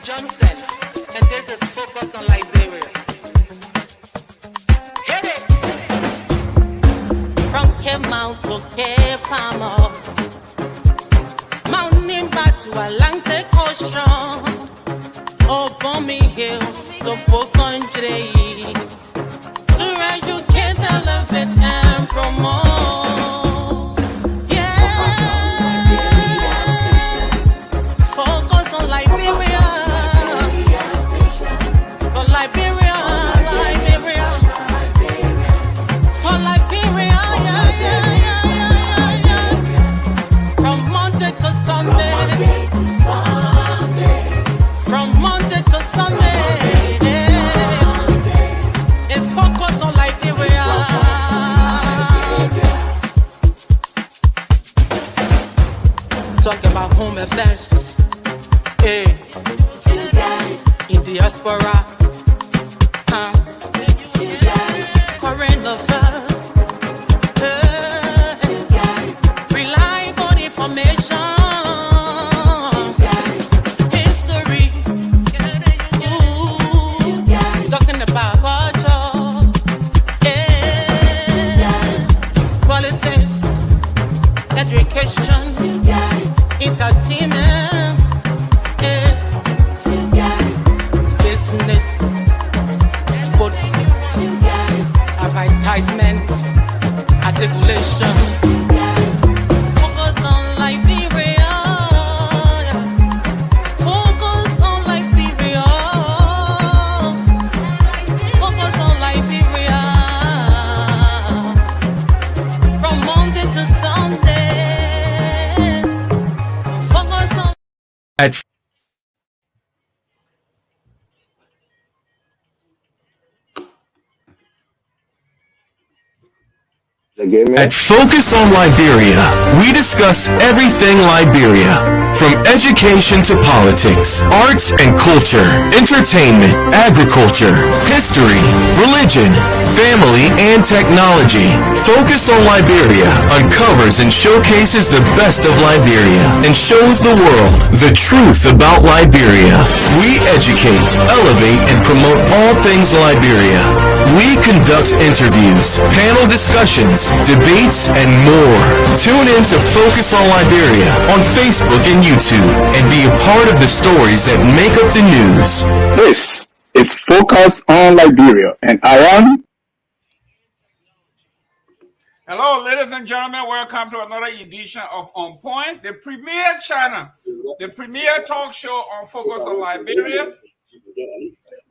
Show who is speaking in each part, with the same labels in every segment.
Speaker 1: Johnson, and this is Focus on Liberia. Hit it! From Cape Mount to Cape Palmer, Mount Nimba to Atlantic Ocean, Obomi Hills to Bokonjre, to educate, elevate, and promote. Talking about home affairs, hey, in diaspora, current affairs, reliable information, history, talking about culture, politics, education, entertainment, business, sports, advertisement, articulation. Focus on Liberia. Focus on Liberia. Focus on Liberia. From Monday to Sunday.
Speaker 2: At Focus on Liberia, we discuss everything Liberia, from education to politics, arts and culture, entertainment, agriculture, history, religion, family, and technology. Focus on Liberia uncovers and showcases the best of Liberia and shows the world the truth about Liberia. We educate, elevate, and promote all things Liberia. We conduct interviews, panel discussions, debates, and more. Tune in to Focus on Liberia on Facebook and YouTube and be a part of the stories that make up the news.
Speaker 3: This is Focus on Liberia, and I am...
Speaker 4: Hello, ladies and gentlemen. Welcome to another edition of On Point, the premier channel, the premier talk show on Focus on Liberia.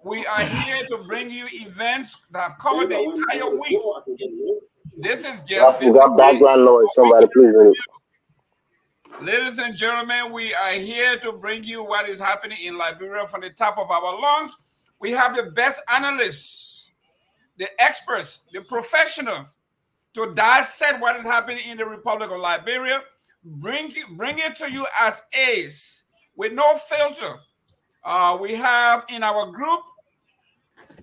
Speaker 4: We are here to bring you events that cover the entire week. This is just...
Speaker 5: We got background noise. Somebody please mute.
Speaker 4: Ladies and gentlemen, we are here to bring you what is happening in Liberia from the top of our lungs. We have the best analysts, the experts, the professionals to dissect what is happening in the Republic of Liberia. Bring it to you as is, with no filter. We have in our group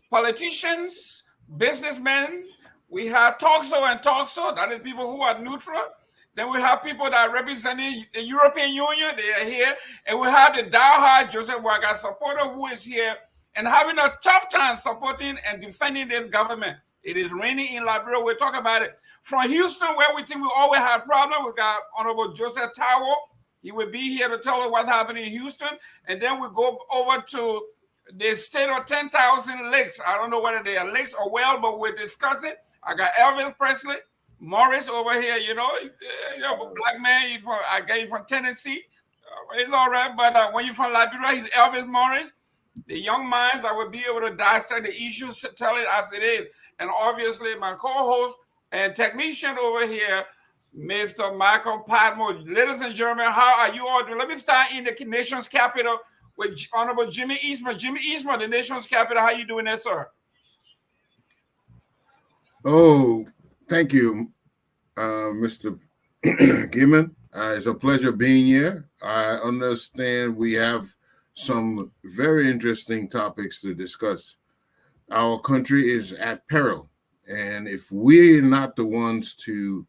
Speaker 4: politicians, businessmen. We have talk-show and talk-show, that is people who are neutral. Then we have people that are representing the European Union, they are here. And we have the diehard Joseph Waga supporter who is here and having a tough time supporting and defending this government. It is raining in Liberia. We'll talk about it. From Houston, where we think we always have problems, we got Honorable Joseph Towell. He will be here to tell us what's happening in Houston. And then we go over to the state of 10,000 lakes. I don't know whether they are lakes or well, but we're discussing. I got Elvis Presley, Morris over here, you know, black man. I got you from Tennessee. It's all right, but when you're from Liberia, he's Elvis Morris. The young minds that will be able to dissect the issues, tell it as it is. And obviously, my co-host and technician over here, Mr. Michael Padmore. Ladies and gentlemen, how are you all doing? Let me start in the nation's capital with Honorable Jimmy Eastman. Jimmy Eastman, the nation's capital. How you doing there, sir?
Speaker 6: Oh, thank you, Mr. Gimman. It's a pleasure being here. I understand we have some very interesting topics to discuss. Our country is at peril, and if we're not the ones to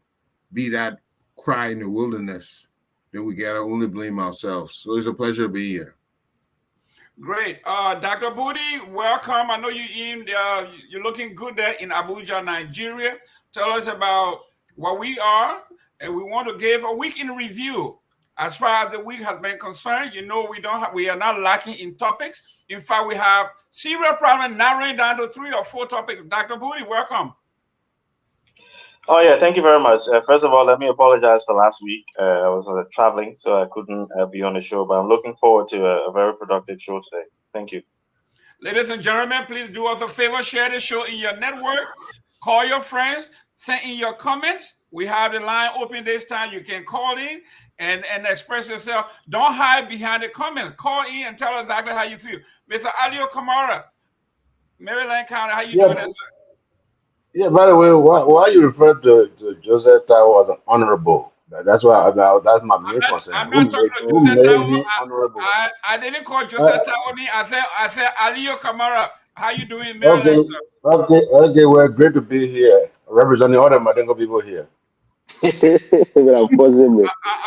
Speaker 6: be that cry in the wilderness, then we gotta only blame ourselves. So it's a pleasure to be here.
Speaker 4: Great. Dr. Booty, welcome. I know you're looking good there in Abuja, Nigeria. Tell us about what we are, and we want to give a week in review. As far as the week has been concerned, we are not lacking in topics. In fact, we have serious problem narrowing down to 3 or 4 topics. Dr. Booty, welcome.
Speaker 7: Oh yeah, thank you very much. First of all, let me apologize for last week. I was traveling, so I couldn't be on the show, but I'm looking forward to a very productive show today. Thank you.
Speaker 4: Ladies and gentlemen, please do us a favor, share the show in your network, call your friends, send in your comments. We have the line open this time. You can call in and express yourself. Don't hide behind the comments. Call in and tell us exactly how you feel. Mr. Alio Kamara, Maryland County, how you doing, sir?
Speaker 5: Yeah, by the way, why you refer to Joseph Tao as an honorable? That's that's my main concern.
Speaker 4: I'm not talking to Joseph Tao.
Speaker 5: Honorable?
Speaker 4: I didn't call Joseph Tao. I said Alio Kamara. How you doing, Maryland, sir?
Speaker 5: Okay. Well, great to be here, representing all the Madengo people here.
Speaker 4: I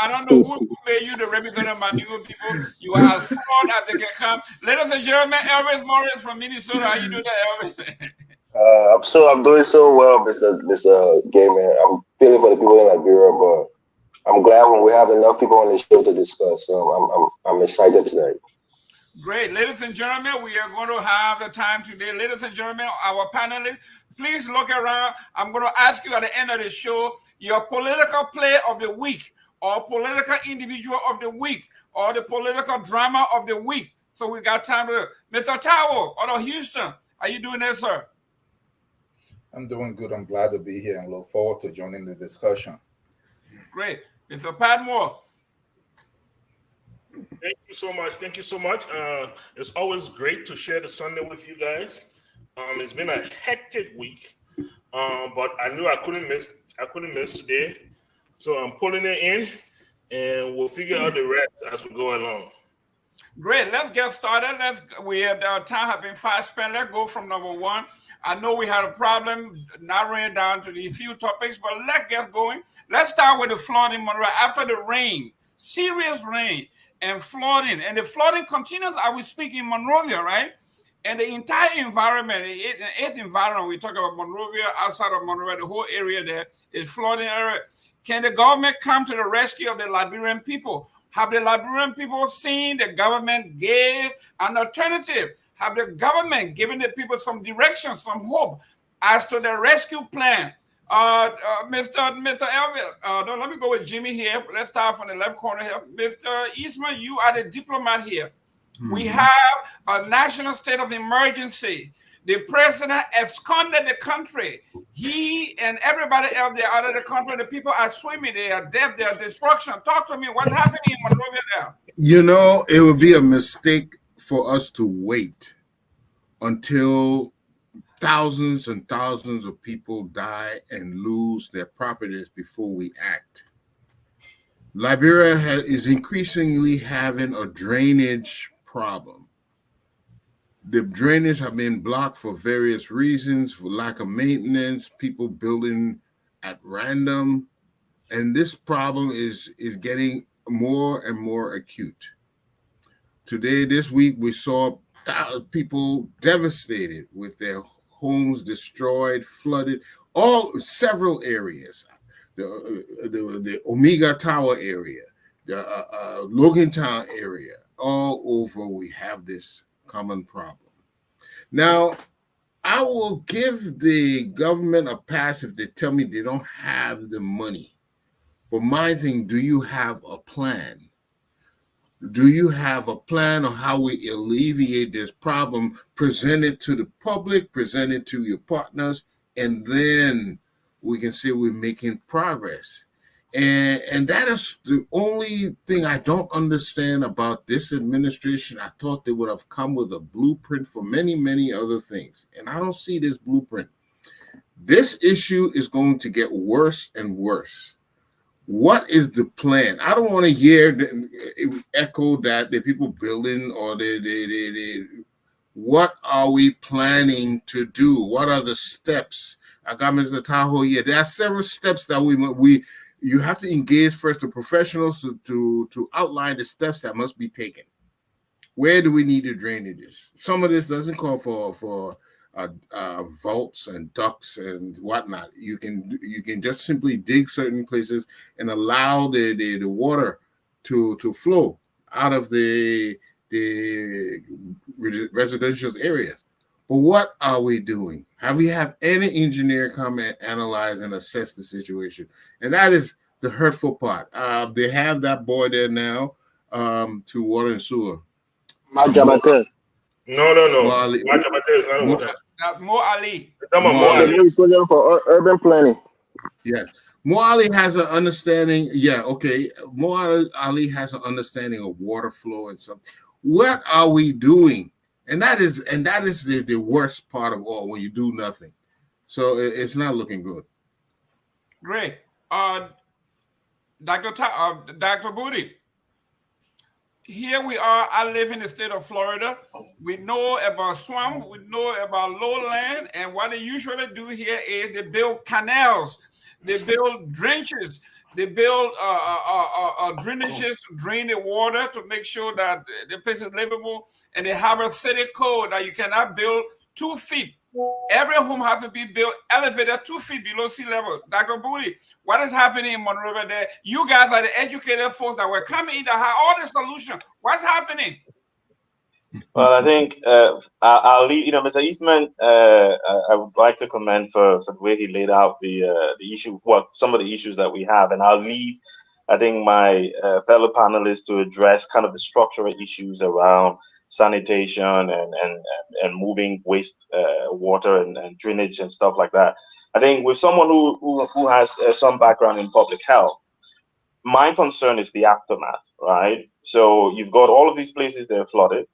Speaker 4: don't know who made you the representative of Madengo people. You are as flawed as they can come. Ladies and gentlemen, Elvis Morris from Minnesota. How you doing, Elvis?
Speaker 5: I'm doing so well, Mr. Gayman. I'm feeling for the people in Liberia, but I'm glad when we have enough people on the show to discuss. So I'm excited tonight.
Speaker 4: Great. Ladies and gentlemen, we are going to have the time today. Ladies and gentlemen, our panelists, please look around. I'm going to ask you at the end of the show your political play of the week, or political individual of the week, or the political drama of the week. So we got time to Mr. Tao out of Houston. How you doing there, sir?
Speaker 8: I'm doing good. I'm glad to be here and look forward to joining the discussion. Great.
Speaker 4: Mr. Padmore.
Speaker 9: Thank you so much. Thank you so much. It's always great to share the Sunday with you guys. It's been a hectic week, but I knew I couldn't miss today. So I'm pulling it in, and we'll figure out the rest as we go along.
Speaker 4: Great. Let's get started. Our time has been fast spent. Let's go from number 1. I know we had a problem narrowing down to these few topics, but let's get going. Let's start with the flooding in Monrovia. After the rain, serious rain and flooding, and the flooding continues as we speak in Monrovia, right? And the entire environment, its environment, we talk about Monrovia, outside of Monrovia, the whole area there is flooding area. Can the government come to the rescue of the Liberian people? Have the Liberian people seen the government gave an alternative? Have the government given the people some direction, some hope as to the rescue plan? Mr. Elvin, let me go with Jimmy here. Let's start from the left corner here. Mr. Eastman, you are the diplomat here. Mm-hmm. We have a national state of emergency. The president absconded the country. He and everybody else, they're out of the country. The people are swimming. They are dead. They are destruction. Talk to me. What's happening in Monrovia now?
Speaker 6: You know, it would be a mistake for us to wait until thousands and thousands of people die and lose their properties before we act. Liberia is increasingly having a drainage problem. The drainage have been blocked for various reasons, for lack of maintenance, people building at random, and this problem is getting more and more acute. Today, this week, we saw people devastated with their homes destroyed, flooded, several areas. The Omega Tower area, the Logantown area, all over we have this common problem. Now, I will give the government a pass if they tell me they don't have the money. But my thing, do you have a plan? Do you have a plan on how we alleviate this problem? Present it to the public, present it to your partners, and then we can say we're making progress. And that is the only thing I don't understand about this administration. I thought they would have come with a blueprint for many, many other things. And I don't see this blueprint. This issue is going to get worse and worse. What is the plan? I don't want to hear echo that the people building or what are we planning to do? What are the steps? I got Mr. Tahoe here. There are several steps that you have to engage first the professionals to outline the steps that must be taken. Where do we need the drainages? Some of this doesn't call for vaults and ducts and whatnot. You can just simply dig certain places and allow the water to flow out of the residential areas. But what are we doing? Have we had any engineer come and analyze and assess the situation? And that is the hurtful part. They have that boy there now to water and sewer.
Speaker 5: Majabate.
Speaker 9: No. Majabate is not water.
Speaker 4: That's Mo Ali.
Speaker 5: The for urban planning.
Speaker 6: Yeah. Mo Ali has an understanding. Yeah, okay. Mo Ali has an understanding of water flow and stuff. What are we doing? And that is the worst part of all, when you do nothing. So it's not looking good.
Speaker 4: Great. Dr. Booty, here we are. I live in the state of Florida. We know about swamp. We know about lowland. And what they usually do here is they build canals. They build trenches. They build drainages to drain the water to make sure that the place is livable. And they have a city code that you cannot build 2 feet. Every home has to be built elevated 2 feet below sea level. Dr. Booty, what is happening in Monrovia there? You guys are the educated folks that were coming in that have all the solutions. What's happening?
Speaker 7: Well, I think I'll leave. Mr. Eastman, I would like to commend for the way he laid out the issue, some of the issues that we have, and I'll leave, I think, my fellow panelists to address kind of the structural issues around sanitation and moving waste water and drainage and stuff like that. I think with someone who has some background in public health, my concern is the aftermath, right? So you've got all of these places that are flooded.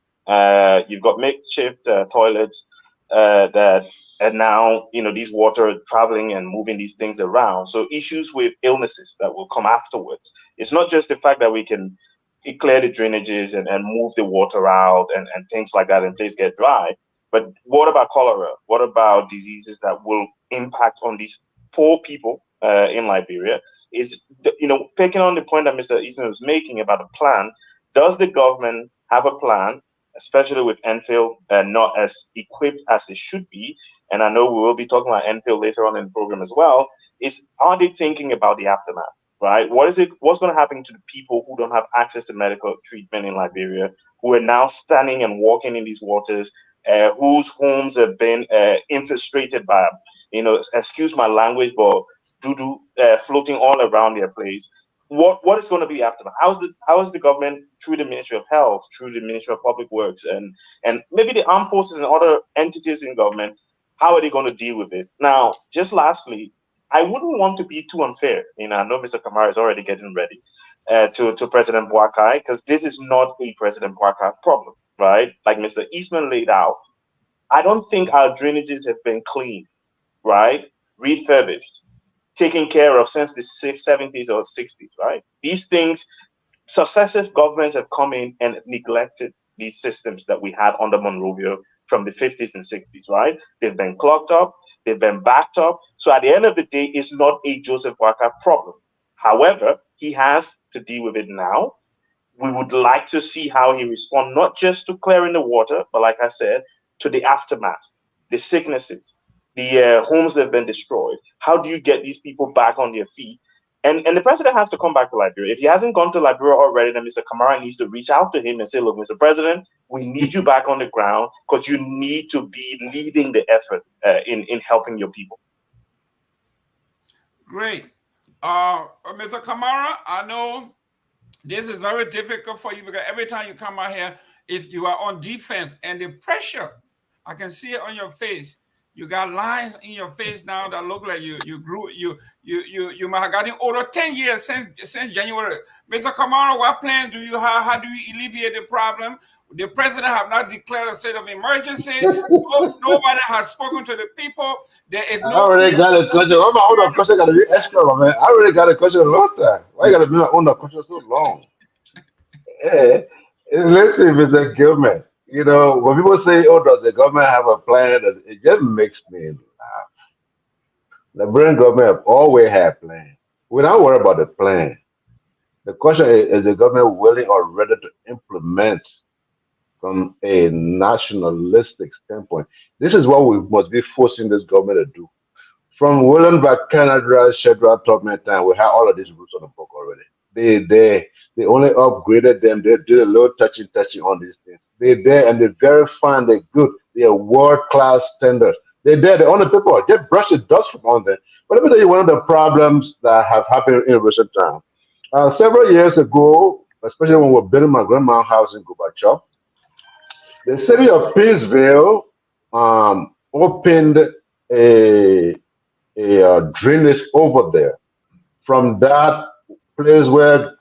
Speaker 7: You've got makeshift toilets that are now, these water traveling and moving these things around. So issues with illnesses that will come afterwards. It's not just the fact that we can clear the drainages and move the water out and things like that and places get dry. But what about cholera? What about diseases that will impact on these poor people in Liberia? Is, picking on the point that Mr. Eastman was making about a plan, does the government have a plan, especially with Enfield not as equipped as it should be? And I know we will be talking about Enfield later on in the program as well. Are they thinking about the aftermath? Right? What's going to happen to the people who don't have access to medical treatment in Liberia, who are now standing and walking in these waters, whose homes have been infiltrated by, excuse my language, but doo-doo floating all around their place? What is going to be the aftermath? How is the government, through the Ministry of Health, through the Ministry of Public Works, and maybe the armed forces and other entities in government, how are they going to deal with this? Now, just lastly, I wouldn't want to be too unfair. I know Mr. Kamara is already getting ready to President Boakai, because this is not a President Boakai problem, right? Like Mr. Eastman laid out, I don't think our drainages have been cleaned, right? Refurbished, taken care of since the 70s or 60s, right? These things, successive governments have come in and neglected these systems that we had under Monrovia from the 50s and 60s, right? They've been clogged up. They've been backed up. So at the end of the day, it's not a Joseph Boakai problem. However, he has to deal with it now. We would like to see how he responds, not just to clearing the water, but like I said, to the aftermath, the sicknesses, the homes that have been destroyed. How do you get these people back on their feet? And the president has to come back to Liberia. If he hasn't gone to Liberia already, then Mr. Kamara needs to reach out to him and say, look, Mr. President, we need you back on the ground because you need to be leading the effort in helping your people.
Speaker 4: Great. Mr. Kamara, I know this is very difficult for you because every time you come out here, you are on defense, and the pressure, I can see it on your face. You got lines in your face now that look like you might have gotten older 10 years since January. Mr. Kamara, what plans do you have? How do you alleviate the problem? The president have not declared a state of emergency. Nobody has spoken to the people. There is no.
Speaker 10: I already got a question. Oh, my own question got to be extra, man. I already got a question a long time. Why you got to be my own question so long? Yeah. Listen, Mr. Gilman. When people say, oh, does the government have a plan? It just makes me laugh. The Liberian government have always had plans. We don't worry about the plan. The question is the government willing or ready to implement from a nationalistic standpoint. This is what we must be forcing this government to do. From William Canada, Shadrach Tubman time, we have all of these rules on the book already. They only upgraded them. They did a little touching on these things. They're there and they're very fine. They're good. They're world class standards. They're there. They're on the paper. Just brush the dust from on them. But let me tell you one of the problems that have happened in recent time. Several years ago, especially when we were building my grandma's house in Gorbachev, the city of Pittsville opened a drainage over there from that place where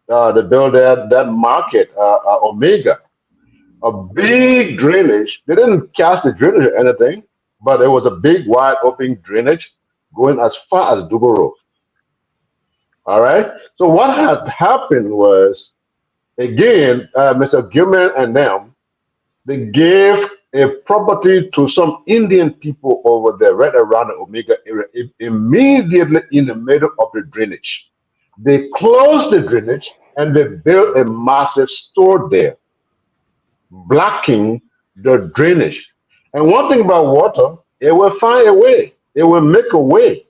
Speaker 10: they built that market, Omega. A big drainage. They didn't cast the drainage or anything, but it was a big, wide open drainage going as far as Dugo Road. All right. So what had happened was, again, Mr. Gilman and them, they gave a property to some Indian people over there, right around the Omega area, immediately in the middle of the drainage. They closed the drainage and they built a massive store there, blocking the drainage. And one thing about water, it will find a way. It will make a way.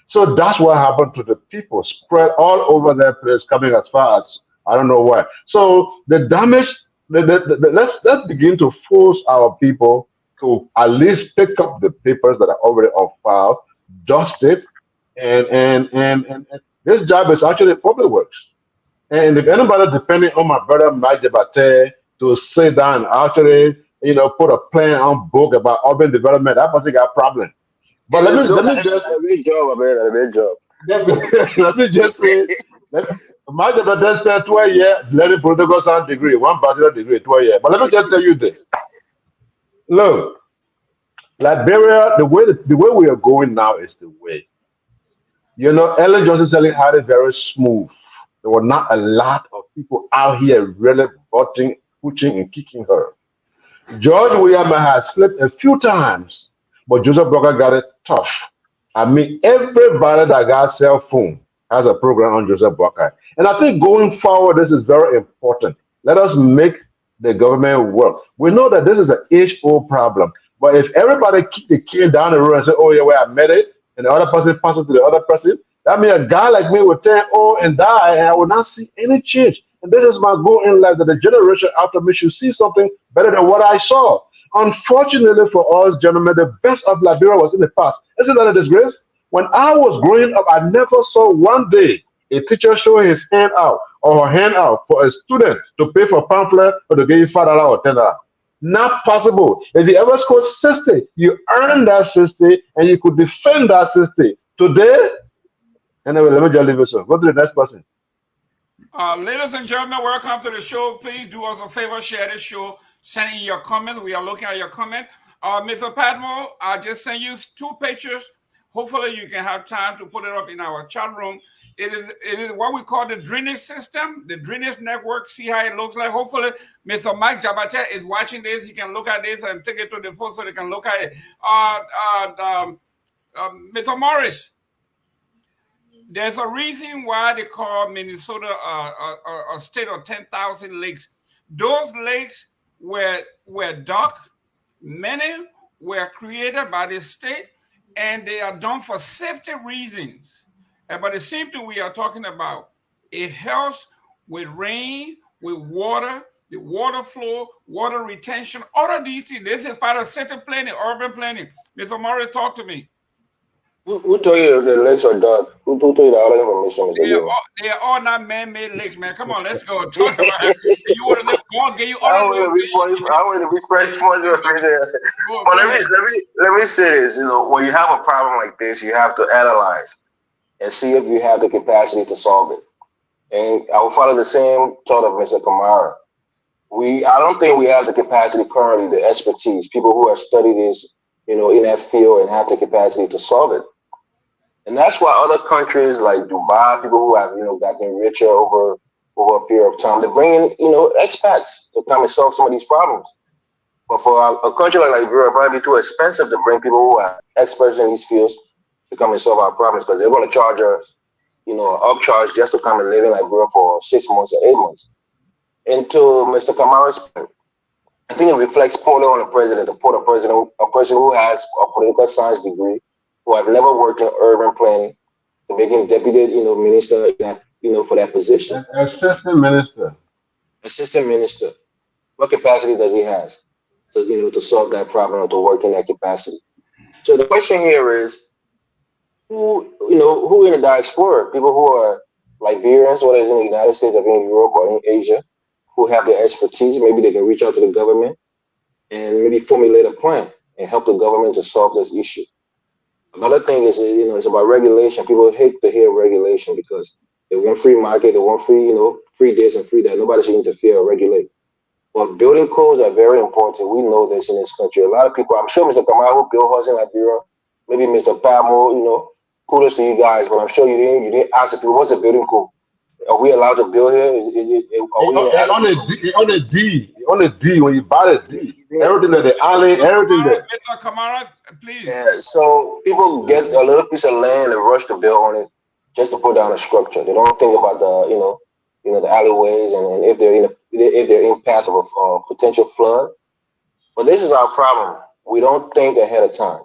Speaker 10: So that's what happened to the people, spread all over their place, coming as far as I don't know where. So the damage. Let's begin to force our people to at least pick up the papers that are already on file, dust it, and this job is actually public works. And if anybody depending on my brother Mike Jabate to sit down and actually, put a plan on book about urban development, that person got a problem. But let me just
Speaker 5: a great job, man. A great job.
Speaker 10: Let me just say, my job spent 12 years learning political science degree, 1 bachelor degree, 12 years. But let me just tell you this. Look, Liberia, the way we are going now is the way. Ellen Johnson Sirleaf had it very smooth. There were not a lot of people out here really voting, pushing, and kicking her. George William has slipped a few times, but Joseph Brocker got it tough. I mean, everybody that got cell phone has a program on Joseph Boakai. And I think going forward, this is very important. Let us make the government work. We know that this is an age-old problem, but if everybody kick the can down the road and say, oh yeah, well, I met it, and the other person passes to the other person, that means a guy like me will turn old and die, and I will not see any change. And this is my goal in life, that the generation after me should see something better than what I saw. Unfortunately for us, gentlemen, the best of Liberia was in the past. Isn't that a disgrace? When I was growing up, I never saw one day a teacher show his hand out or her hand out for a student to pay for a pamphlet or to give you $5 or $10. Not possible. If you ever scored 60, you earned that 60 and you could defend that 60. Today, anyway, let me just leave it so. Go to the next person.
Speaker 4: Ladies and gentlemen, welcome to the show. Please do us a favor, share this show, send in your comments. We are looking at your comment. Mr. Padmo, I just sent you 2 pictures. Hopefully you can have time to put it up in our chat room. It is what we call the drainage system, the drainage network. See how it looks like. Hopefully Mr. Mike Jabate is watching this. He can look at this and take it to the phone so they can look at it. Mr. Morris, there's a reason why they call Minnesota a state of 10,000 lakes. Those lakes were dug. Many were created by the state, and they are done for safety reasons. But the same thing we are talking about, it helps with rain, with water, the water flow, water retention, all of these things. This is part of city planning, urban planning. Mr. Morris, talk to me.
Speaker 5: Who told you the lakes are dark? Who told you all that information?
Speaker 4: They are all not man-made lakes, man. Come on, let's go. Talk about it. You want to God gave you all of those things.
Speaker 5: I want to be spreading more information. But let me say this. When you have a problem like this, you have to analyze and see if you have the capacity to solve it. And I will follow the same thought of Mr. Kamara. I don't think we have the capacity currently, the expertise, people who have studied this, in that field and have the capacity to solve it. And that's why other countries like Dubai, people who have, gotten richer over a period of time, they bring in, expats to come and solve some of these problems. But for a country like Liberia, it'd probably be too expensive to bring people who are experts in these fields to come and solve our problems, because they're going to charge us, an upcharge just to come and live in Liberia for 6 months or 8 months. And to Mr. Kamara's point, I think it reflects poorly on the president, a person who has a political science degree, who have never worked in urban planning, to make him deputy, minister, for that position.
Speaker 10: Assistant minister.
Speaker 5: Assistant minister. What capacity does he have to solve that problem or to work in that capacity? So the question here is, who in the diaspora, people who are Liberians, whether it's in the United States or in Europe or in Asia, who have the expertise, maybe they can reach out to the government and maybe formulate a plan and help the government to solve this issue. Another thing is, it's about regulation. People hate to hear regulation because they want free market, they want free, free this and free that. Nobody should interfere or regulate. But building codes are very important. We know this in this country. A lot of people, I'm sure Mr. Kamaru built houses in Liberia, maybe Mr. Pamo, kudos to you guys, but I'm sure you didn't ask the people, what's the building code? Are we allowed to build here?
Speaker 10: On the D, when you buy the D, everything that the alley, everything there.
Speaker 4: Mr. Kamara, please.
Speaker 5: Yeah, so people get a little piece of land and rush to build on it just to put down a structure. They don't think about the, the alleyways and if they're in path of a potential flood. But this is our problem. We don't think ahead of time.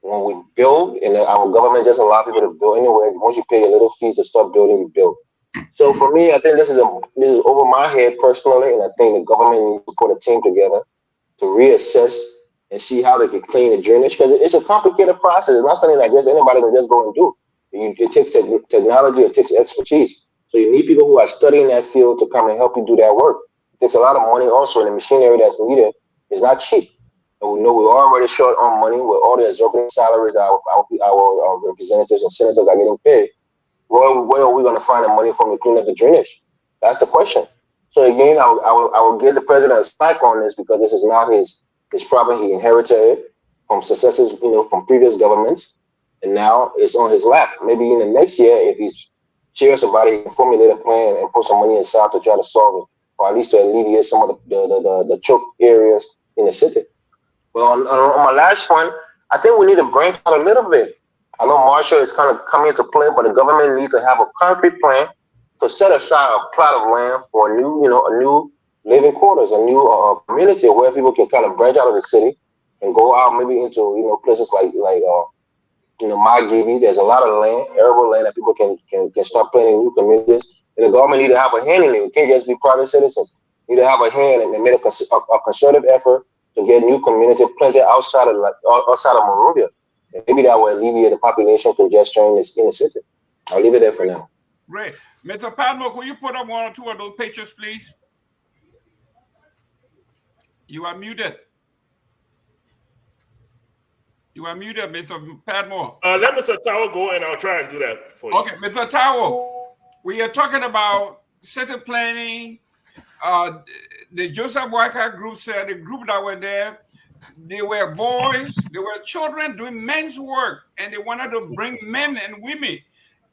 Speaker 5: When we build, and our government just allow people to build anywhere. Once you pay a little fee to start building, you build. So for me, I think this is over my head personally, and I think the government needs to put a team together to reassess and see how they can clean the drainage, because it's a complicated process. It's not something like this anybody can just go and do. It takes technology, it takes expertise. So you need people who are studying that field to come and help you do that work. It takes a lot of money also, and the machinery that's needed is not cheap. And we know we're already short on money with all the exorbitant salaries that our representatives and senators are getting paid. Where are we going to find the money from to clean up the drainage? That's the question. So again, I will give the president a slack on this, because this is not his problem. He inherited it from successes, from previous governments, and now it's on his lap. Maybe in the next year, if he's serious about it, he can formulate a plan and put some money aside to try to solve it, or at least to alleviate some of the choke areas in the city. Well, on my last point, I think we need to branch out a little bit. I know Marshall is kind of coming into play, but the government needs to have a concrete plan to set aside a plot of land for a new living quarters, a new community where people can kind of branch out of the city and go out maybe into places like Margibi. There's a lot of land, arable land, that people can start planning new communities. And the government need to have a hand in it. It can't just be private citizens. You need to have a hand and make a concerted effort to get new community planted outside of Monrovia. And maybe that will alleviate the population congestion in the city. I'll leave it there for now.
Speaker 4: Great. Mr. Padmo, could you put up one or two of those pictures, please? You are muted. You are muted, Mr. Padmore.
Speaker 9: Let Mr. Tawo go, and I'll try and do that for you.
Speaker 4: Okay, Mr. Tawo, we are talking about city planning. The Joseph Walker group said, the group that were there, they were boys, they were children doing men's work, and they wanted to bring men and women,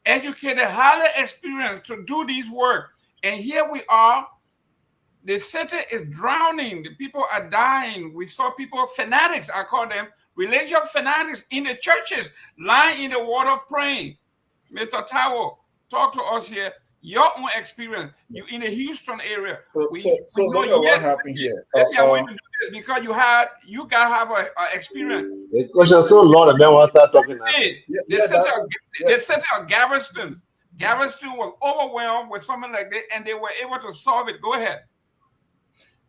Speaker 4: educated, highly experienced, to do this work. And here we are. The city is drowning. The people are dying. We saw people, fanatics, I call them, religious fanatics in the churches, lying in the water praying. Mr. Tawo, talk to us here. Your own experience. You in the Houston area.
Speaker 8: So look at what happened here.
Speaker 4: I want to do this because you guys have a experience.
Speaker 10: The question is so long, and then we'll start talking.
Speaker 4: The center of Galveston was overwhelmed with something like that, and they were able to solve it. Go ahead.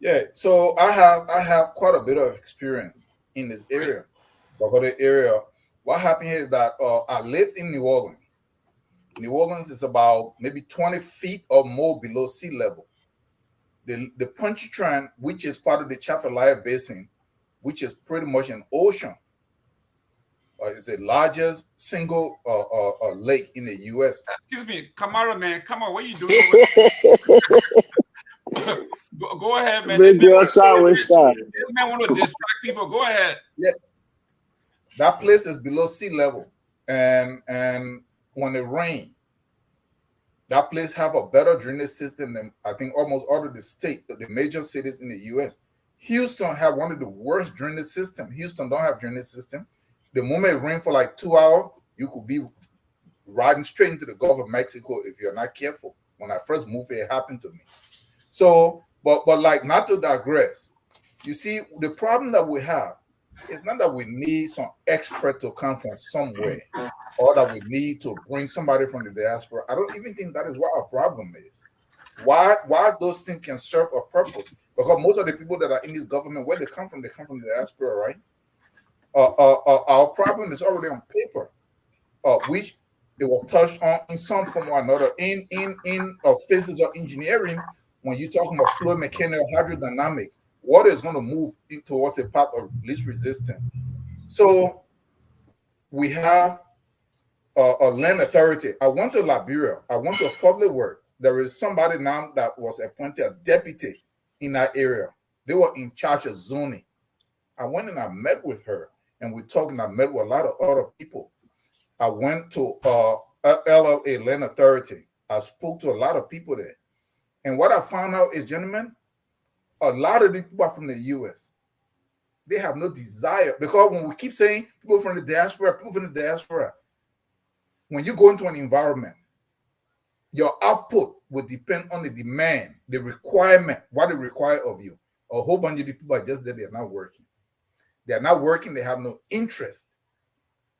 Speaker 8: Yeah, so I have quite a bit of experience in this area. What happened here is that I lived in New Orleans. New Orleans is about maybe 20 feet or more below sea level. The Pontchartrain, which is part of the Chafalaya Basin, which is pretty much an ocean, is the largest single lake in the U.S.
Speaker 4: Excuse me, Kamara, man. Come on, what are you doing? Go ahead, man. This man want to distract people. Go ahead.
Speaker 8: Yeah, that place is below sea level, and when it rains, that place have a better drainage system than I think almost all of the major cities in the U.S. Houston have one of the worst drainage system. Houston don't have drainage system. The moment it rains for like 2 hours, you could be riding straight into the Gulf of Mexico if you're not careful. When I first moved here, it happened to me. So, but like, not to digress, You see, the problem that we have is not that we need some expert to come from somewhere or that we need to bring somebody from the diaspora. I don't even think that is what our problem is. Why those things can serve a purpose? Because most of the people that are in this government, where they come from the diaspora, right? Our problem is already on paper, which it will touch on in some form or another in physics or engineering. When you're talking about fluid mechanics, hydrodynamics, water is going to move towards the path of least resistance. So we have a land authority. I went to Liberia. I went to public works. There is somebody now that was appointed a deputy in that area. They were in charge of zoning. I went and I met with her, and we talked, and I met with a lot of other people. I went to LLA, Land Authority. I spoke to a lot of people there. And what I found out is, gentlemen, a lot of the people are from the U.S. They have no desire, because when we keep saying people from the diaspora, when you go into an environment, your output will depend on the demand, the requirement, what they require of you. A whole bunch of the people are just there, they're not working. They're not working, they have no interest.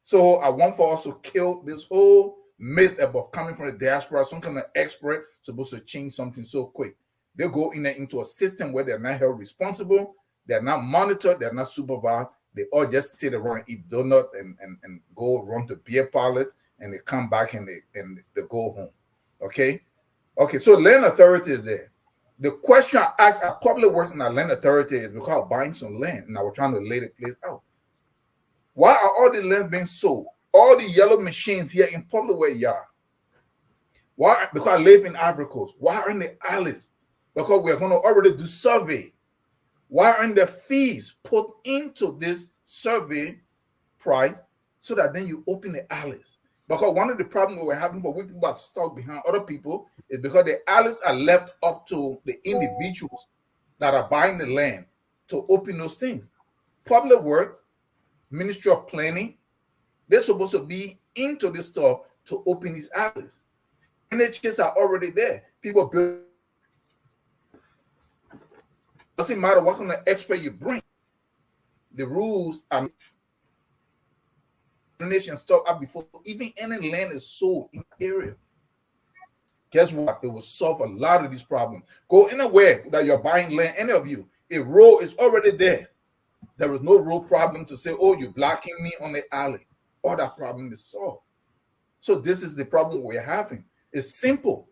Speaker 8: So I want for us to kill this whole myth about coming from the diaspora, some kind of expert supposed to change something so quick. They go in there into a system where they're not held responsible, they're not monitored, they're not supervised. They all just sit around, eat donut, and go run to beer parlors, and they come back and they go home. Okay, so land authority is there. The question I asked at public works and at land authority is because I'm buying some land and I was trying to lay the place out. Why are all the land being sold? All the yellow machines here in public where you are. Why? Because I live in Ivory Coast. Why aren't the alleys? Because we're going to already do survey. Why aren't the fees put into this survey price so that then you open the alleys? Because one of the problems we're having for when people are stuck behind other people is because the alleys are left up to the individuals that are buying the land to open those things. Public Works, Ministry of Planning, they're supposed to be into this stuff to open these alleys. NHS are already there. People build. Doesn't matter what kind of expert you bring. The rules are nation stuff up before even any land is sold in the area. Guess what? It will solve a lot of these problems. Go anywhere that you're buying land, any of you, a road is already there. There is no road problem to say, oh, you're blocking me on the alley. All that problem is solved. So this is the problem we're having. It's simple.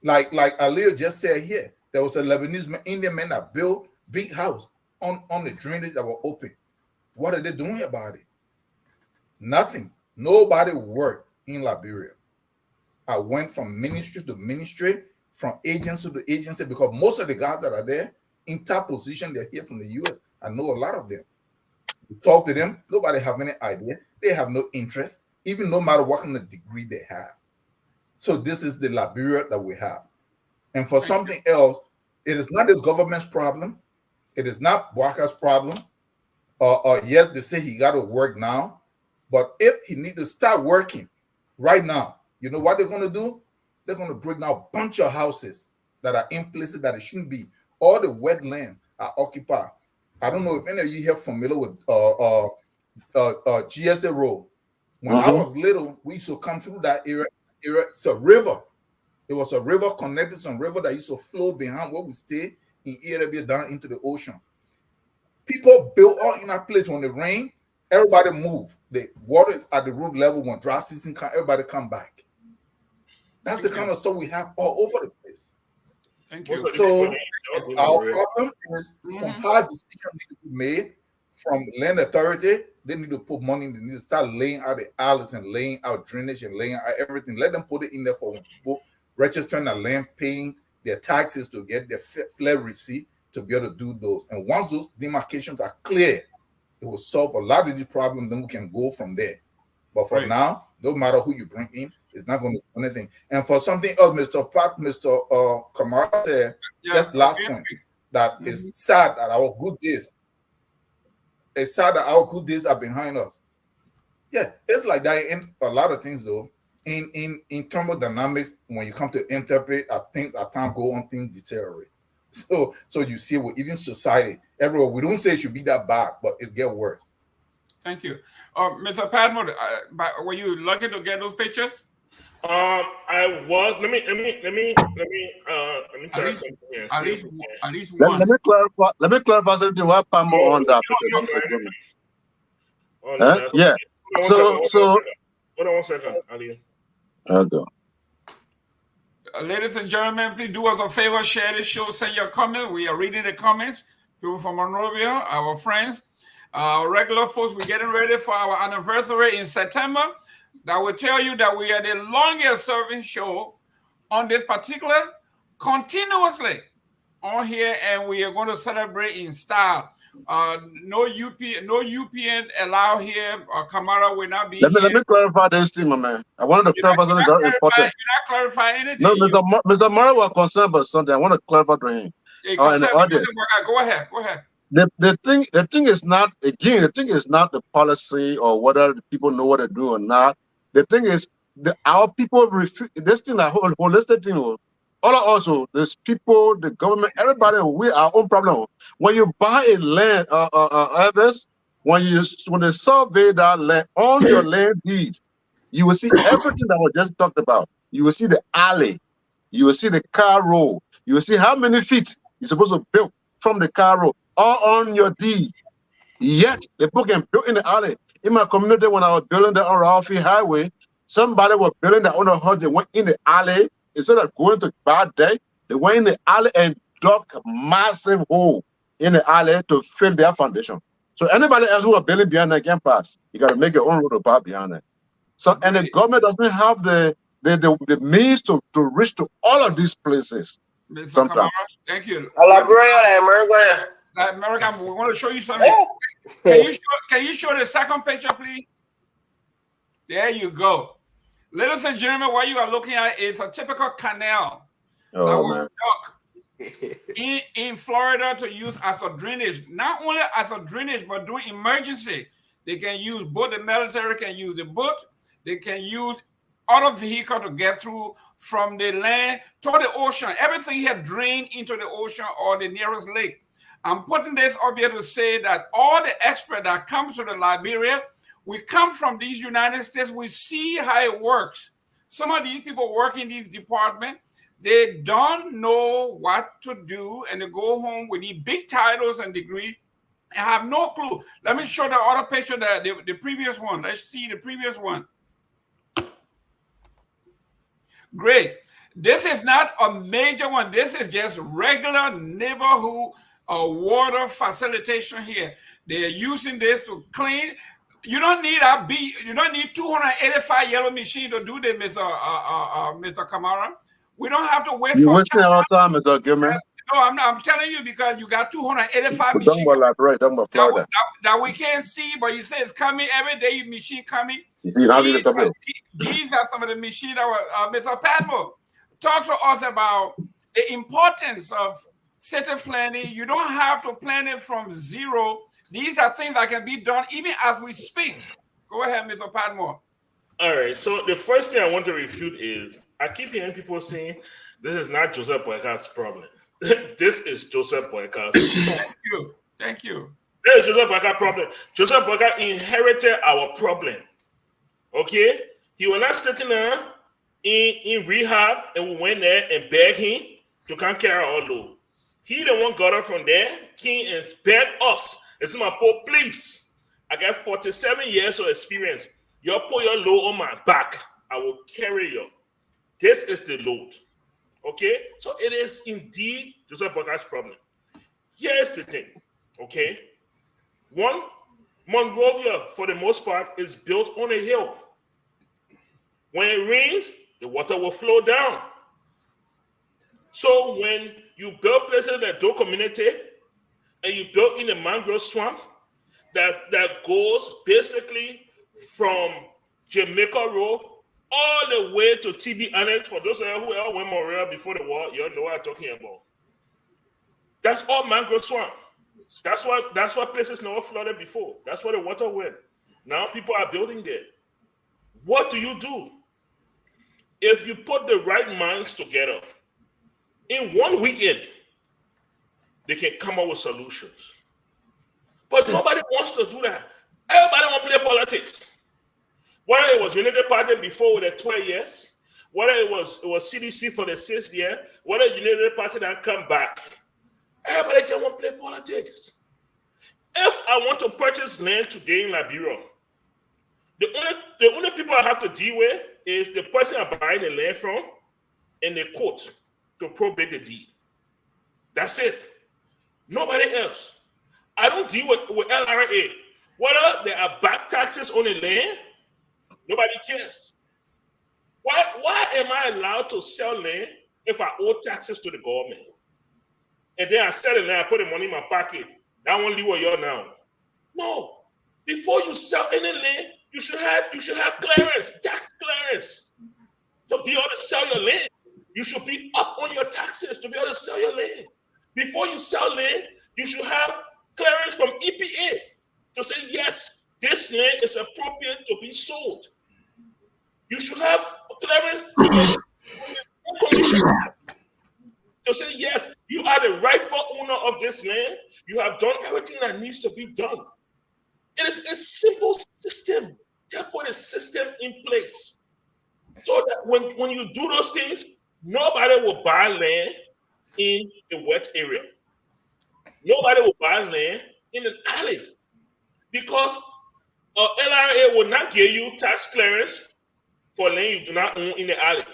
Speaker 8: Like Alio just said here, there was a Lebanese Indian man that built big house on the drainage that were open. What are they doing about it? Nothing. Nobody worked in Liberia. I went from ministry to ministry, from agency to agency, because most of the guys that are there in top position, they're here from the US. I know a lot of them. You talk to them, nobody have any idea. They have no interest, even no matter what kind of degree they have. So this is the Liberia that we have. And for something else, it is not this government's problem. It is not Waka's problem. Yes, they say he got to work now. But if he needs to start working right now, you know what they're going to do? They're going to bring down a bunch of houses that are in places that it shouldn't be. All the wetland are occupied. I don't know if any of you here familiar with GSA Road. When I was little, we used to come through that area. It's a river. It was a river connected to some river that used to flow behind where we stayed in Arabia down into the ocean. People built all in that place. When it rained, everybody moved. The water is at the roof level. When dry season comes, everybody come back. That's the kind of stuff we have all over the place.
Speaker 4: Thank you.
Speaker 8: So our problem is some hard decisions need to be made from land authority. They need to put money. They need to start laying out the alleys and laying out drainage and laying out everything. Let them put it in there for when people registering their land, paying their taxes to get their flare receipt to be able to do those. And once those demarcations are clear, it will solve a lot of the problems. Then we can go from there. But for now, no matter who you bring in, it's not going to do anything. And for something else, Mr. Kamara said, just last point, that it's sad that our good days, are behind us. Yeah, it's like that in a lot of things, though. In thermodynamics, when you come to interpret as things, as time go on, things deteriorate. So you see, with even society everywhere, we don't say it should be that bad, but it get worse.
Speaker 4: Thank you. Mr. Padmore, were you lucky to get those pictures?
Speaker 9: I was. Let me try something here.
Speaker 4: At least
Speaker 11: Let
Speaker 4: one.
Speaker 11: me clarify. Let me clarify something. What Pambo on that?
Speaker 9: Oh, no,
Speaker 11: Yeah.
Speaker 9: Hold on 1 second, Ali.
Speaker 11: Okay.
Speaker 4: Ladies and gentlemen, please do us a favor, share this show, send your comment. We are reading the comments. People from Monrovia, our friends, our regular folks, we're getting ready for our anniversary in September. That will tell you that we are the longest serving show on this particular, continuously on here, and we are going to celebrate in style. No UPN allowed here. Kamara will not be here.
Speaker 11: Let me clarify this thing, my man. I wanted to clarify something very important.
Speaker 4: You're not clarifying anything.
Speaker 11: No, Mr. Mara was concerned about something. I want to clarify to him.
Speaker 4: Go ahead.
Speaker 11: The thing is not, again, the thing is not the policy or whether the people know what to do or not. The thing is, our people refuse this thing, that holistic thing. All also, there's people, the government, everybody, we our own problem. When you buy a land, when they survey that land on your land deed, you will see everything that was just talked about. You will see the alley, you will see the car road, you will see how many feet you're supposed to build from the car road, all on your deed. Yet the book can build in the alley. In my community, when I was building the Ralphie Highway, somebody was building their own house. They went in the alley. Instead of going to bad day, they went in the alley and dug a massive hole in the alley to fill their foundation. So anybody else who are building behind that can pass. You got to make your own road to pass behind it. So and the government doesn't have the means to reach to all of these places.
Speaker 4: Mr. Kamara, thank you. America, we want to show you something. Can you show the second picture, please? There you go. Ladies and gentlemen, what you are looking at is a typical canal that was dug in Florida to use as a drainage. Not only as a drainage, but during emergency. They can use boat, the military can use the boat, they can use other vehicle to get through from the land to the ocean. Everything here drained into the ocean or the nearest lake. I'm putting this up here to say that all the experts that comes to the Liberia, we come from these United States, we see how it works. Some of these people work in these departments, they don't know what to do, and they go home with these big titles and degrees and have no clue. Let me show the other picture, the previous one. Let's see the previous one. Great. This is not a major one. This is just regular neighborhood water facilitation here. They're using this to clean. You don't need 285 yellow machines to do this, Mr. Kamara. We don't have to wait for.
Speaker 11: You wasting our time, Mr. Gilman.
Speaker 4: No, I'm telling you because you got 285 machines. That we can't see, but you say it's coming every day. Machine coming. These are some of the machines that were. Mr. Padmore, talk to us about the importance of city planning. You don't have to plan it from zero. These are things that can be done even as we speak. Go ahead, Mr. Padmore.
Speaker 9: All right. So the first thing I want to refute is I keep hearing people saying this is not Joseph Boyka's problem. This is Joseph Boyka's problem.
Speaker 4: Thank you.
Speaker 9: This is Joseph Boyka's problem. Joseph Boyka inherited our problem. Okay? He was not sitting there in rehab and we went there and begged him to come carry our load. He the one got up from there, came and begged us. It's my poor, please. I got 47 years of experience. You put your load on my back. I will carry you. This is the load. Okay? So it is indeed Joseph Boyka's problem. Here's the thing. Okay? One, Monrovia, for the most part, is built on a hill. When it rains, the water will flow down. So when you build places in the Doe community, and you build in a mangrove swamp that goes basically from Jamaica Road all the way to TB Annex. For those of you who ever went Monrovia before the war, you know what I'm talking about. That's all mangrove swamp. That's why places never flooded before. That's where the water went. Now people are building there. What do you do? If you put the right minds together, in one weekend, they can come up with solutions. But nobody wants to do that. Everybody wants to play politics. Whether it was United Party before with the 12 years, whether it was CDC for the 6th year, whether United Party that come back, everybody just want to play politics. If I want to purchase land today in Liberia, the only people I have to deal with is the person I'm buying the land from and the court to probate the deed. That's it. Nobody else. I don't deal with LRA. Whether there are back taxes on the land, nobody cares. Why am I allowed to sell land if I owe taxes to the government? And then I sell it and I put the money in my pocket. I won't leave with you now. No. Before you sell any land, you should have clearance, tax clearance. To be able to sell your land, you should be up on your taxes to be able to sell your land. Before you sell land, you should have clearance from EPA to say, yes, this land is appropriate to be sold. You should have clearance from to say, yes, you are the rightful owner of this land. You have done everything that needs to be done. It is a simple system. Just put a system in place so that when you do those things, nobody will buy land in a wet area. Nobody will buy land in an alley because LRA will not give you tax clearance for land you do not own in the alley.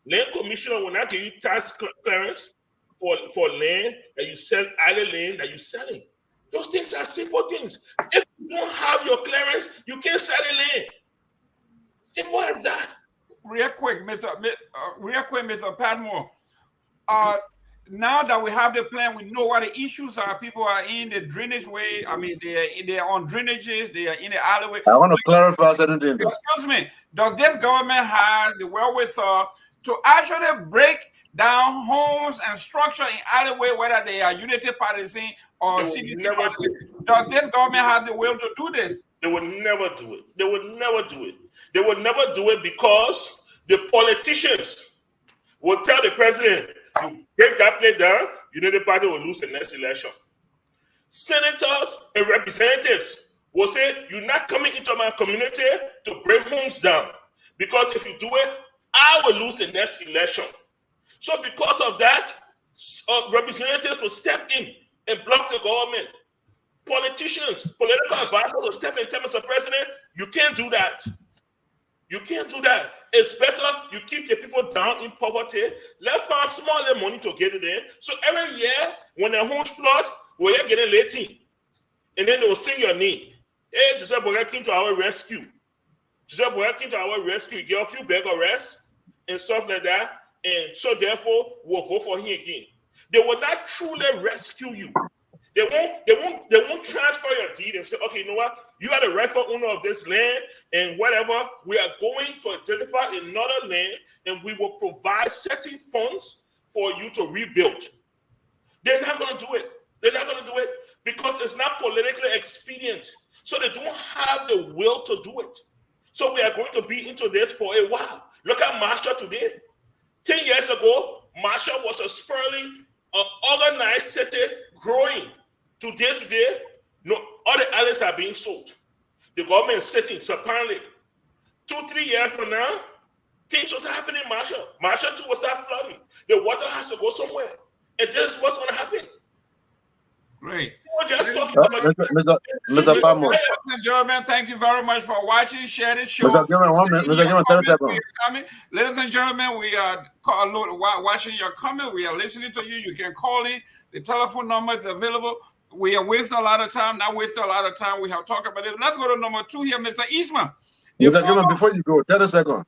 Speaker 9: Land commissioner will not give you tax clearance for land that you sell, alley land that you're selling. Those things are simple things. If you don't have your clearance, you can't sell the land. Simple as that.
Speaker 4: Real quick, Mr. Padmore. Now that we have the plan, we know what the issues are. People are in the drainage way. I mean, they're on drainages. They are in the alleyway.
Speaker 11: I want to clarify something.
Speaker 4: Excuse me. Does this government have the wherewithal to actually break down homes and structure in alleyway, whether they are Unity Partisan or CDC Partisan? Does this government have the will to do this?
Speaker 9: They would never do it. They would never do it. They would never do it because the politicians will tell the president, you break that place down, United Party will lose the next election. Senators and representatives will say, you're not coming into my community to break homes down. Because if you do it, I will lose the next election. So because of that, representatives will step in and block the government. Politicians, political advisors will step in and tell Mr. President, you can't do that. You can't do that. It's better you keep the people down in poverty. Let's find smaller money to get it in. So every year, when the homes flood, we're getting late. And then they will sing your name. Hey, Joseph Boga came to our rescue. Joseph Boga came to our rescue. He gave a few beg arrests and stuff like that. And so therefore, we'll vote for him again. They will not truly rescue you. They won't transfer your deed and say, okay, you know what? You are the rightful owner of this land and whatever. We are going to identify another land and we will provide certain funds for you to rebuild. They're not going to do it. They're not going to do it because it's not politically expedient. So they don't have the will to do it. So we are going to be into this for a while. Look at Marshall today. 10 years ago, Marshall was a sprawling, organized city growing. Today, no, all the alleys are being sold. The government is sitting. So apparently, 2-3 years from now, things will happen in Marshall. Marshall too will start flooding. The water has to go somewhere. And this is what's going to happen.
Speaker 4: Great.
Speaker 9: We're just talking about
Speaker 11: Mr. Pamo.
Speaker 4: Ladies and gentlemen, thank you very much for watching. Share this show.
Speaker 11: Mr. Gilman, 30 seconds.
Speaker 4: Ladies and gentlemen, we are watching your comment. We are listening to you. You can call in. The telephone number is available. We are wasting a lot of time. Not wasting a lot of time. We have talked about it. Let's go to number 2 here, Mr. Eastman.
Speaker 11: Mr. Gilman, before you go, 30 seconds.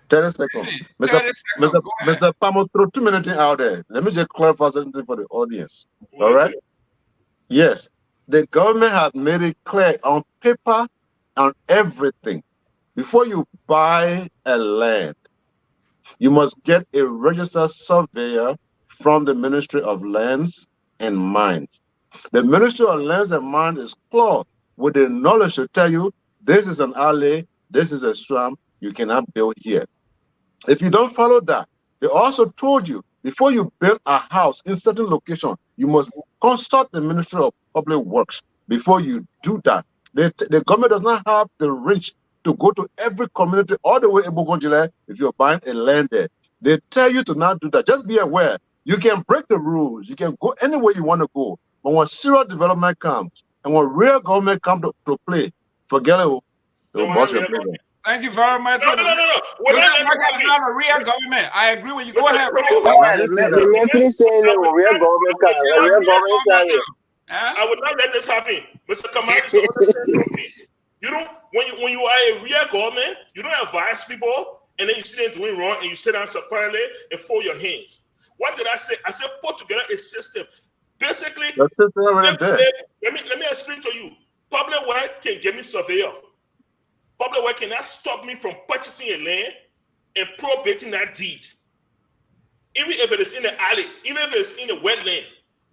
Speaker 11: 30 seconds. Mr. Pamo, throw 2 minutes out there. Let me just clarify something for the audience. All right? Yes. The government has made it clear on paper, on everything. Before you buy a land, you must get a registered surveyor from the Ministry of Lands and Mines. The Ministry of Lands and Mines is clothed with the knowledge to tell you this is an alley, this is a swamp, you cannot build here. If you don't follow that, they also told you before you build a house in certain location, you must consult the Ministry of Public Works before you do that. The government does not have the reach to go to every community all the way in Bogonjile if you're buying a land there. They tell you to not do that. Just be aware. You can break the rules. You can go anywhere you want to go. But when serious development comes and when real government comes to play, forget it. They'll bust your play.
Speaker 4: Thank you very much.
Speaker 9: No.
Speaker 4: We're not a real government. I agree with you. Go ahead.
Speaker 5: The man saying that real government can.
Speaker 9: I would not let this happen, Mr. Kamali. You don't when you are a real government, you don't advise people, and then you see them doing wrong, and you sit down silently and fold your hands. What did I say? I said put together a system. Basically,
Speaker 11: the system already there.
Speaker 9: Let me explain to you. Public work can give me surveyor. Public work cannot stop me from purchasing a land and probating that deed. Even if it is in the alley, even if it's in the wetland,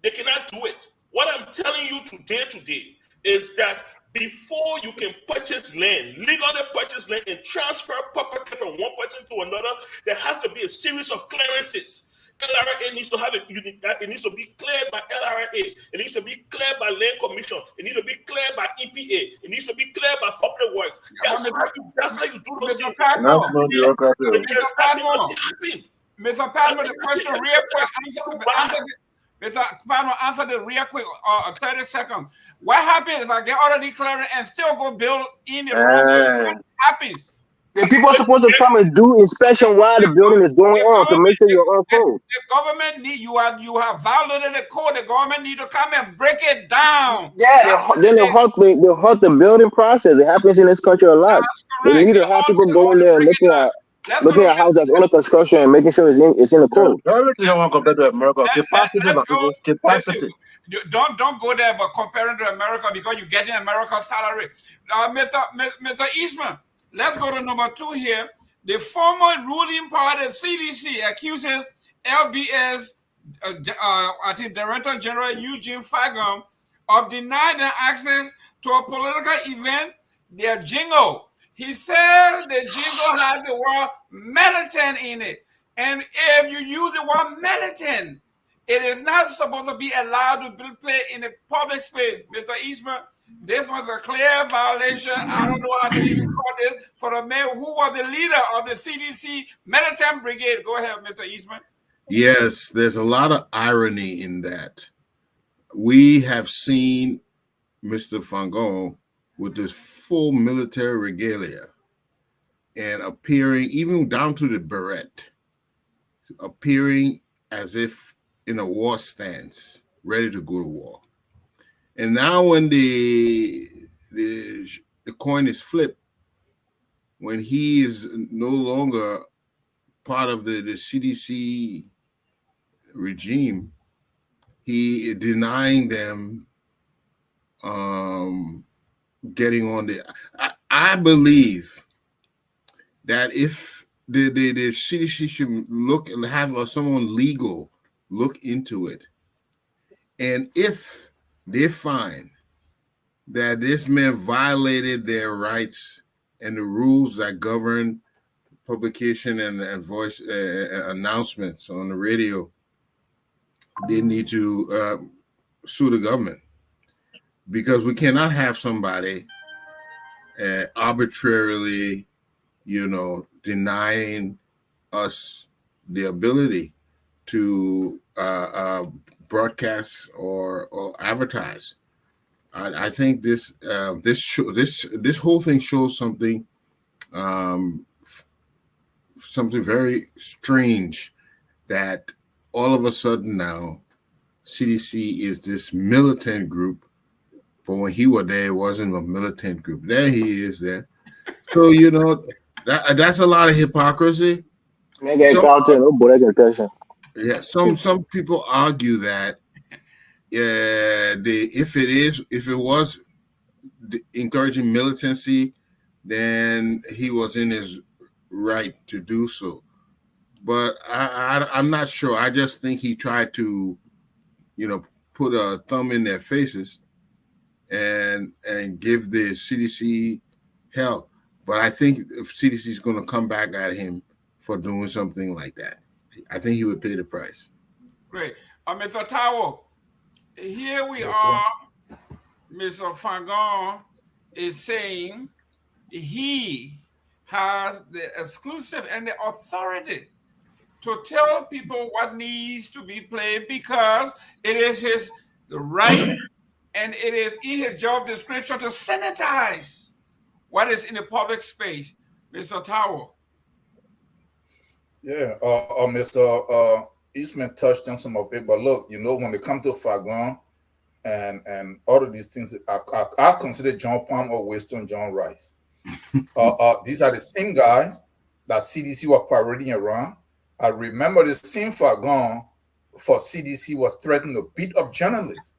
Speaker 9: they cannot do it. What I'm telling you today is that before you can purchase land, legally purchase land and transfer property from one person to another, there has to be a series of clearances. LRA needs to have it. It needs to be cleared by LRA. It needs to be cleared by Land Commission. It needs to be cleared by EPA. It needs to be cleared by Public Works. That's how you do those things.
Speaker 11: That's not bureaucracy.
Speaker 4: Mr. Padman, the question real quick. Mr. Padman, answer the real quick. 30 seconds. What happens if I get all of the clearance and still go build in the wrong? What happens?
Speaker 5: The people are supposed to come and do inspection while the building is going on to make sure you're on code.
Speaker 4: The government need you have violated the code. The government need to come and break it down.
Speaker 5: Yeah, then they halt the building process. It happens in this country a lot. They need to have people going there and looking at houses that's under construction and making sure it's in the code.
Speaker 11: You don't want to compare to America. Capacity.
Speaker 4: Don't go there, but compare it to America because you're getting America's salary. Mr. Eastman. Let's go to number 2 here. The former ruling party, CDC, accuses LBS, I think Director General Eugene Fagum, of denying them access to a political event, their jingle. He said the jingle had the word militant in it. And if you use the word militant, it is not supposed to be allowed to be played in the public space. Mr. Eastman, this was a clear violation. I don't know how to even call this for the man who was the leader of the CDC militant brigade. Go ahead, Mr. Eastman.
Speaker 6: Yes, there's a lot of irony in that. We have seen Mr. Fangon with this full military regalia and appearing, even down to the beret, appearing as if in a war stance, ready to go to war. And now when the coin is flipped, when he is no longer part of the CDC regime, he denying them getting on the. I believe that if the CDC should look and have someone legal look into it, and if they find that this man violated their rights and the rules that govern publication and voice announcements on the radio, they need to sue the government, because we cannot have somebody arbitrarily, denying us the ability to broadcast or advertise. I think this whole thing shows something very strange, that all of a sudden now CDC is this militant group, but when he was there, it wasn't a militant group. There he is there. So that's a lot of hypocrisy. Yeah, some people argue that if it was encouraging militancy, then he was in his right to do so. But I'm not sure. I just think he tried to, put a thumb in their faces and give the CDC hell. But I think if CDC is going to come back at him for doing something like that. I think he would pay the price.
Speaker 4: Great. Mr. Tao, here we
Speaker 8: Yes,
Speaker 4: are. Mr. Fagon is saying he has the exclusive and the authority to tell people what needs to be played because it is his right and it is in his job description to sanitize what is in the public space. Mr. Tao.
Speaker 8: Yeah, Mr. Eastman touched on some of it, but look, when it comes to Fagon and all of these things, I consider John Palm or Winston John Rice. These are the same guys that CDC were parading around. I remember the same Fagon for CDC was threatening to beat up journalists.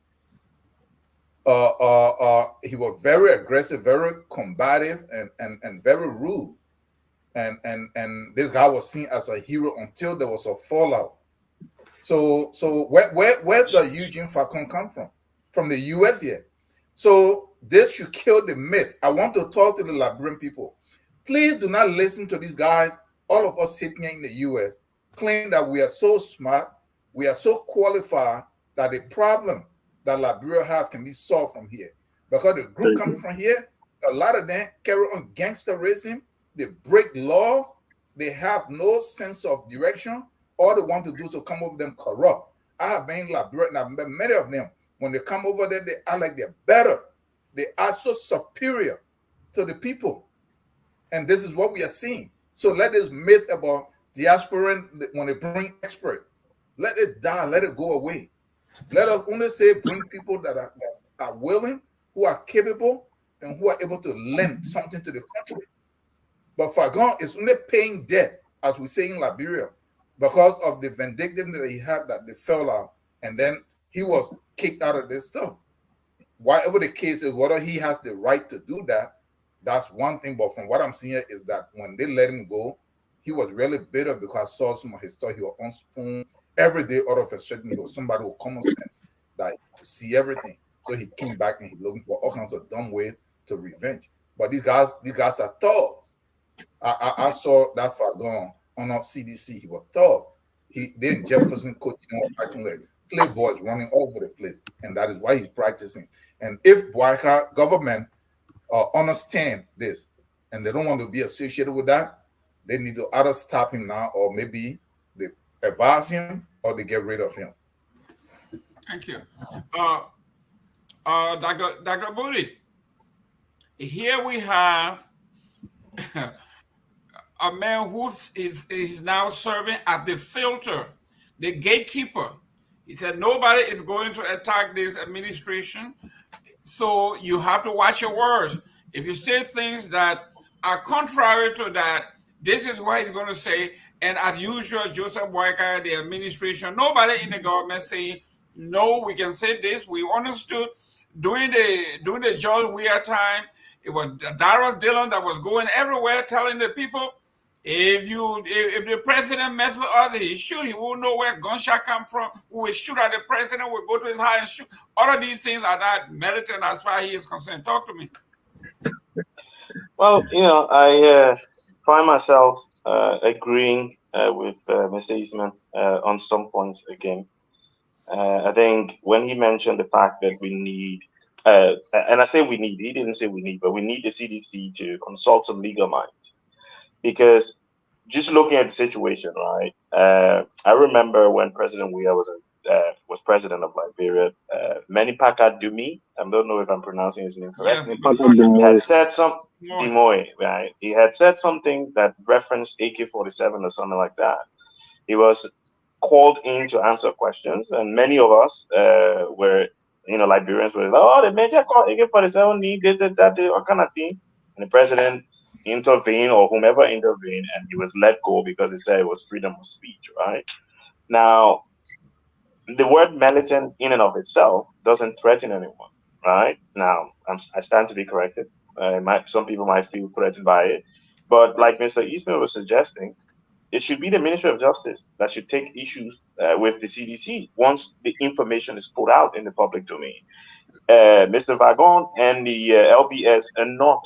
Speaker 8: He was very aggressive, very combative, and very rude. And this guy was seen as a hero until there was a fallout. So where does Eugene Falcon come from? From the US here. So this should kill the myth. I want to talk to the Liberian people. Please do not listen to these guys, all of us sitting here in the US, claim that we are so smart, we are so qualified that the problem that Liberia have can be solved from here. Because the group coming from here, a lot of them carry on gangsterism, they break laws, they have no sense of direction. All they want to do is to come over them corrupt. I have been in Liberia, and I've met many of them. When they come over there, they act like they're better. They are so superior to the people. And this is what we are seeing. So let this myth about diaspora, when they bring expert, let it die, let it go away. Let us only say bring people that are willing, who are capable, and who are able to lend something to the country. But Fagon is only paying debt, as we say in Liberia, because of the vindictiveness that he had, that they fell out, and then he was kicked out of this stuff. Whatever the case is, whether he has the right to do that, that's one thing. But from what I'm seeing is that when they let him go, he was really bitter because I saw some of his stuff. He was on spoon every day. Out of a certain, he was somebody with common sense that could see everything. So he came back and he looking for all kinds of dumb ways to revenge. But these guys are thugs. I saw that Fagon on our CDC. He was thug. Then Jefferson coach, acting like playboys running all over the place, and that is why he's practicing. And if Boyka government understand this and they don't want to be associated with that, they need to either stop him now, or maybe they advise him, or they get rid of him.
Speaker 4: Thank you. Dr. Booty, here we have a man who is now serving as the filter, the gatekeeper. He said nobody is going to attack this administration, so you have to watch your words. If you say things that are contrary to that, this is what he's going to say. And as usual, Joseph Boyka, the administration, nobody in the government saying, no, we can say this. We understood during the George Weah time, it was Darius Dillon that was going everywhere telling the people, if the president messes with others, he shoot. He won't know where gunshot come from. We will shoot at the president. We'll go to his house and shoot. All of these things are not militant as far as he is concerned. Talk to me.
Speaker 7: Well, I find myself agreeing with Mr. Eastman on some points again. I think when he mentioned the fact that we need, and I say we need, he didn't say we need, but we need the CDC to consult some legal minds. Because just looking at the situation, right? I remember when President Weah was president of Liberia, Manny Packard Dumi, I don't know if I'm pronouncing his name correctly, had said Dimoy, right? He had said something that referenced AK-47 or something like that. He was called in to answer questions, and many of us were, Liberians were like, oh, the major called AK-47 need this, that, all kind of thing. And the president intervened, or whomever intervened, and he was let go because he said it was freedom of speech, right? Now, the word militant in and of itself doesn't threaten anyone, right? Now, I stand to be corrected. Some people might feel threatened by it, but like Mr. Eastman was suggesting, it should be the Ministry of Justice that should take issues with the CDC once the information is put out in the public domain. Mr. Vagon and the LBS are not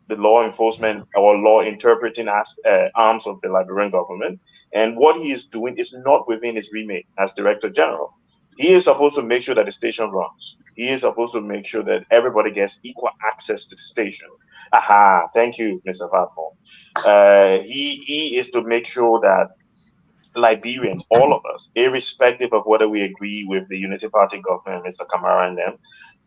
Speaker 7: the law enforcement or law interpreting arms of the Liberian government, And what he is doing is not within his remit as Director General. He is supposed to make sure that the station runs. He is supposed to make sure that everybody gets equal access to the station. Aha, thank you, Mr. Vatmo. He is to make sure that Liberians, all of us, irrespective of whether we agree with the Unity Party government, Mr. Kamara and them,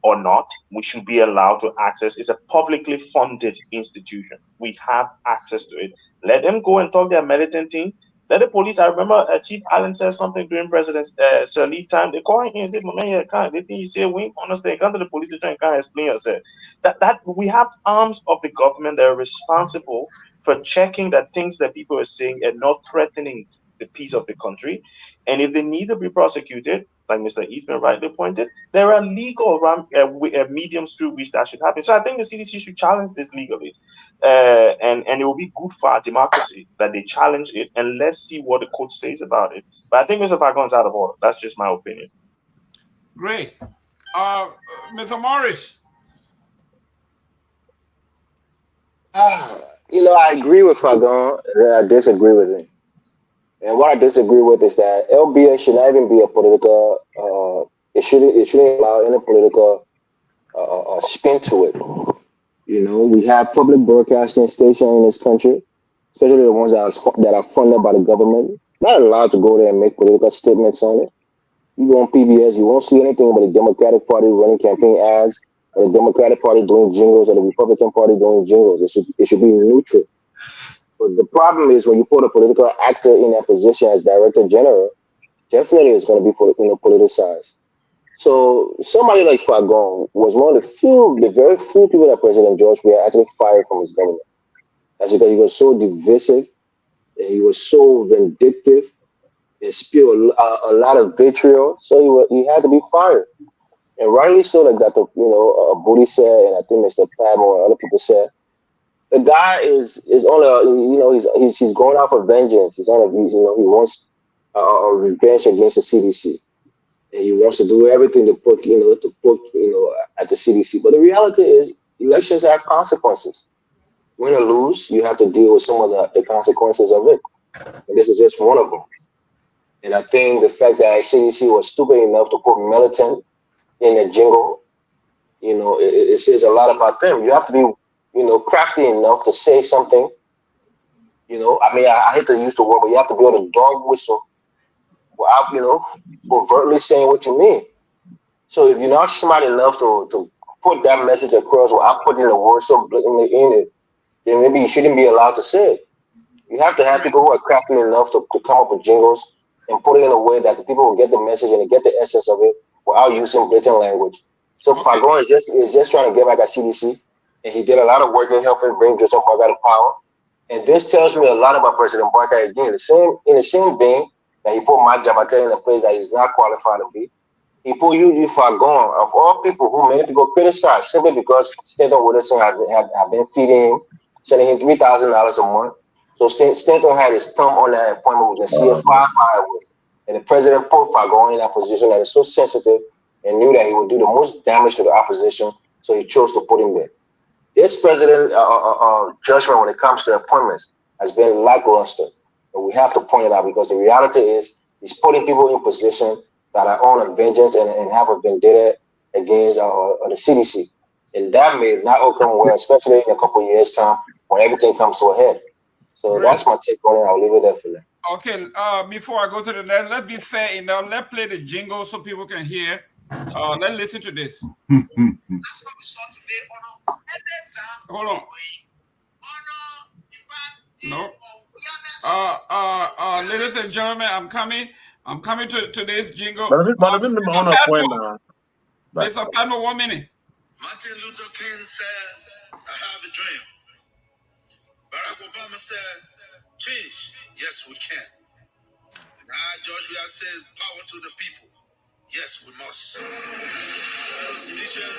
Speaker 7: or not, we should be allowed to access. It's a publicly funded institution. We have access to it. Let them go and talk their militant thing. Let the police. I remember Chief Allen said something during President Sir Lee time. They call him and say, "Man, you can't." They think he said, "We understand." Come to the police station and can't explain yourself. That we have arms of the government that are responsible for checking that things that people are saying are not threatening the peace of the country. And if they need to be prosecuted, like Mr. Eastman rightly pointed, there are legal mediums through which that should happen. So I think the CDC should challenge this legally. And it will be good for our democracy that they challenge it, and let's see what the court says about it. But I think Mr. Fagon's out of order. That's just my opinion.
Speaker 4: Great. Mr. Morris.
Speaker 5: I agree with Fagon, and I disagree with him. And what I disagree with is that LBA should not even be a political. It shouldn't allow any political spin to it. We have public broadcasting stations in this country, especially the ones that are funded by the government. Not allowed to go there and make political statements on it. You go on PBS, you won't see anything but the Democratic Party running campaign ads, or the Democratic Party doing jingles, or the Republican Party doing jingles. It should be neutral. But the problem is when you put a political actor in that position as Director General, definitely it's going to be politicized. So somebody like Fagon was one of the very few people that President George Weah actually fired from his government. That's because he was so divisive, and he was so vindictive, and spilled a lot of vitriol. So he had to be fired. And rightly so, like Dr. Booty said, and I think Mr. Padmore and other people said, the guy is only he's going out for vengeance. He wants a revenge against the CDC, and he wants to do everything to put at the CDC. But the reality is, elections have consequences. Win or lose, you have to deal with some of the consequences of it, and this is just one of them. And I think the fact that CDC was stupid enough to put militant in a jingle, it says a lot about them. You have to be crafty enough to say something. I hate to use the word, but you have to be able to dog whistle without, overtly saying what you mean. So if you're not smart enough to put that message across without putting the word so blatantly in it, then maybe you shouldn't be allowed to say it. You have to have people who are crafty enough to come up with jingles and put it in a way that the people will get the message and get the essence of it without using blatant language. So Fagon is just trying to get back at CDC. And he did a lot of work in helping bring Joseph Barker to power. And this tells me a lot about President Barker again. In the same vein that he put Mike Jabata in a place that he's not qualified to be, he put Udi Fagon, of all people who many people criticize simply because Stanton Woodson have been feeding him, sending him $3,000 a month. So Stanton had his thumb on that appointment with the CF5 with. And the president put Fagon in that position that is so sensitive and knew that he would do the most damage to the opposition, so he chose to put him there. This president judgment when it comes to appointments has been lackluster, and we have to point it out because the reality is he's putting people in position that are on a vengeance and have a vendetta against the CDC, and that may not occur well, especially in a couple of years' time when everything comes to a head. So that's my take on it. I'll leave it there for now.
Speaker 4: Okay, before I go to the next, let's be fair enough. Let's play the jingle so people can hear. Let's listen to this. Hold on. No. Ladies and gentlemen, I'm coming to today's jingle.
Speaker 11: Mr.
Speaker 4: Padmore, 1 minute.
Speaker 12: Martin Luther King said, I have a dream. Barack Obama said, change. Yes, we can. And George Weah said, power to the people. Yes, we must. Fellow citizens,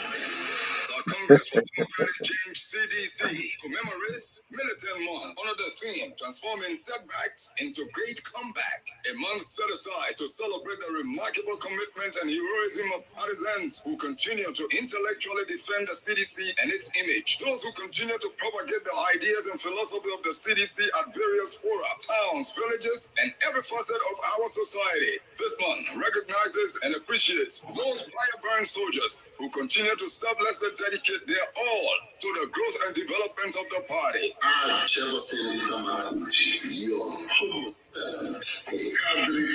Speaker 12: the Congress for Democratic Change (CDC) commemorates Militant Month under the theme "Transforming Setbacks into Great Comeback." A month set aside to celebrate the remarkable commitment and heroism of partisans who continue to intellectually defend the CDC and its image. Those who continue to propagate the ideas and philosophy of the CDC at various fora, towns, villages, and every facet of our society. This month recognizes and appreciates those fire-burned soldiers who continue to selflessly dedicate their all to the growth and development of the party. I, Jefferson Kamakuchi, your humble servant, a cadre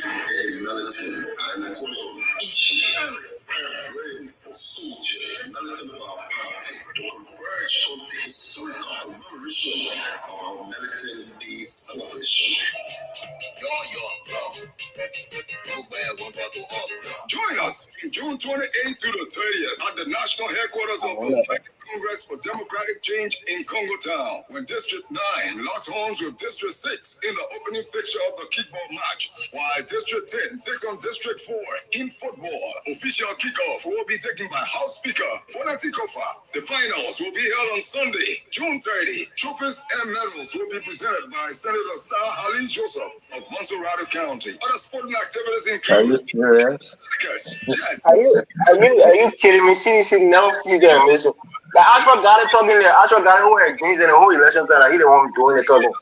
Speaker 12: and militant, and a colonel, each fire-burning for soldier, militant of our party, to converge on the historical commemoration of our militant day celebration. Join us from June 28th to the 30th at the national headquarters of the United Congress for Democratic Change in Congo Town, when District 9 locks horns with District 6 in the opening fixture of the kickball match, while District 10 takes on District 4 in football. Official kickoff will be taken by House Speaker Fonati Kofa. The finals will be held on Sunday, June 30. Trophies and medals will be presented by Senator Sir Ali Joseph of Monrovia County. Other sporting activities include...
Speaker 5: Are you serious?
Speaker 12: Yes.
Speaker 5: Are you kidding me? CDC never feed them. Like Ashford got it talking there. Ashford got it who against the whole election that he didn't want to do it talking.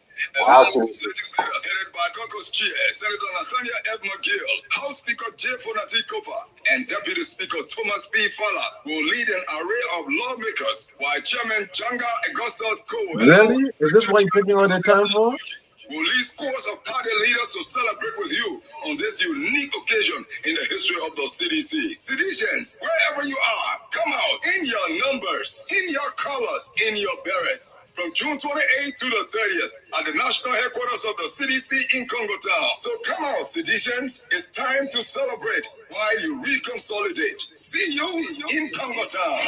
Speaker 5: Wow, CDC.
Speaker 12: Headed by Caucus Chair Senator Nathaniel F. McGill, House Speaker J. Fonati Kofa, and Deputy Speaker Thomas P. Fala will lead an array of lawmakers, while Chairman Janga Augustus Cole
Speaker 11: Really? Is this what you're taking all the time for?
Speaker 12: will lead scores of party leaders to celebrate with you on this unique occasion in the history of the CDC. Citizens, wherever you are, come out in your numbers, in your colors, in your berets. From June 28th to the 30th at the national headquarters of the CDC in Congo Town. So come out, citizens. It's time to celebrate while you reconsolidate. See you in Congo Town.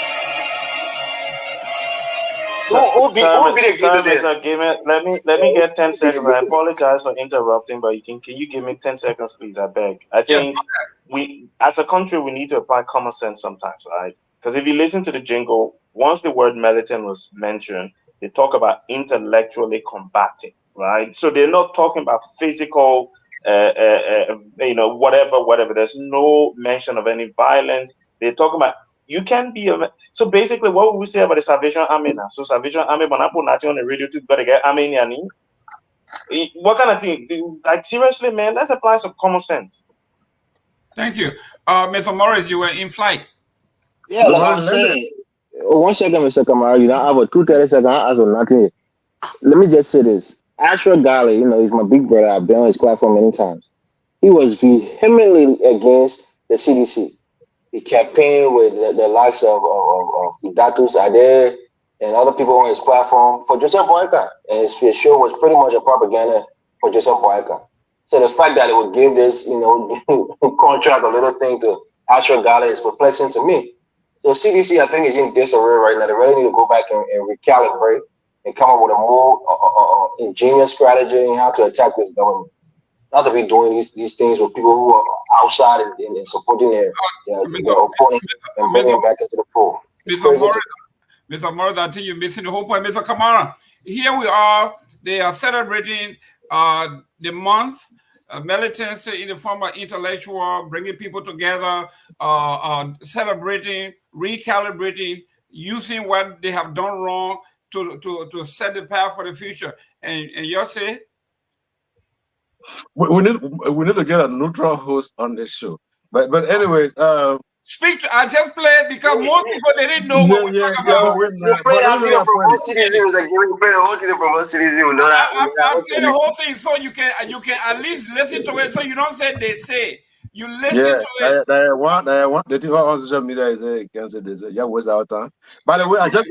Speaker 7: Let me get 10 seconds. I apologize for interrupting, but can you give me 10 seconds, please? I beg. I think we, as a country, we need to apply common sense sometimes, right? Because if you listen to the jingle, once the word militant was mentioned, they talk about intellectually combating, right? So they're not talking about physical, whatever. There's no mention of any violence. They're talking about you can be a. So basically, what would we say about the Salvation Army now? So Salvation Army, when I put nothing on the radio, to better get Army. What kind of thing? Like seriously, man, let's apply some common sense.
Speaker 4: Thank you, Mr. Morris. You were in flight.
Speaker 5: Yeah, like I'm saying. 1 second, Mr. Kamara. You know, I have a 2-30 second. I have nothing. Let me just say this. Ashford Ghali, he's my big brother. I've been on his platform many times. He was vehemently against the CDC. He campaigned with the likes of Datus Ade and other people on his platform for Joseph Boyka. And his show was pretty much a propaganda for Joseph Boyka. So the fact that it would give this, contract a little thing to Ashford Ghali is perplexing to me. So CDC, I think, is in disarray right now. They really need to go back and recalibrate and come up with a more ingenious strategy in how to attack this government. Not to be doing these things with people who are outside and supporting their opponent and bringing them back into the fold.
Speaker 4: Mr. Morris, I think you're missing the whole point. Mr. Kamara, here we are. They are celebrating the month. Militancy in the form of intellectual, bringing people together, celebrating, recalibrating, using what they have done wrong to set the path for the future. And you say?
Speaker 11: We need to get a neutral host on this show. But anyways,
Speaker 4: speak to, I just played because most people they didn't know what we're talking about.
Speaker 5: You play the whole
Speaker 4: thing so you can at least listen to it so you don't say they say. You listen to it.
Speaker 11: The thing on social media is you can say they say yeah, what's our time. By the way, I just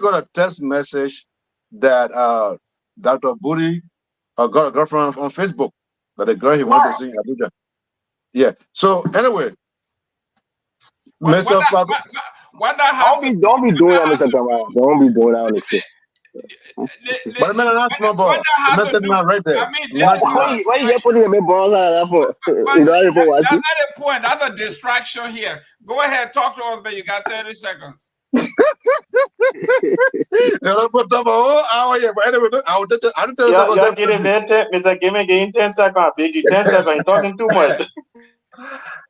Speaker 11: got a text message that Dr. Buri got a girlfriend on Facebook. That a girl he wants to see in Abuja. Yeah. So anyway.
Speaker 5: Don't be doing that, Mr. Kamara. Don't be doing that on the show.
Speaker 11: But man, that's my ball. Right there.
Speaker 5: Why you putting a ball like that for?
Speaker 4: That's not a point. That's a distraction here. Go ahead, talk to us, but you got 30 seconds.
Speaker 11: Put up a whole hour here, but anyway, I will tell you.
Speaker 7: Yeah, get it, Mr. Gimme, get 10 seconds, big 10 seconds. You're talking too much.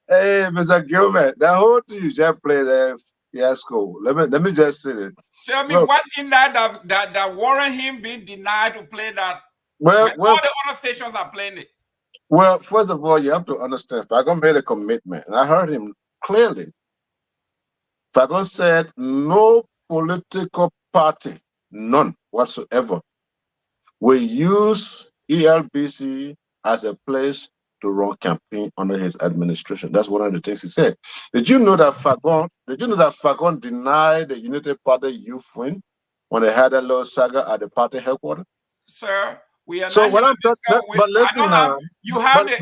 Speaker 11: Hey, Mr. Gilman, that whole thing you just played there, fiasco. Let me just say this.
Speaker 4: Tell me
Speaker 11: Look,
Speaker 4: what in that warrant him being denied to play that.
Speaker 11: well,
Speaker 4: All the other stations are playing it.
Speaker 11: Well, first of all, you have to understand, Fagon made a commitment, and I heard him clearly. Fagon said no political party, none whatsoever, will use ELBC as a place to run campaign under his administration. That's one of the things he said. Did you know that Fagon denied the United Party youth win when they had a little saga at the party headquarters?
Speaker 4: Sir, we are
Speaker 11: so
Speaker 4: not
Speaker 11: what
Speaker 4: here
Speaker 11: I'm
Speaker 4: to discuss
Speaker 11: talking, but listen now.
Speaker 4: You have
Speaker 11: do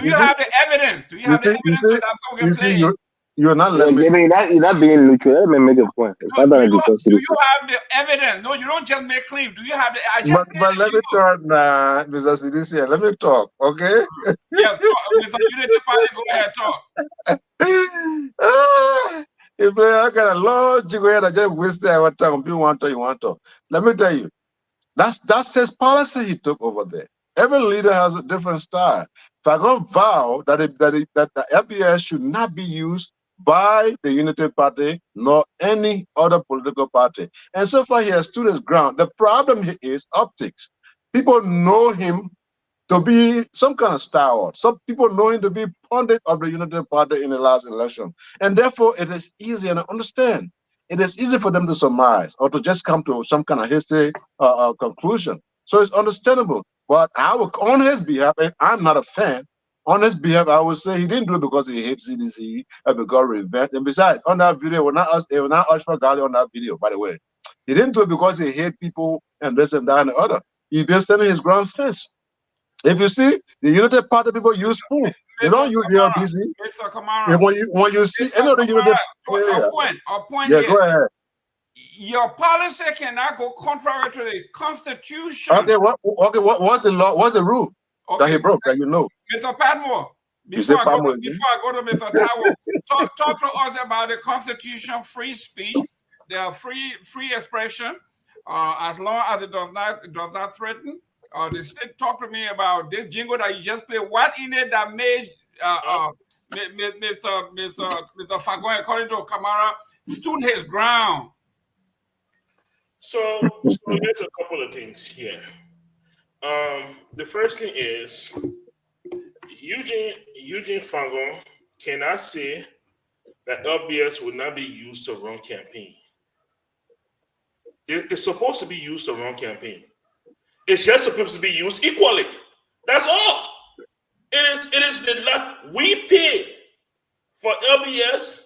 Speaker 4: you have the evidence? Do you have the evidence so that so we can play it?
Speaker 11: You're not letting
Speaker 5: me. You're not being neutral. Let me make a point.
Speaker 4: Do you have the evidence? No, you don't just make claims. Do you have the? I just
Speaker 11: but let me talk now, Mr. CDC. Let me talk, okay?
Speaker 4: Yes, Mr. Unity Party, go ahead, talk.
Speaker 11: If I got a long go ahead, I just wasted our time. You want to. Let me tell you, that's his policy he took over there. Every leader has a different style. Fagon vowed that the FBS should not be used by the Unity Party nor any other political party. And so far he has stood his ground. The problem is optics. People know him to be some kind of stalwart. Some people know him to be pundit of the Unity Party in the last election. And therefore it is easy, and I understand, it is easy for them to surmise or to just come to some kind of hasty conclusion. So it's understandable. But I would, on his behalf, and I'm not a fan, on his behalf, I would say he didn't do it because he hates CDC and because revenge. And besides, on that video, it was not Ashford Gali on that video, by the way. He didn't do it because he hates people and this and that and the other. He's been standing his ground since. If you see, the Unity Party people use spoon. They don't use the LBC.
Speaker 4: Mr. Kamara.
Speaker 11: When you see any of the Unity
Speaker 4: point
Speaker 11: yeah,
Speaker 4: here.
Speaker 11: go ahead.
Speaker 4: Your policy cannot go contrary to the Constitution.
Speaker 11: Okay, what's the law? What's the rule that he broke that you know?
Speaker 4: Mr. Padmore, before I go to Mr. Tawo, talk to us about the Constitution, free speech, the free expression, as long as it does not threaten. The state talk to me about this jingle that you just played. What in it that made Mr. Fagon, according to Kamara, stood his ground?
Speaker 9: So here's a couple of things here. The first thing is Eugene Fagon cannot say that LBS would not be used to run campaign. It's supposed to be used to run campaign. It's just supposed to be used equally. That's all. It is the we pay for LBS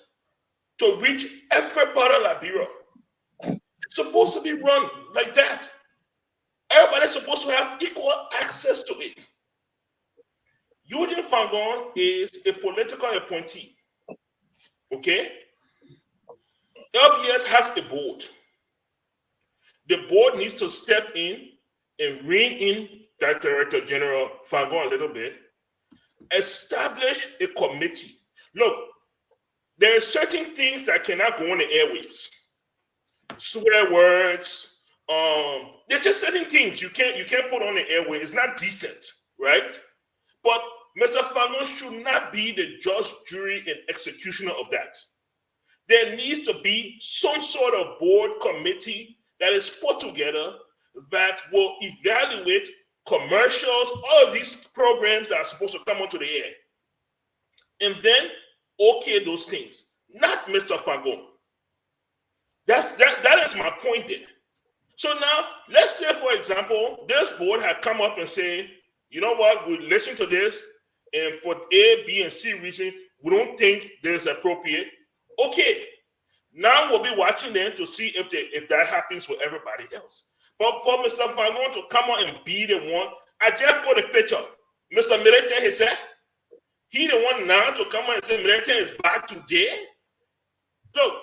Speaker 9: to reach every part of Liberia. It's supposed to be run like that. Everybody's supposed to have equal access to it. Eugene Fagon is a political appointee. Okay? LBS has a board. The board needs to step in and rein in that Director General Fagon a little bit. Establish a committee. Look, there are certain things that cannot go on the airwaves. Swear words. There's just certain things you can't put on the airway. It's not decent, right? But Mr. Fagon should not be the judge, jury, and executioner of that. There needs to be some sort of board committee that is put together that will evaluate commercials, all of these programs that are supposed to come onto the air. And then okay those things. Not Mr. Fagon. That is my point there. So now, let's say, for example, this board had come up and say, you know what, we listen to this, and for A, B, and C reason, we don't think this is appropriate. Okay, now we'll be watching them to see if that happens with everybody else. But for Mr. Fagon to come on and be the one, I just put a picture. Mr. Milton, he said, he the one now to come on and say Milton is back today. Look,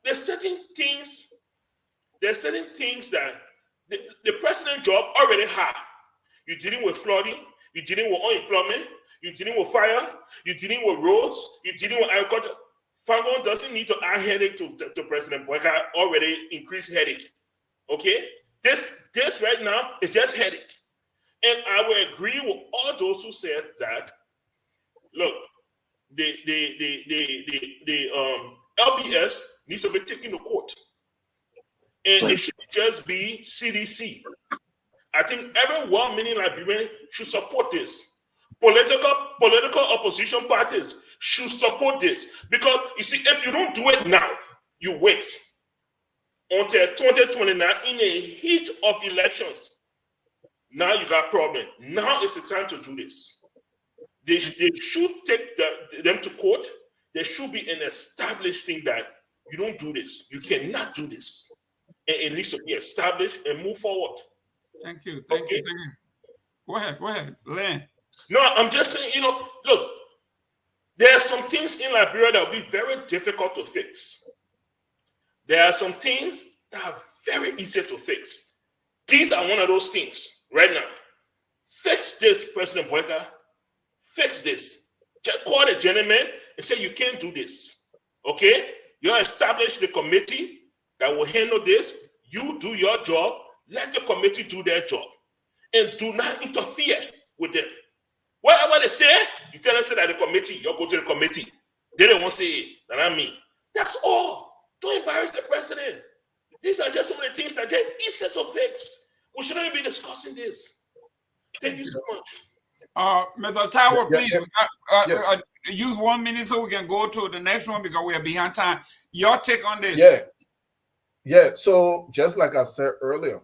Speaker 9: there's certain things that the president job already had. You're dealing with flooding, you're dealing with unemployment, you're dealing with fire, you're dealing with roads, you're dealing with agriculture. Fagon doesn't need to add headache to President Boyka, already increased headache. Okay? This right now is just headache. And I will agree with all those who said that, look, the LBS needs to be taken to court. And it should just be CDC. I think every 1 million Liberian should support this. Political opposition parties should support this. Because, you see, if you don't do it now, you wait until 2029 in the heat of elections. Now you got problem. Now is the time to do this. They should take them to court. There should be an established thing that you don't do this. You cannot do this. And it needs to be established and move forward.
Speaker 4: Thank you. Thank you. Go ahead. Len.
Speaker 9: No, I'm just saying, look, there are some things in Liberia that will be very difficult to fix. There are some things that are very easy to fix. These are one of those things right now. Fix this, President Boyka. Fix this. Just call the gentleman and say, you can't do this. Okay? You establish the committee that will handle this. You do your job. Let the committee do their job. And do not interfere with them. Whatever they say, you tell them that the committee, you go to the committee. They don't want to say it. That's me. That's all. Don't embarrass the president. These are just some of the things that they're easy to fix. We shouldn't even be discussing this. Thank you so much.
Speaker 4: Mr. Tower, please use 1 minute so we can go to the next one because we are behind time. Your take on this?
Speaker 8: Yeah. So just like I said earlier,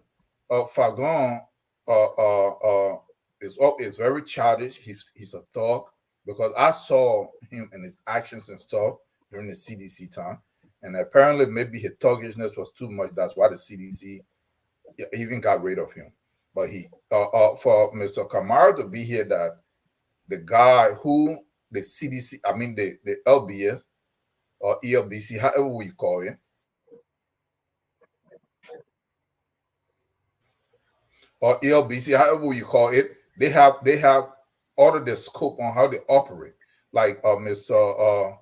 Speaker 8: Fagon is very childish. He's a thug because I saw him and his actions and stuff during the CDC time, and apparently maybe his thuggishness was too much. That's why the CDC even got rid of him. But he for Mr. Kamara to be here, that the guy who the CDC, I mean the LBS or ELBC, however we call it, or ELBC, however you call it, they have ordered the scope on how they operate. Like Mr.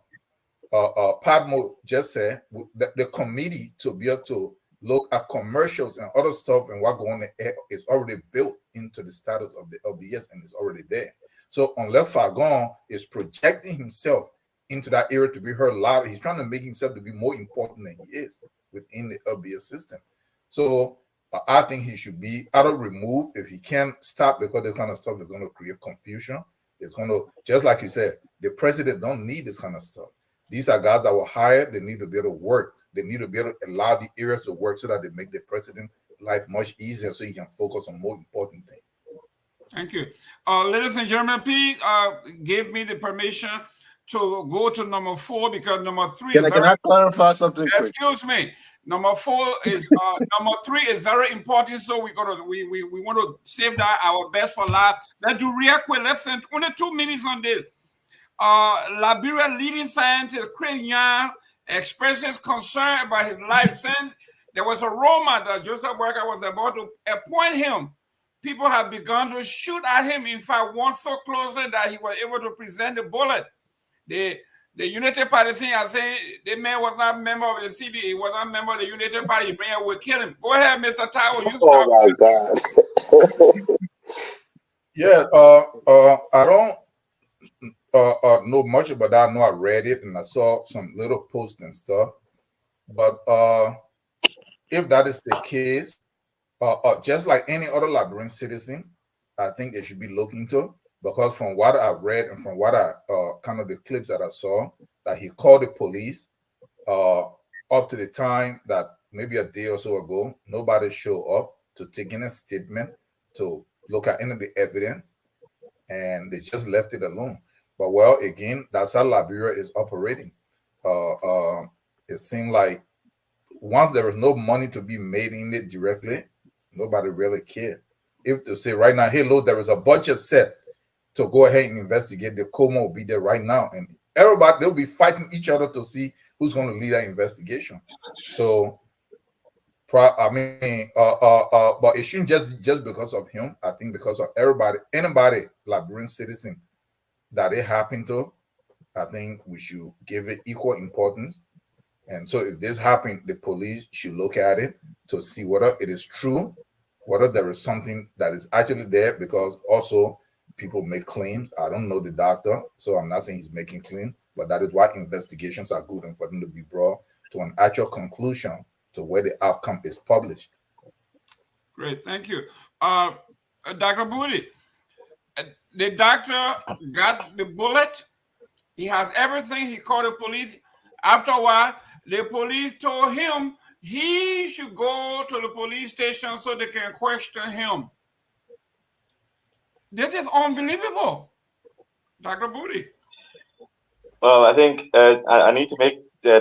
Speaker 8: Padmo just said, the committee to be able to look at commercials and other stuff and what going on is already built into the status of the LBS and it's already there. So unless Fagon is projecting himself into that area to be heard louder, he's trying to make himself to be more important than he is within the LBS system. So I think he should be either removed if he can't stop, because this kind of stuff is going to create confusion. It's going to, just like you said, the president don't need this kind of stuff. These are guys that were hired. They need to be able to work. They need to be able to allow the areas to work so that they make the president life much easier so he can focus on more important things.
Speaker 4: Thank you. Ladies and gentlemen, please give me the permission to go to number 4 because number 3
Speaker 11: can I clarify something?
Speaker 4: Excuse me. Number 4 is number 3 is very important, so we want to save that our best for last. Let's do real quick. Let's spend only 2 minutes on this. Liberia leading scientist Chris Young expresses concern about his life since there was a rumor that Joseph Boyka was about to appoint him. People have begun to shoot at him. In fact, one so closely that he was able to present the bullet. The United Party thing are saying the man was not a member of the CDA. He was not a member of the United Party. Man will kill him. Go ahead, Mr. Tower.
Speaker 5: Oh my God.
Speaker 8: Yeah, I don't know much about that. I know I read it and I saw some little posts and stuff. But if that is the case, just like any other Liberian citizen, I think they should be looking to. Because from what I read and from what I kind of the clips that I saw, that he called the police up to the time that maybe a day or so ago, nobody showed up to take in a statement to look at any of the evidence, and they just left it alone. But well, again, that's how Liberia is operating. It seemed like once there was no money to be made in it directly, nobody really cared. If to say right now, hey, look, there is a budget set to go ahead and investigate, the Coma will be there right now, and everybody, they'll be fighting each other to see who's going to lead that investigation. So, I mean, but it shouldn't just because of him. I think because of everybody, anybody Liberian citizen that it happened to, I think we should give it equal importance. And so if this happened, the police should look at it to see whether it is true, whether there is something that is actually there, because also people make claims. I don't know the doctor, so I'm not saying he's making claims, but that is why investigations are good and for them to be brought to an actual conclusion to where the outcome is published.
Speaker 4: Great, thank you. Dr. Booty, the doctor got the bullet. He has everything. He called the police. After a while, the police told him he should go to the police station so they can question him. This is unbelievable, Dr. Booty.
Speaker 7: Well, I think I need to make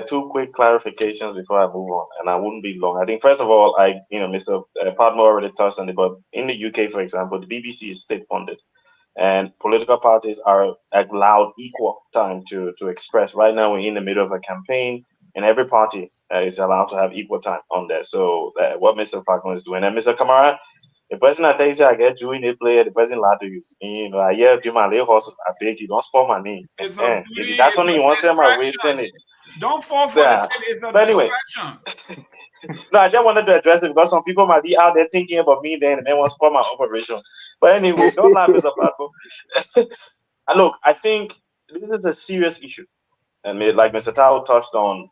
Speaker 7: two quick clarifications before I move on, and I wouldn't be long. I think first of all, Mr. Padmore already touched on it, but in the UK, for example, the BBC is state funded, and political parties are allowed equal time to express. Right now, we're in the middle of a campaign, and every party is allowed to have equal time on there. So what Mr. Falcon is doing, and Mr. Kamara, the person that tells you I get doing a player, the person lie to you. I hear do my little hustle. I beg you, don't spoil my name.
Speaker 4: It's
Speaker 7: a duty, if that's something you want to say my way, send it.
Speaker 4: Don't fall for it. It's a distraction.
Speaker 7: No, I just wanted to address it because some people might be out there thinking about me then and they want to spoil my operation. But anyway, don't laugh, Mr. Paco. Look, I think this is a serious issue. And like Mr. Tao touched on,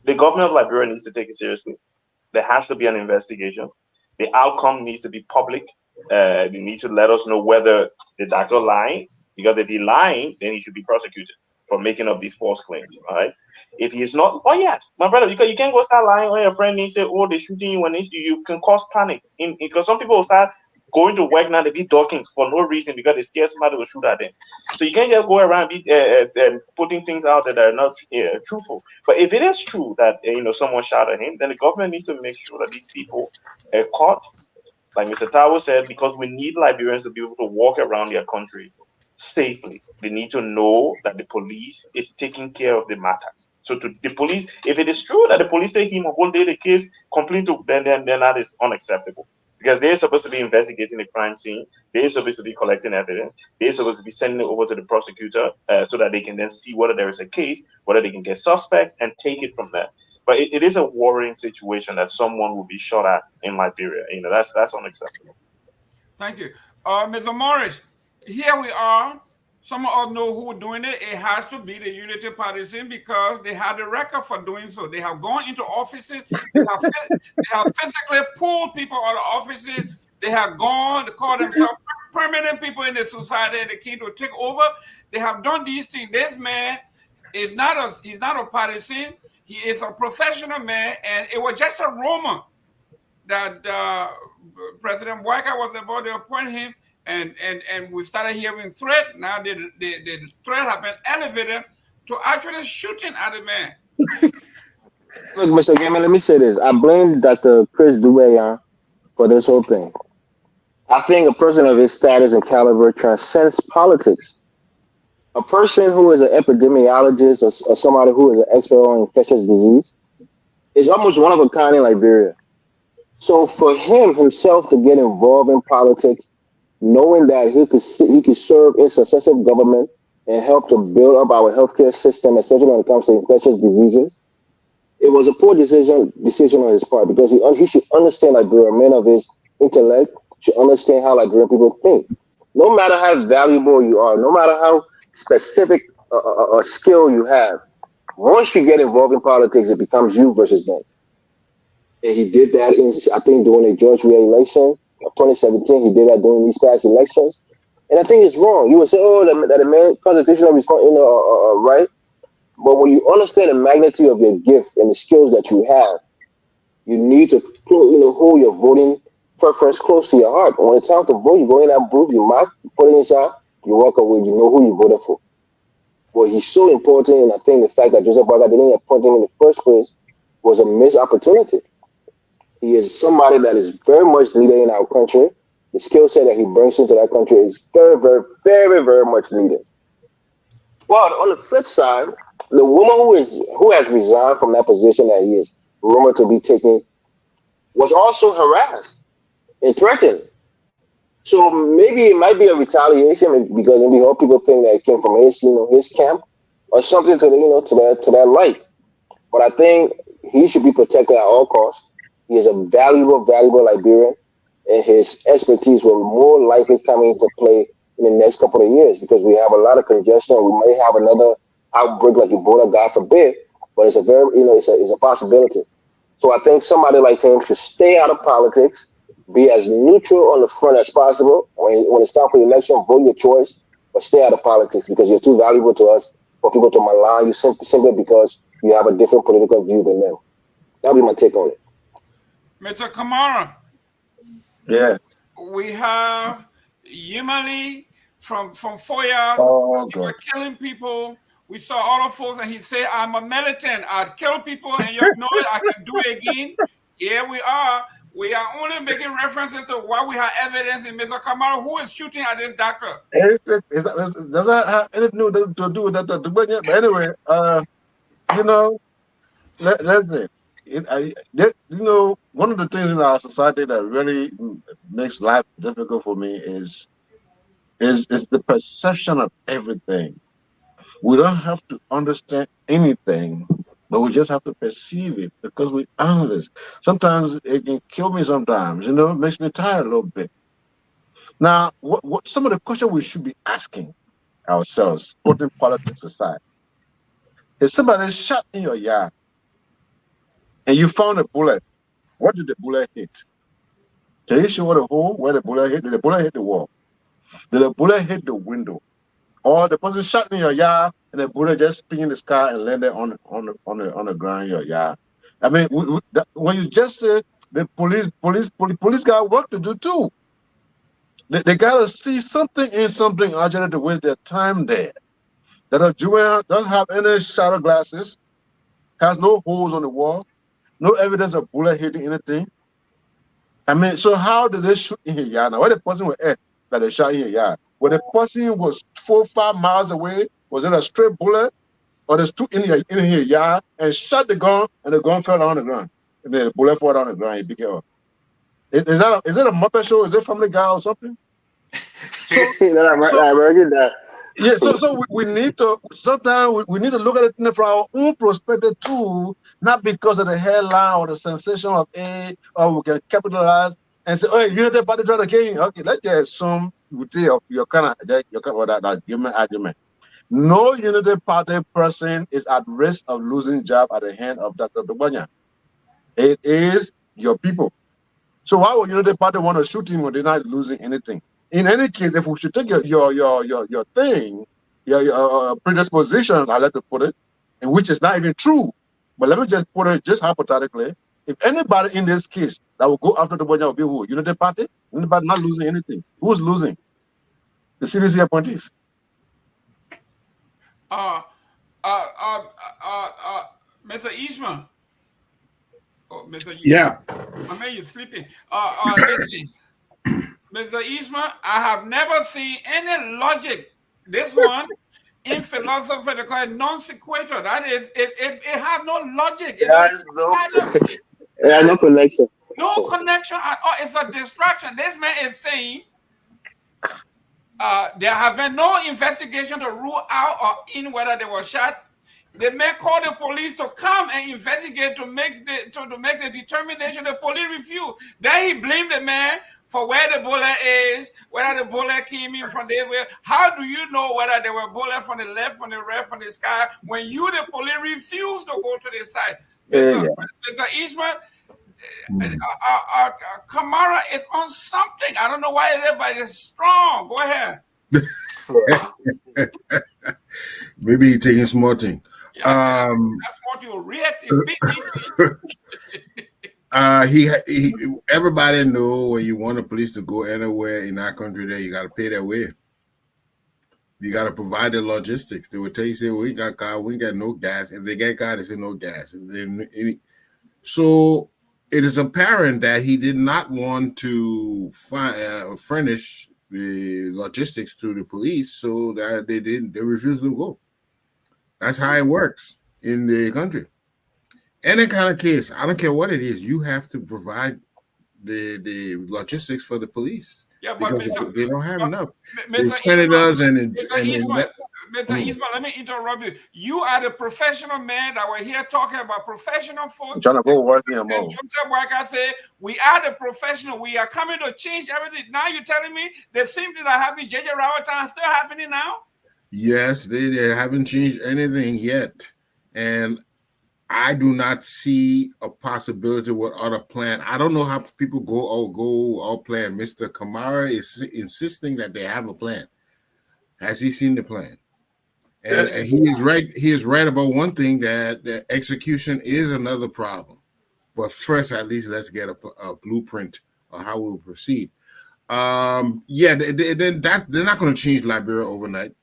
Speaker 7: the government of Liberia needs to take it seriously. There has to be an investigation. The outcome needs to be public. They need to let us know whether the doctor lying, because if he's lying, then he should be prosecuted for making up these false claims. All right. If he's not, oh yes, my brother, you can't go start lying on your friend and say, oh, they're shooting you when you can cause panic. Because some people will start going to work now, they be talking for no reason because they scared somebody will shoot at them. So you can't just go around be putting things out that are not truthful. But if it is true that someone shot at him, then the government needs to make sure that these people are caught. Like Mr. Tawo said, because we need Liberians to be able to walk around their country safely. They need to know that the police is taking care of the matter. So to the police, if it is true that the police say him hold the case complete, then that is unacceptable. Because they're supposed to be investigating the crime scene, they're supposed to be collecting evidence, they're supposed to be sending it over to the prosecutor so that they can then see whether there is a case, whether they can get suspects and take it from there. But it is a worrying situation that someone will be shot at in Liberia. That's unacceptable.
Speaker 4: Thank you. Mr. Morris, here we are. Some of us know who doing it. It has to be the Unity Partisan because they have the record for doing so. They have gone into offices. They have physically pulled people out of offices. They have gone to call themselves permanent people in the society. They came to take over. They have done these things. This man is he's not a partisan. He is a professional man, and it was just a rumor that President Boyka was about to appoint him. And we started hearing threat. Now the threat have been elevated to actually shooting at the man.
Speaker 5: Look, Mr. Gamer, let me say this. I blame Dr. Chris Dubeyan for this whole thing. I think a person of his status and caliber transcends politics. A person who is an epidemiologist or somebody who is an expert on infectious disease is almost one of a kind in Liberia. So for himself to get involved in politics, knowing that he could serve in successive government and help to build up our healthcare system, especially when it comes to infectious diseases, it was a poor decision on his part because he should understand Liberia. A man of his intellect should understand how Liberian people think. No matter how valuable you are, no matter how specific a skill you have, once you get involved in politics, it becomes you versus them. And he did that during the George Weah election. 2017, he did that during these past elections, and I think it's wrong. You would say, "Oh, that a man constitutional right," but when you understand the magnitude of your gift and the skills that you have, you need to hold your voting preference close to your heart. When it's time to vote, you go in that booth, you mark, you put it inside, you walk away. You know who you voted for. Well, he's so important, and I think the fact that Joseph Boyka didn't appoint him in the first place was a missed opportunity. He is somebody that is very much needed in our country. The skill set that he brings into that country is very, very, very, very much needed. But on the flip side, the woman who has resigned from that position that he is rumored to be taking was also harassed and threatened. So maybe it might be a retaliation because maybe all people think that it came from his camp or something to that light. But I think he should be protected at all costs. He is a valuable Liberian, and his expertise will more likely come into play in the next couple of years because we have a lot of congestion. We may have another outbreak like Ebola, God forbid, but it's a very it's a possibility. So I think somebody like him should stay out of politics, be as neutral on the front as possible. When it's time for the election, vote your choice, but stay out of politics because you're too valuable to us for people to malign you simply because you have a different political view than them. That'll be my take on it.
Speaker 4: Mr. Kamara.
Speaker 11: Yeah.
Speaker 4: We have Yimali from Foya.
Speaker 11: Oh,
Speaker 4: He was killing people. We saw all the folks, and he said, "I'm a militant. I'd kill people, and you know it. I can do it again." Here we are. We are only making references to what we have evidence in Mr. Kamara. Who is shooting at this doctor?
Speaker 11: Does that have anything to do with that? But anyway, let's say, one of the things in our society that really makes life difficult for me is the perception of everything. We don't have to understand anything, but we just have to perceive it because we analyze. Sometimes it can kill me. Sometimes, it makes me tired a little bit. Now, what some of the questions we should be asking ourselves, putting politics aside, if somebody shot in your yard and you found a bullet, what did the bullet hit? Can you show the hole where the bullet hit? Did the bullet hit the wall? Did the bullet hit the window? Or the person shot in your yard and the bullet just spin in the sky and landed on the ground in your yard? I mean, when you just say the police got work to do too. They gotta see something in something actually to waste their time there. That a juvenile doesn't have any shadow glasses, has no holes on the wall, no evidence of bullet hitting anything. I mean, so how did they shoot in your yard? Now, where the person was at that they shot in your yard? Where the person was 4 or 5 miles away, was it a straight bullet? Or they stood in your yard and shot the gun and the gun fell on the ground. And the bullet fell on the ground, you pick it up. Is it a Muppet show? Is it Family Guy or something? Yeah, so we need to sometimes we need to look at it from our own perspective too, not because of the headline or the sensation of A, or we can capitalize and say, "Oh, Unity Party trying to kill you." Okay, let's just assume your kind of that human argument. No Unity Party person is at risk of losing job at the hand of Dr. Dubanya. It is your people. So why would Unity Party want to shoot him when they're not losing anything? In any case, if we should take your thing, your predisposition, I like to put it, and which is not even true, but let me just put it just hypothetically. If anybody in this case that will go after the Dubanya will be who? Unity Party? Anybody not losing anything? Who's losing? The CDC appointees.
Speaker 4: Mr. Ishmael. Oh, Mr.
Speaker 6: Yeah.
Speaker 4: I mean, you're sleeping. Listen, Mr. Ishmael, I have never seen any logic. This one in philosophy they call it non sequitur. That is, it has no logic. It
Speaker 5: has no connection.
Speaker 4: No connection at all. It's a distraction. This man is saying there has been no investigation to rule out or in whether they were shot. They may call the police to come and investigate to make the determination. The police refuse. Then he blamed the man for where the bullet is, whether the bullet came in from there. How do you know whether there were bullets from the left, from the right, from the sky when you, the police, refuse to go to the site? Mr. Eastman, Kamara is on something. I don't know why everybody is strong. Go ahead.
Speaker 6: Maybe he's taking smarting.
Speaker 4: Yeah, that's what you react.
Speaker 6: Everybody know when you want the police to go anywhere in our country, there you got to pay their way. You got to provide the logistics. They will tell you, say, "We got car, we got no gas." If they get car, they say no gas. So it is apparent that he did not want to furnish the logistics to the police, so that they refused to go. That's how it works in the country. Any kind of case, I don't care what it is, you have to provide the logistics for the police.
Speaker 4: Yeah, but
Speaker 6: because they don't have enough. The
Speaker 4: Mr.
Speaker 6: senators
Speaker 4: Mr. Eastman, let me interrupt you. You are the professional man that we're here talking about professional folks.
Speaker 11: I'm trying to go worse than more.
Speaker 4: Joseph, like I said, we are the professional. We are coming to change everything. Now you're telling me the same thing that happened in JJ Rawatan still happening now?
Speaker 6: Yes, they haven't changed anything yet. And I do not see a possibility with other plan. I don't know how people go all plan. Mr. Kamara is insisting that they have a plan. Has he seen the plan? And he is right. He is right about one thing, that the execution is another problem. But first, at least, let's get a blueprint of how we'll proceed. Yeah, they're not going to change Liberia overnight.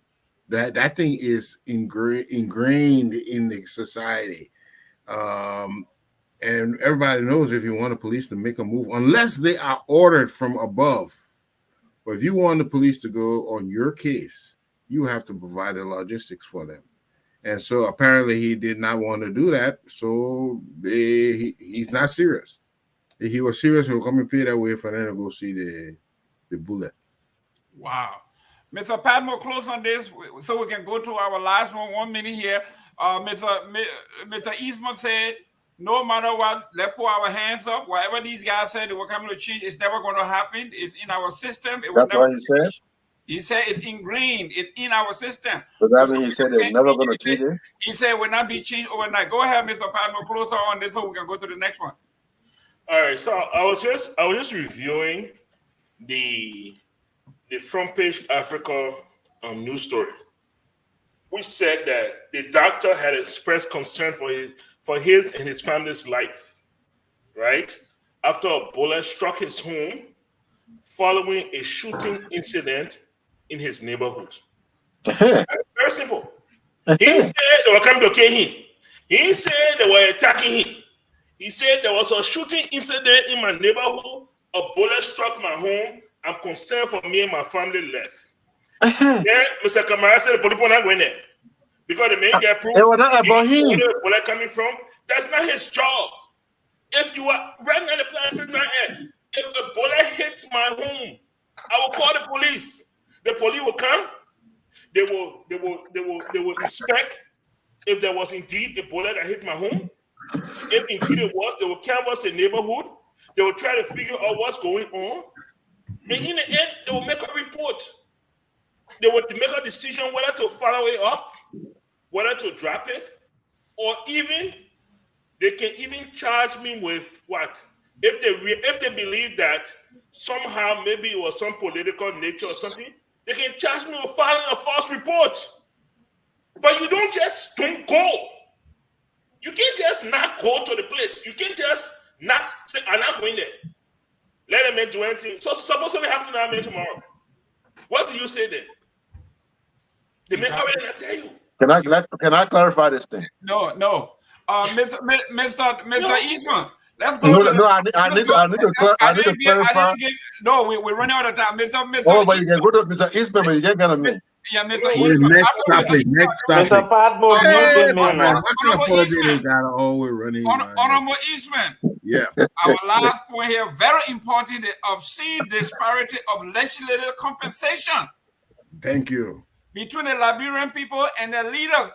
Speaker 6: That thing is ingrained in the society. And everybody knows if you want the police to make a move, unless they are ordered from above. But if you want the police to go on your case, you have to provide the logistics for them. And so apparently he did not want to do that. So he's not serious. If he was serious, he would come and pay that way for them to go see the bullet.
Speaker 4: Wow. Mr. Padmore, close on this so we can go to our last 1 minute here. Mr. Eastman said, no matter what, let's put our hands up. Whatever these guys said they were coming to change, it's never going to happen. It's in our system.
Speaker 11: That's what he said?
Speaker 4: He said it's ingrained. It's in our system.
Speaker 11: So that means he said they're never going to change it?
Speaker 4: He said it will not be changed overnight. Go ahead, Mr. Padmore, closer on this so we can go to the next one.
Speaker 9: All right, so I was just reviewing the front page Africa news story, which said that the doctor had expressed concern for his and his family's life, right? After a bullet struck his home following a shooting incident in his neighborhood. Very simple. He said they were coming to kill him. He said they were attacking him. He said there was a shooting incident in my neighborhood. A bullet struck my home. I'm concerned for me and my family left. Then Mr. Kamara said the police were not going there because the man get proof.
Speaker 11: It was not about him.
Speaker 9: Where the bullet coming from? That's not his job. If you are right now, the plan sitting right here. If a bullet hits my home, I will call the police. The police will come. They will inspect if there was indeed a bullet that hit my home. If indeed it was, they will canvass the neighborhood. They will try to figure out what's going on. And in the end, they will make a report. They will make a decision whether to follow it up, whether to drop it, or even they can even charge me with what? If they believe that somehow maybe it was some political nature or something, they can charge me with filing a false report. But you don't go. You can't just not go to the place. You can't just not say, I'm not going there. Let them do anything. So suppose something happens to that man tomorrow. What do you say then? The man already not tell you.
Speaker 11: Can I clarify this thing?
Speaker 4: No. Mr. Eastman, let's go.
Speaker 11: I need to clarify.
Speaker 4: No, we're running out of time. Mr.
Speaker 11: Oh, but you can go to Mr. Eastman, but you can't get a me.
Speaker 4: Yeah, Mr. Eastman. Next topic.
Speaker 7: Mr. Padmore,
Speaker 4: Honorable Eastman.
Speaker 6: Yeah.
Speaker 4: Our last point here, very important, the obscene disparity of legislative compensation.
Speaker 6: Thank you.
Speaker 4: Between the Liberian people and the leaders.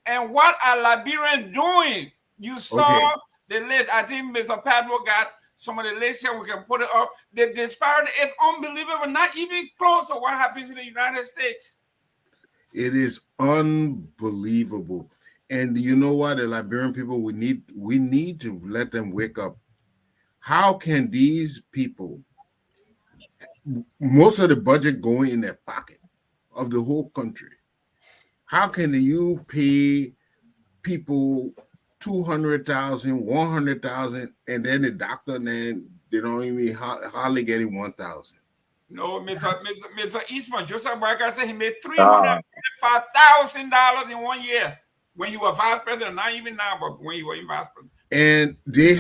Speaker 4: And what are Liberians doing? You saw the list. I think Mr. Padmore got some of the lists here. We can put it up. The disparity is unbelievable, not even close to what happens in the United States.
Speaker 6: It is unbelievable. And you know what? The Liberian people, we need to let them wake up. How can these people, most of the budget going in their pocket of the whole country, how can you pay people $200,000, $100,000, and then the doctor, then they don't even hardly getting $1,000?
Speaker 4: No, Mr. Eastman, Joseph Barker said he made $345,000 in 1 year when he was vice president. Not even now, but when he was vice president. And
Speaker 6: they're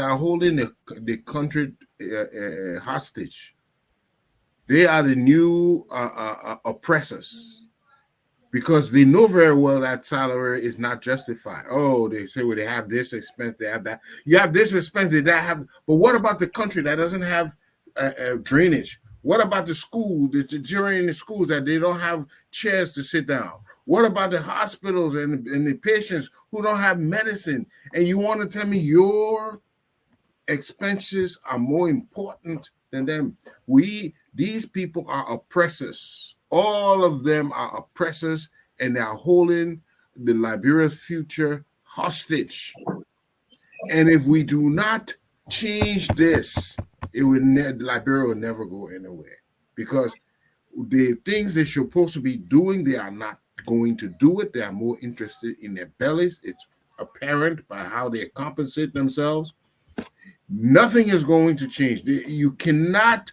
Speaker 6: holding the country hostage. They are the new oppressors. Because they know very well that salary is not justified. Oh, they say, well, they have this expense, they have that. You have this expense, they have. But what about the country that doesn't have drainage? What about the school, during the schools that they don't have chairs to sit down? What about the hospitals and the patients who don't have medicine? And you want to tell me your expenses are more important than them? These people are oppressors. All of them are oppressors, and they're holding the Liberia's future hostage. And if we do not change this, Liberia will never go anywhere, because the things they're supposed to be doing, they are not going to do it. They are more interested in their bellies. It's apparent by how they compensate themselves. Nothing is going to change. You cannot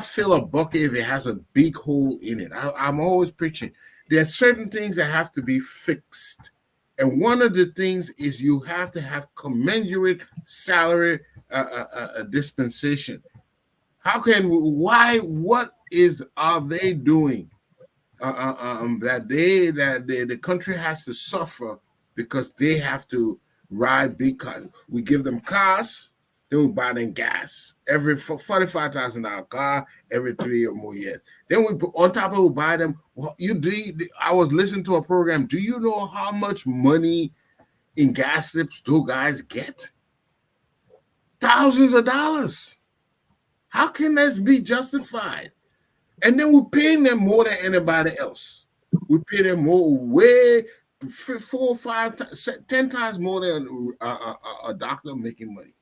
Speaker 6: fill a bucket if it has a big hole in it. I'm always preaching. There are certain things that have to be fixed. And one of the things is you have to have commensurate salary dispensation. Are they doing that the country has to suffer because they have to ride big cars? We give them cars, then we buy them gas. Every $45,000 car every 3 or more years. Then we put, on top of it, we buy them. I was listening to a program. Do you know how much money in gas slips those guys get? Thousands of dollars. How can this be justified? And then we're paying them more than anybody else. We pay them more, way 4, 5, 10 times more than a doctor making money.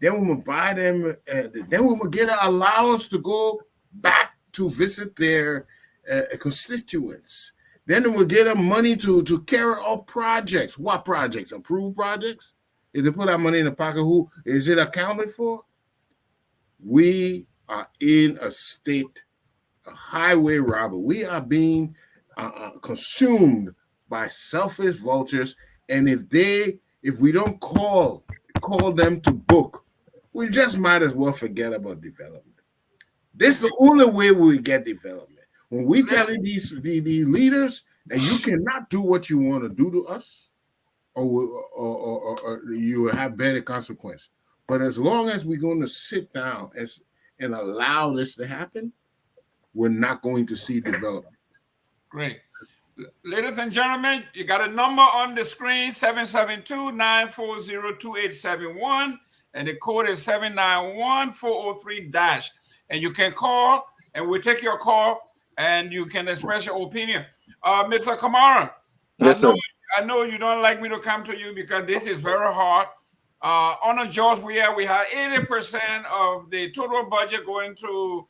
Speaker 6: Then we will buy them. Then we will get an allowance to go back to visit their constituents. Then we'll get them money to carry out projects. What projects? Approved projects? If they put our money in the pocket, who is it accounted for? We are in a state, a highway robber. We are being consumed by selfish vultures. And if we don't call them to book, we just might as well forget about development. This is the only way we get development. When we telling these leaders that you cannot do what you want to do to us, or you will have better consequences. But as long as we're going to sit down and allow this to happen, we're not going to see development.
Speaker 4: Great. Ladies and gentlemen, you got a number on the screen, 772-940-2871, and the code is 791-403-. And you can call, and we'll take your call, and you can express your opinion. Mr. Kamara,
Speaker 5: yes,
Speaker 4: I know you don't like me to come to you because this is very hard. On a George, we have 80% of the total budget going to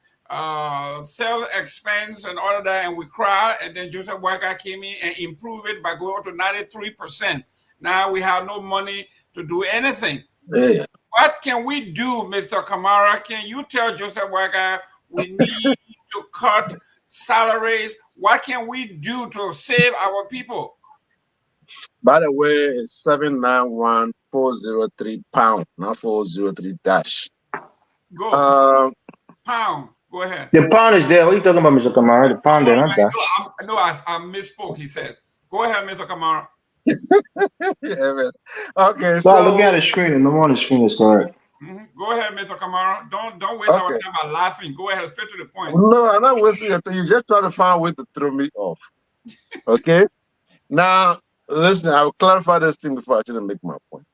Speaker 4: self-expense and all of that, and we cried, and then Joseph Waka came in and improved it by going to 93%. Now we have no money to do anything.
Speaker 5: Yeah.
Speaker 4: What can we do, Mr. Kamara? Can you tell Joseph Waka we need to cut salaries? What can we do to save our people?
Speaker 11: By the way, it's 791-403 pound, not 403 dash.
Speaker 4: Go. Pound. Go ahead.
Speaker 13: The pound is there. What are you talking about, Mr. Kamara? The pound there, not that.
Speaker 4: No, I misspoke, he said. Go ahead, Mr. Kamara.
Speaker 11: Okay,
Speaker 13: so looking at the screen, and the one on the screen is correct.
Speaker 4: Go ahead, Mr. Kamara. Don't waste our time by laughing. Go ahead, straight to the point.
Speaker 11: No, I'm not wasting your time. You just try to find a way to throw me off. Okay? Now, listen, I will clarify this thing before I actually make my point.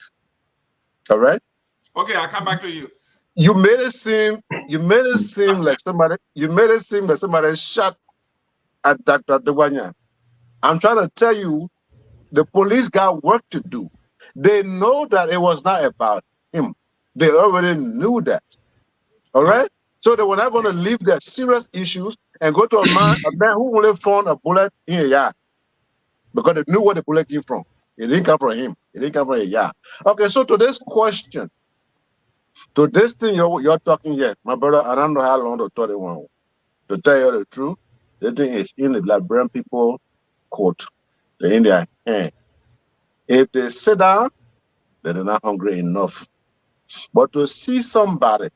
Speaker 11: All right?
Speaker 4: Okay, I'll come back to you.
Speaker 11: You made it seem like somebody shot at Dr. Dewanya. I'm trying to tell you, the police got work to do. They know that it was not about him. They already knew that. All right? So they were not going to leave their serious issues and go to a man who only found a bullet in a yard. Because they knew where the bullet came from. It didn't come from him. It didn't come from a yard. Okay, so to this question, to this thing you're talking here, my brother, I don't know how long to tell you. To tell you the truth, the thing is in the Liberian people court. They're in their hand. If they sit down, they're not hungry enough. But to see somebody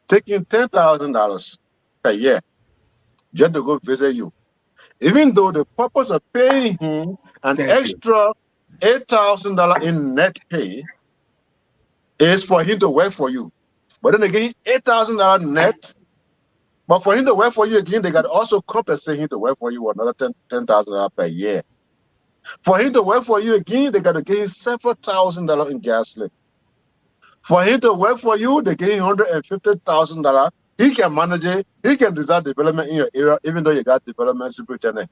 Speaker 11: taking $10,000 a year just to go visit you, even though the purpose of paying him an extra $8,000 in net pay is for him to work for you. But then again, $8,000 net. But for him to work for you again, they got to also compensate him to work for you with another $10,000 per year. For him to work for you again, they got to give him several $1,000 in gas slip. For him to work for you, they give him $150,000. He can manage it. He can design development in your area, even though you got development superintendent.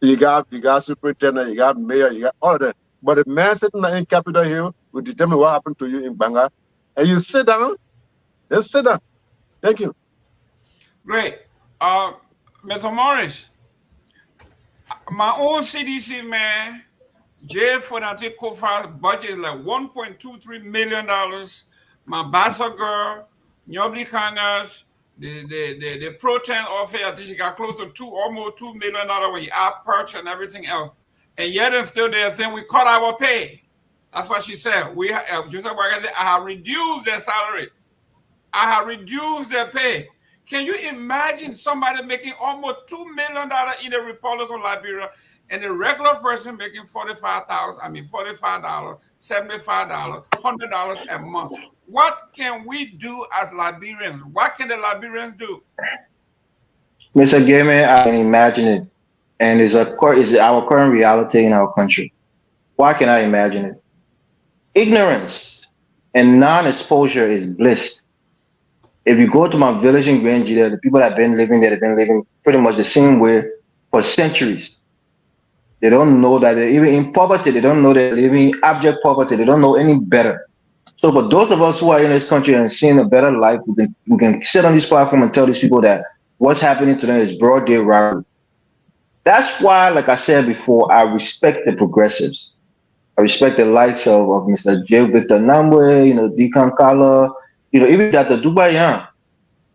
Speaker 11: You got superintendent, you got mayor, you got all of that. But the man sitting in Capitol Hill will determine what happened to you in Banga. And you sit down, just sit down. Thank you.
Speaker 4: Great. Mr. Morris, my own CDC man, Jay Fonati Kofa budget is like $1.23 million. My Bassa girl, Nyobli Kangas, the protein offer, I think she got close to almost $2 million when you add perks and everything else. And yet and still they're saying we cut our pay. That's what she said. I have reduced their salary. I have reduced their pay. Can you imagine somebody making almost $2 million in the Republic of Liberia and a regular person making $45, $75, $75, $100 a month? What can we do as Liberians? What can the Liberians do?
Speaker 13: Mr. Gamer, I can imagine it. And it's our current reality in our country. Why can I imagine it? Ignorance and non-exposure is bliss. If you go to my village in Grand Judea, the people that have been living there, they've been living pretty much the same way for centuries. They don't know that they're even in poverty. They don't know they're living in abject poverty. They don't know any better. So for those of us who are in this country and seeing a better life, we can sit on this platform and tell these people that what's happening to them is broad day robbery. That's why, like I said before, I respect the progressives. I respect the likes of Mr. J. Victor Namwe, Deacon Kala, even Dr. Dubayan.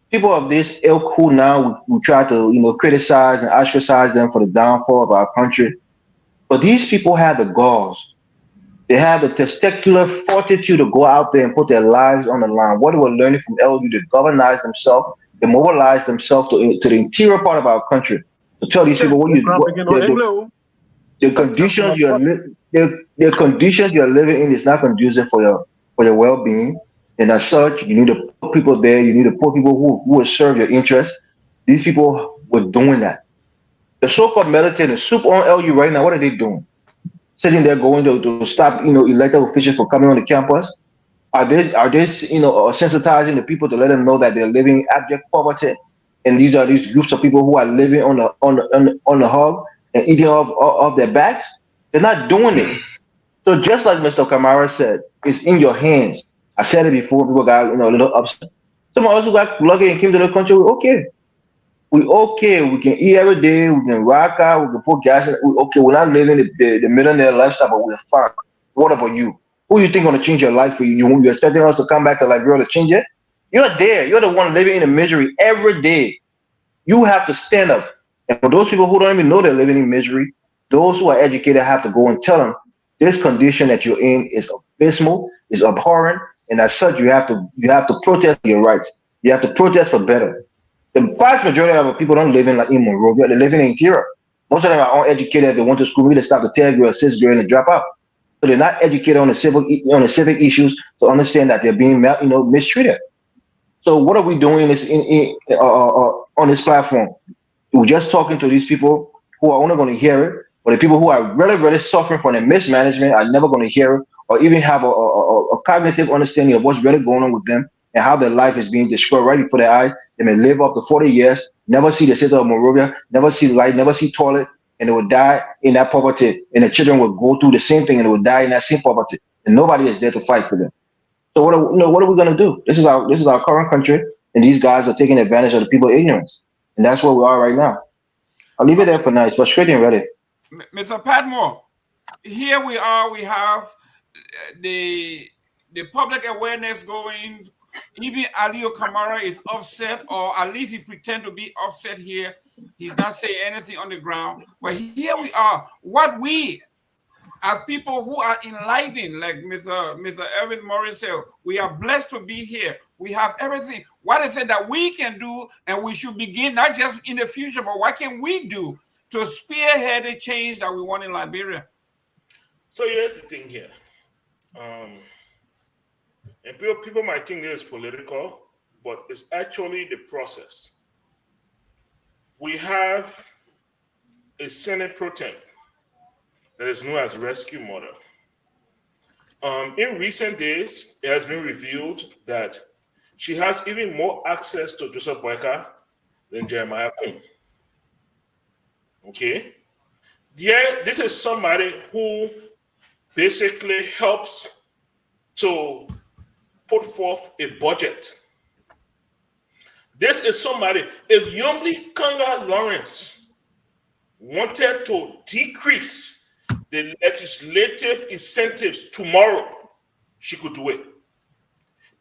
Speaker 13: People of this ilk who now we try to, criticize and ostracize them for the downfall of our country. But these people have the galls. They have the testicular fortitude to go out there and put their lives on the line. What they were learning from LU, to governize themselves, to mobilize themselves to the interior part of our country. To tell these people the conditions you're living in is not conducive for your well-being. And as such, you need to put people there. You need to put people who will serve your interests. These people were doing that. The so-called militant soup on LU right now, what are they doing? Sitting there going to stop, elected officials from coming on the campus? Are they sensitizing the people to let them know that they're living in abject poverty? And these are these groups of people who are living on the hog and eating off their backs. They're not doing it. So just like Mr. Kamara said, it's in your hands. I said it before. People got a little upset. Some of us who got lucky and came to the country, we're okay. We okay. We can eat every day. We can rock out. We can put gas in. Okay, we're not living the millionaire lifestyle, but we're fine. What about you? Who you think gonna change your life for you? You expecting us to come back to Liberia to change it? You're there. You're the one living in the misery every day. You have to stand up. And for those people who don't even know they're living in misery, those who are educated have to go and tell them this condition that you're in is abysmal, is abhorrent, and as such, you have to protest for your rights. You have to protest for better. The vast majority of people don't live in Monrovia. They live in the interior. Most of them are uneducated. They went to school, maybe they stop the 10th grade or 6th grade and drop out. So they're not educated on the civic issues to understand that they're being mistreated. So what are we doing on this platform? We're just talking to these people who are only going to hear it, but the people who are really, really suffering from the mismanagement are never going to hear it or even have a cognitive understanding of what's really going on with them and how their life is being destroyed right before their eyes. They may live up to 40 years, never see the city of Monrovia, never see light, never see toilet, and they will die in that poverty. And the children will go through the same thing and they will die in that same poverty. And nobody is there to fight for them. So what are we going to do? This is our current country, and these guys are taking advantage of the people's ignorance. And that's where we are right now. I'll leave it there for now. It's frustrating, really.
Speaker 4: Mr. Padmore, here we are. We have the public awareness going. Even Alio Kamara is upset, or at least he pretends to be upset here. He's not saying anything on the ground. But here we are. What we, as people who are enlightened, like Mr. Elvis Morris said, we are blessed to be here. We have everything. What is it that we can do, and we should begin, not just in the future, but what can we do to spearhead the change that we want in Liberia?
Speaker 9: So here's the thing here. And people might think this is political, but it's actually the process. We have a Senate pro temp that is known as Rescue Mother. In recent days, it has been revealed that she has even more access to Joseph Boyka than Jeremiah Kuhn. Okay? Yeah, this is somebody who basically helps to put forth a budget. This is somebody, if Yomli Kanga Lawrence wanted to decrease the legislative incentives tomorrow, she could do it.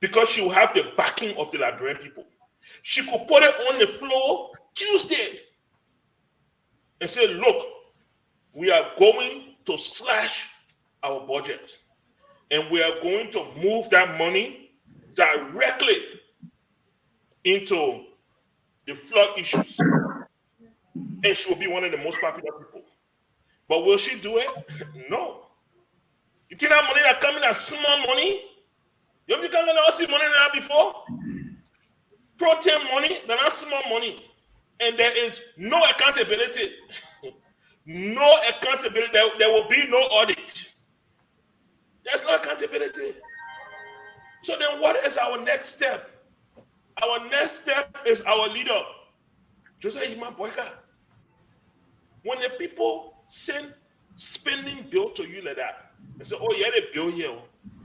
Speaker 9: Because she will have the backing of the Liberian people. She could put it on the floor Tuesday and say, look, we are going to slash our budget. And we are going to move that money directly into the flood issues. And she will be one of the most popular people. But will she do it? No. You think that money that coming as small money? You can't see money like that before? Pro-tem money, they're not small money. And there is no accountability. No accountability. There will be no audit. There's no accountability. So then what is our next step? Our next step is our leader, Joseph Iman Boyka. When the people send spending bill to you like that, and say, oh yeah, the bill here.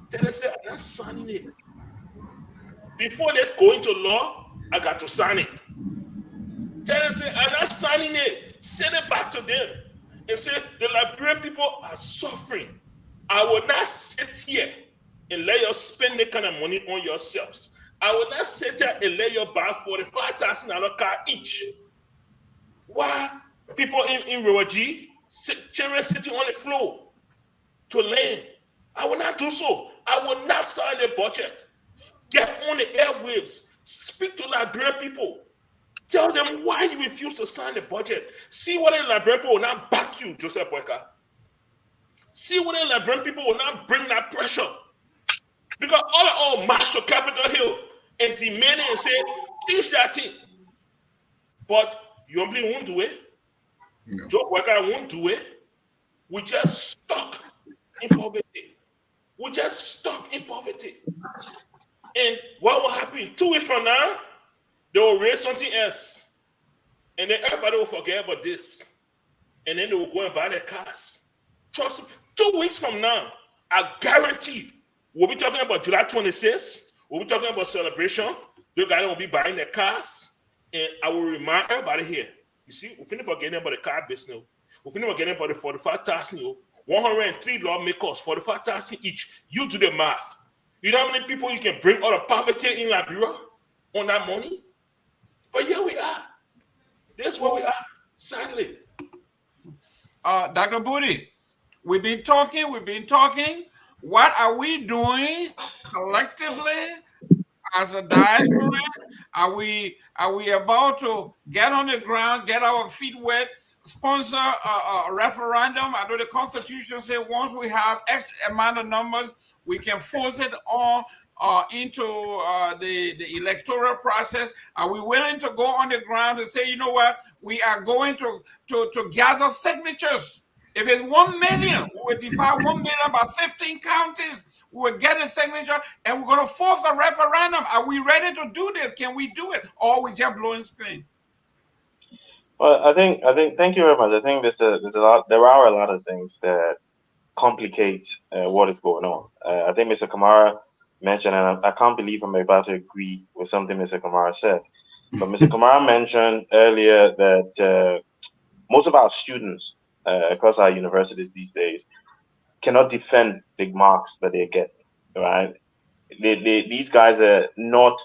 Speaker 9: Tell them, say, I'm not signing it. Before they go into law, I got to sign it. Tell them, say, I'm not signing it. Send it back to them. And say, the Liberian people are suffering. I will not sit here and let you spend that kind of money on yourselves. I will not sit there and let you buy $45,000 car each. Why people in Rawaji, children sitting on the floor to land? I will not do so. I will not sign the budget. Get on the airwaves. Speak to Liberian people. Tell them why you refuse to sign the budget. See whether the Liberian people will not back you, Joseph Boyka. See whether the Liberian people will not bring that pressure. Because all march to Capitol Hill and demand it and say, teach that thing. But Yomli won't do it. No. Joe Boyka won't do it. We just stuck in poverty. We're just stuck in poverty. And what will happen 2 weeks from now? They will raise something else. And then everybody will forget about this. And then they will go and buy their cars. Trust me, 2 weeks from now, I guarantee we'll be talking about July 26th. We'll be talking about celebration. The guys will be buying their cars. And I will remind everybody here, you see, we're finna forgetting about the car business. We're finna forgetting about the 45,000. 103 lawmakers, 45,000 each. You do the math. You know how many people you can bring out of poverty in Liberia on that money? But here we are. That's where we are, sadly.
Speaker 4: Dr. Booty, we've been talking. What are we doing collectively as a diaspora? Are we about to get on the ground, get our feet wet, sponsor a referendum? I know the Constitution says once we have X amount of numbers, we can force it on into the electoral process. Are we willing to go on the ground and say, you know what, we are going to gather signatures? If it's 1 million, we will divide 1 million by 15 counties. We will get a signature, and we're going to force a referendum. Are we ready to do this? Can we do it, or are we just blowing steam?
Speaker 7: Well, I think. Thank you very much. I think there are a lot of things that complicate what is going on. I think Mr. Kamara mentioned, and I can't believe I'm about to agree with something Mr. Kamara said. But Mr. Kamara mentioned earlier that most of our students across our universities these days cannot defend big marks that they get, right? These guys are not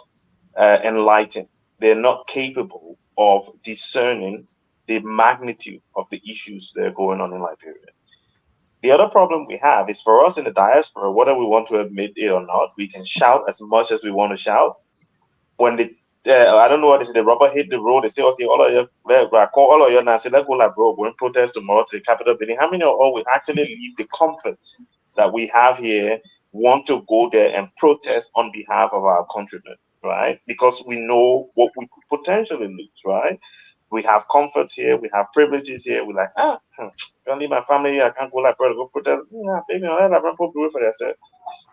Speaker 7: enlightened. They're not capable of discerning the magnitude of the issues that are going on in Liberia. The other problem we have is for us in the diaspora, whether we want to admit it or not, we can shout as much as we want to shout. When I don't know what is, the rubber hit the road, they say, okay, all of you, I call all of you now, say, let's go like, bro, we're in protest tomorrow to the Capitol building. How many of all will actually leave the comfort that we have here want to go there and protest on behalf of our countrymen, right? Because we know what we could potentially lose, right? We have comforts here, we have privileges here. We're like, can't leave my family, I can't go like to go protest. Yeah, baby, let people do it for themselves.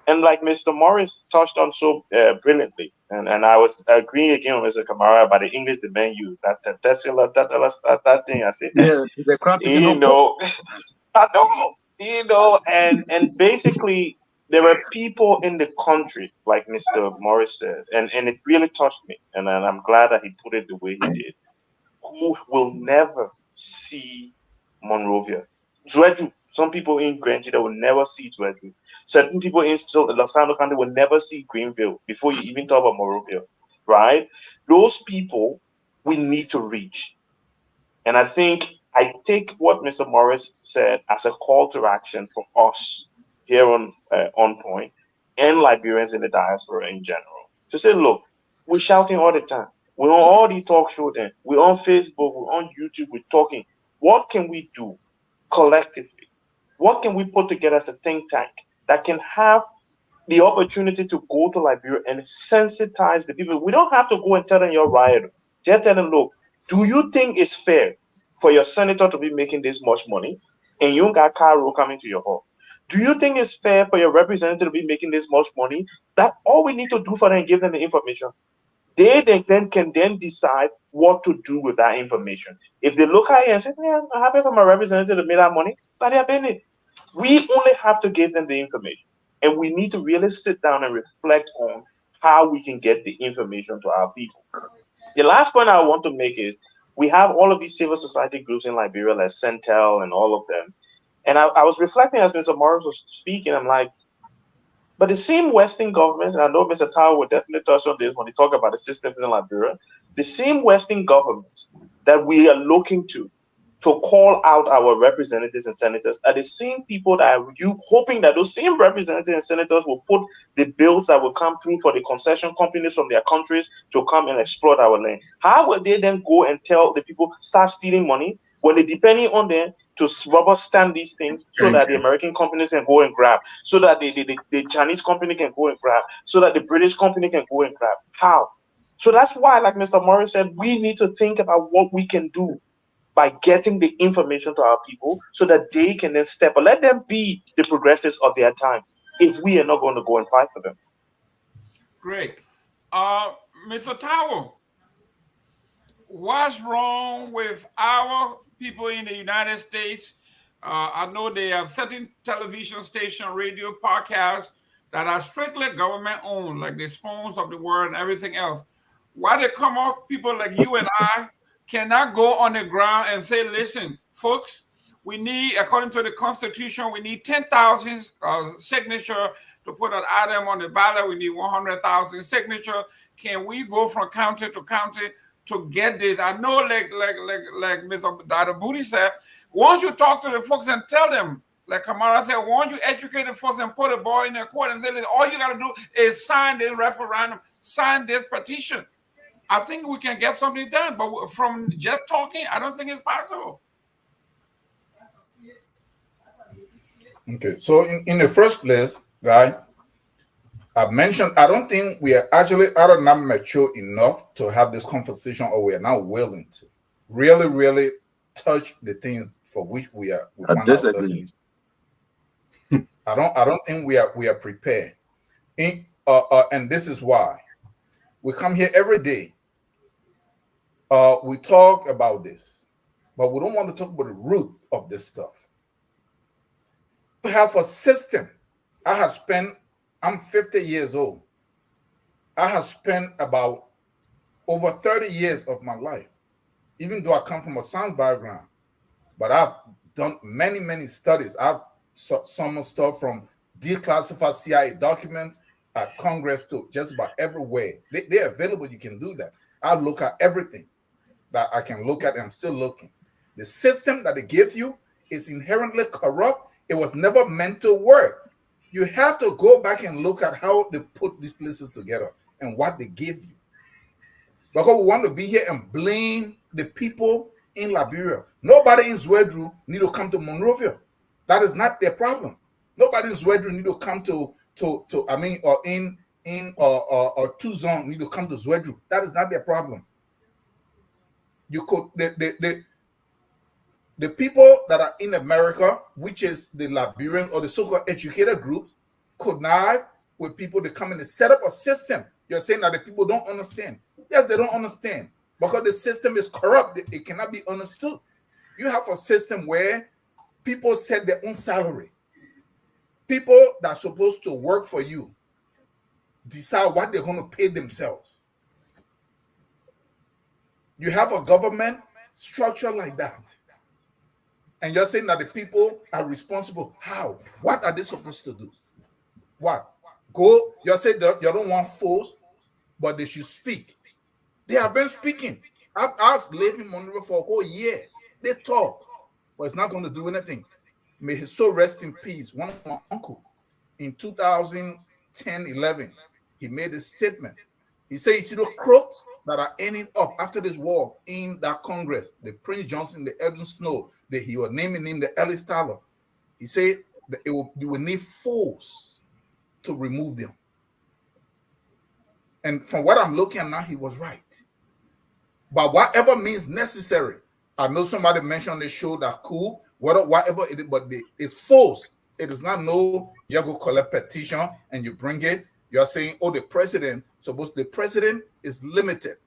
Speaker 7: And like Mr. Morris touched on so brilliantly, and I was agreeing again with Mr. Kamara about the English the men use that thing. I said,
Speaker 11: Yeah, the crap is
Speaker 7: you know, I know, you know, and basically there were people in the country, like Mr. Morris said, and it really touched me, and I'm glad that he put it the way he did, who will never see Monrovia. Zwedru, some people in Grange that will never see Zwedru. Certain people in Los Angeles County will never see Greenville before you even talk about Monrovia, right? Those people we need to reach. And I think I take what Mr. Morris said as a call to action for us here on Point and Liberians in the diaspora in general. To say, look, we're shouting all the time. We're on all the talk shows then. We're on Facebook, we're on YouTube, we're talking. What can we do collectively? What can we put together as a think tank that can have the opportunity to go to Liberia and sensitize the people? We don't have to go and tell them you're right. Just tell them, look, do you think it's fair for your senator to be making this much money and you got Cairo coming to your home? Do you think it's fair for your representative to be making this much money? That all we need to do for them is give them the information. They then can decide what to do with that information. If they look at it and say, "Yeah, I'm happy for my representative to make that money," but they're paying it. We only have to give them the information, and we need to really sit down and reflect on how we can get the information to our people. The last point I want to make is we have all of these civil society groups in Liberia, like Centel and all of them. And I was reflecting as Mr. Morris was speaking. I'm like, but the same Western governments, and I know Mr. Tower will definitely touch on this when he talk about the systems in Liberia, the same Western governments that we are looking to call out our representatives and senators are the same people that are you hoping that those same representatives and senators will put the bills that will come through for the concession companies from their countries to come and exploit our land. How will they then go and tell the people start stealing money when they're depending on them to rubber stamp these things so that the American companies can go and grab, so that the Chinese company can go and grab, so that the British company can go and grab? How? So that's why, like Mr. Morris said, we need to think about what we can do by getting the information to our people so that they can then step or let them be the progressives of their time if we are not going to go and fight for them.
Speaker 4: Great. Mr. Tower, what's wrong with our people in the United States? I know they have certain television station, radio, podcasts that are strictly government owned, like the Spoons of the World and everything else. Why they come up, people like you and I cannot go on the ground and say, listen, folks, we need, according to the Constitution, we need 10,000 signature to put an item on the ballot. We need 100,000 signature. Can we go from county to county to get this? I know, like Mr. Dr. Booty said, once you talk to the folks and tell them, like Kamara said, once you educate the folks and put a ball in their court and say, all you got to do is sign this referendum, sign this petition. I think we can get something done, but from just talking, I don't think it's possible.
Speaker 8: Okay, so in the first place, guys, I've mentioned, I don't think we are actually not mature enough to have this conversation, or we are not willing to really touch the things for which we find ourselves in. I don't think we are prepared. And this is why we come here every day. We talk about this, but we don't want to talk about the root of this stuff. We have a system. I'm 50 years old. I have spent about over 30 years of my life, even though I come from a science background, but I've done many studies. I've some stuff from declassified CIA documents at Congress to just about everywhere. They're available. You can do that. I look at everything that I can look at, and I'm still looking. The system that they give you is inherently corrupt. It was never meant to work. You have to go back and look at how they put these places together and what they give you. Because we want to be here and blame the people in Liberia. Nobody in Zwedru need to come to Monrovia. That is not their problem. Nobody in Zwedru need to come to or in two zones need to come to Zwedru. That is not their problem. You could the people that are in America, which is the Liberian or the so-called educated group, connive with people to come in and set up a system. You're saying that the people don't understand. Yes, they don't understand because the system is corrupt. It cannot be understood. You have a system where people set their own salary. People that are supposed to work for you decide what they're going to pay themselves. You have a government structure like that. And you're saying that the people are responsible. How? What are they supposed to do? What? Go, you're saying that you don't want force, but they should speak. They have been speaking. I've lived in Monrovia for a whole year. They talk, but it's not going to do anything. May his soul rest in peace. One of my uncle in 2010-11, he made a statement. He said, you see the crooks that are ending up after this war in that Congress, the Prince Johnson, the Edwin Snow, that he was naming him the Ellis Tyler. He said that you will need force to remove them. And from what I'm looking at now, he was right. But whatever means necessary, I know somebody mentioned on the show that cool, whatever it is, but it's force. It is not no, you go collect petition and you bring it. You're saying, oh, the president is limited.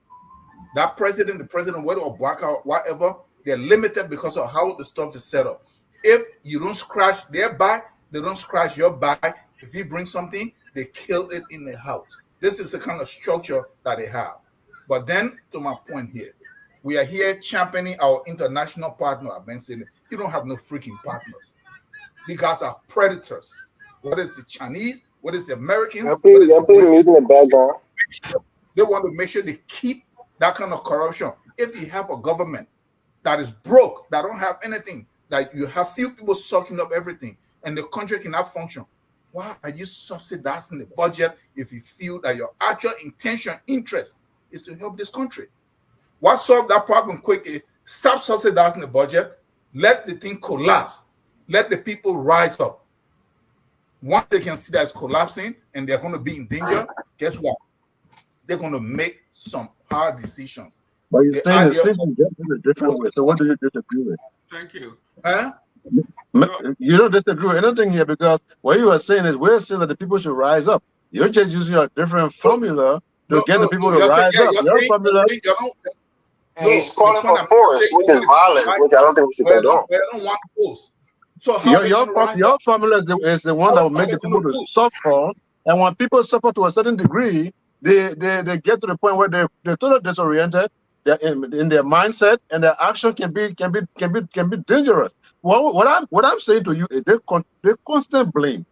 Speaker 8: That president, the president, whether or black out, whatever, they're limited because of how the stuff is set up. If you don't scratch their back, they don't scratch your back. If you bring something, they kill it in the house. This is the kind of structure that they have. But then, to my point here, we are here championing our international partner. I've been saying, you don't have no freaking partners. These guys are predators. What is the Chinese? What is the American?
Speaker 5: You're putting music in the background.
Speaker 8: They want to make sure they keep that kind of corruption. If you have a government that is broke, that don't have anything, that you have few people sucking up everything, and the country cannot function, why are you subsidizing the budget if you feel that your actual interest is to help this country? What solve that problem quickly? Stop subsidizing the budget. Let the thing collapse. Let the people rise up. Once they can see that it's collapsing and they're going to be in danger, guess what? They're going to make some hard decisions.
Speaker 11: But you're saying it's thinking in a different way. So what do you disagree with?
Speaker 4: Thank you.
Speaker 8: Huh?
Speaker 11: You don't disagree with anything here because what you are saying is we're saying that the people should rise up. You're just using a different formula to get the people to rise up. Your formula.
Speaker 5: He's calling for force, which is violence, which I don't think we should condone.
Speaker 8: They don't want force. So
Speaker 11: your formula is the one that will make the people to suffer, and when people suffer to a certain degree, they get to the point where they're totally disoriented. They're in their mindset, and their action can be dangerous. Well, what I'm saying to you is they constant blame.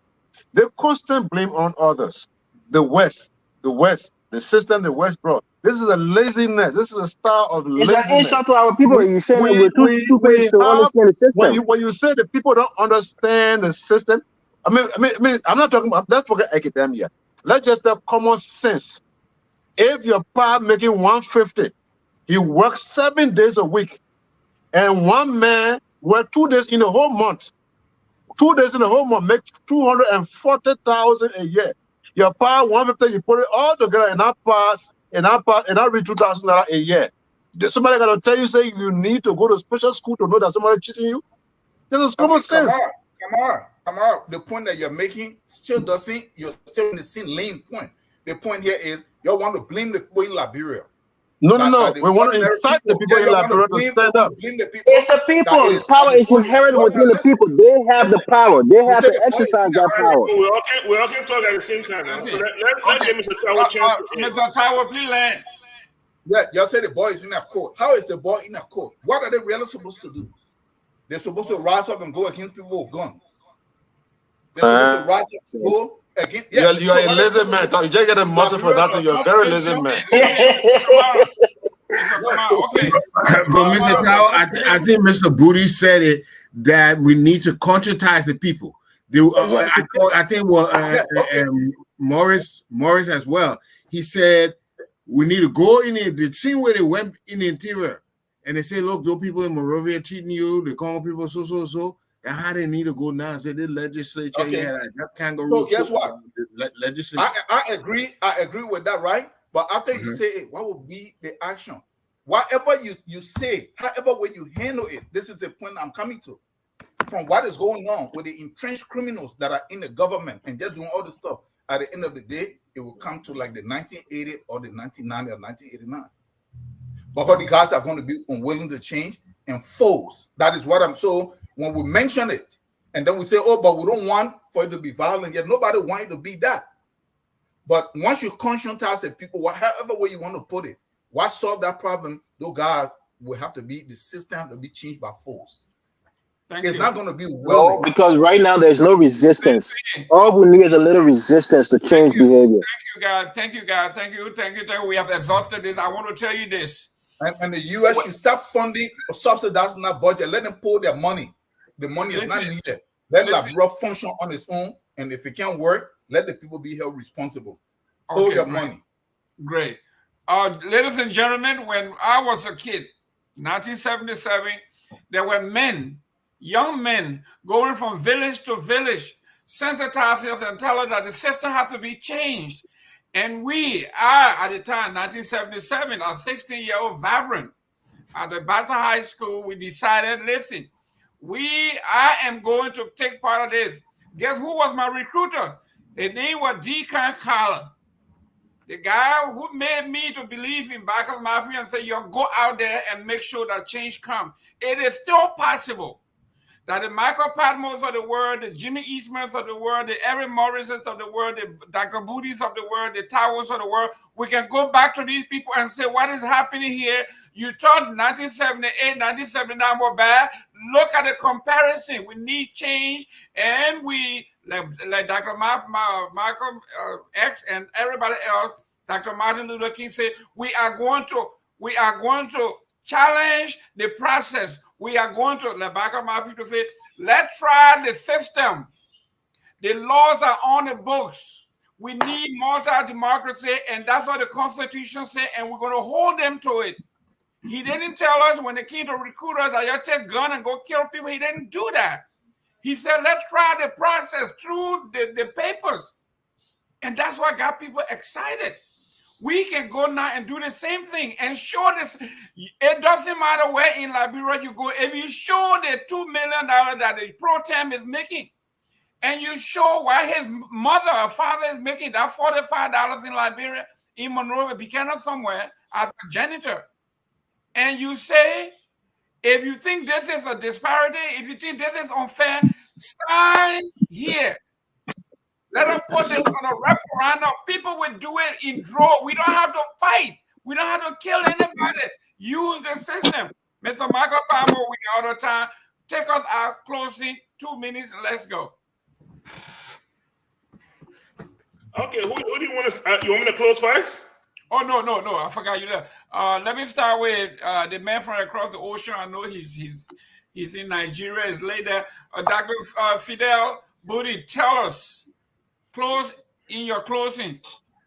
Speaker 11: They constant blame on others. The West, the system the West brought. This is a laziness. This is a style of laziness.
Speaker 5: It's an insult to our people. You saying we're too stupid to understand the system.
Speaker 11: When you say that people don't understand the system, I mean, I'm not talking about. Let's forget academia. Let's just have common sense. If your pa making 150, he works 7 days a week, and one man work 2 days in a whole month. 2 days in a whole month makes 240,000 a year. Your pa 150, you put it all together, and I pass. And I read $2,000 a year. Somebody got to tell you, say you need to go to special school to know that somebody cheating you? This is common sense.
Speaker 8: Come on. The point that you're making still doesn't, you're still in the same lane point. The point here is you want to blame the people in Liberia.
Speaker 11: No. We want to incite the people in Liberia to stand up.
Speaker 5: It's the people. Power is inherent within the people. They have the power. They have to exercise that power.
Speaker 9: We all can talk at the same time. Let's give Mr. Taiwo a chance.
Speaker 4: Mr. Taiwo, please land.
Speaker 8: Yeah, y'all say the boy is in that court. How is the boy in that court? What are they really supposed to do? They're supposed to rise up and go against people with guns. They're supposed to rise up and go against.
Speaker 11: Yeah, you are a lazy man. You just get a muscle for that. You're a very lazy man.
Speaker 4: Okay.
Speaker 6: But Mr. Tao, I think Mr. Booty said it that we need to conscientize the people. I think Morris as well. He said we need to go in the same way they went in the interior and they say, look, those people in Monrovia cheating you, they call people so. And how they need to go now? Say the legislature, that kangaroo.
Speaker 8: So guess what?
Speaker 6: legislature.
Speaker 8: I agree with that, right? But after you say it, what will be the action? Whatever you say, however way you handle it, this is the point I'm coming to. From what is going on with the entrenched criminals that are in the government and they're doing all this stuff, at the end of the day, it will come to like the 1980 or the 1990 or 1989. Because the guys are going to be unwilling to change and foes. That is what I'm so when we mention it, and then we say, oh, but we don't want for it to be violent, yet nobody wants it to be that. But once you conscientize the people, however way you want to put it, what solve that problem, those guys will have to be, the system have to be changed by force. It's not going to be willing.
Speaker 5: No, because right now there's no resistance. All we need is a little resistance to change behavior.
Speaker 4: Thank you, guys. Thank you. We have exhausted this. I want to tell you this.
Speaker 8: And the U.S. should stop funding or subsidizing that budget. Let them pull their money. The money is not needed. Let that rough function on its own. And if it can't work, let the people be held responsible. Hold their money.
Speaker 4: Great. Ladies and gentlemen, when I was a kid, 1977, there were men, young men, going from village to village, sensitizing us and telling us that the system has to be changed. And at the time, 1977, a 16-year-old vibrant at the Boston High School, we decided, listen, I am going to take part of this. Guess who was my recruiter? His name was Decay. The guy who made me to believe in Bacchus Mafia and say, you go out there and make sure that change comes. It is still possible that the Michael Patmos of the world, the Jimmy Eastmans of the world, the Eric Morrisons of the world, the Dr. Booties of the world, the Towers of the world, we can go back to these people and say, what is happening here? You thought 1978, 1979 were bad. Look at the comparison. We need change. And we, like Dr. Malcolm X and everybody else, Dr. Martin Luther King said, we are going to challenge the process. We are going to, like Bacchus Mafia said, let's try the system. The laws are on the books. We need multi-democracy, and that's what the Constitution said, and we're going to hold them to it. He didn't tell us when they came to recruit us that you take a gun and go kill people. He didn't do that. He said, let's try the process through the papers. And that's what got people excited. We can go now and do the same thing and show this. It doesn't matter where in Liberia you go. If you show the $2 million that the pro-tem is making, and you show why his mother or father is making that $45 in Liberia, in Monrovia, Buchanan somewhere, as a janitor, and you say, if you think this is a disparity, if you think this is unfair, sign here. Let them put this on a referendum. People will do it in draw. We don't have to fight. We don't have to kill anybody. Use the system. Mr. Michael Palmer, we out of time. Take us out closing. 2 minutes. Let's go.
Speaker 9: Okay, who do you want to? You want me to close first?
Speaker 4: Oh no! I forgot you left. Let me start with the man from across the ocean. I know he's in Nigeria. He's later. Dr. Fidel Booty, tell us. Close in your closing.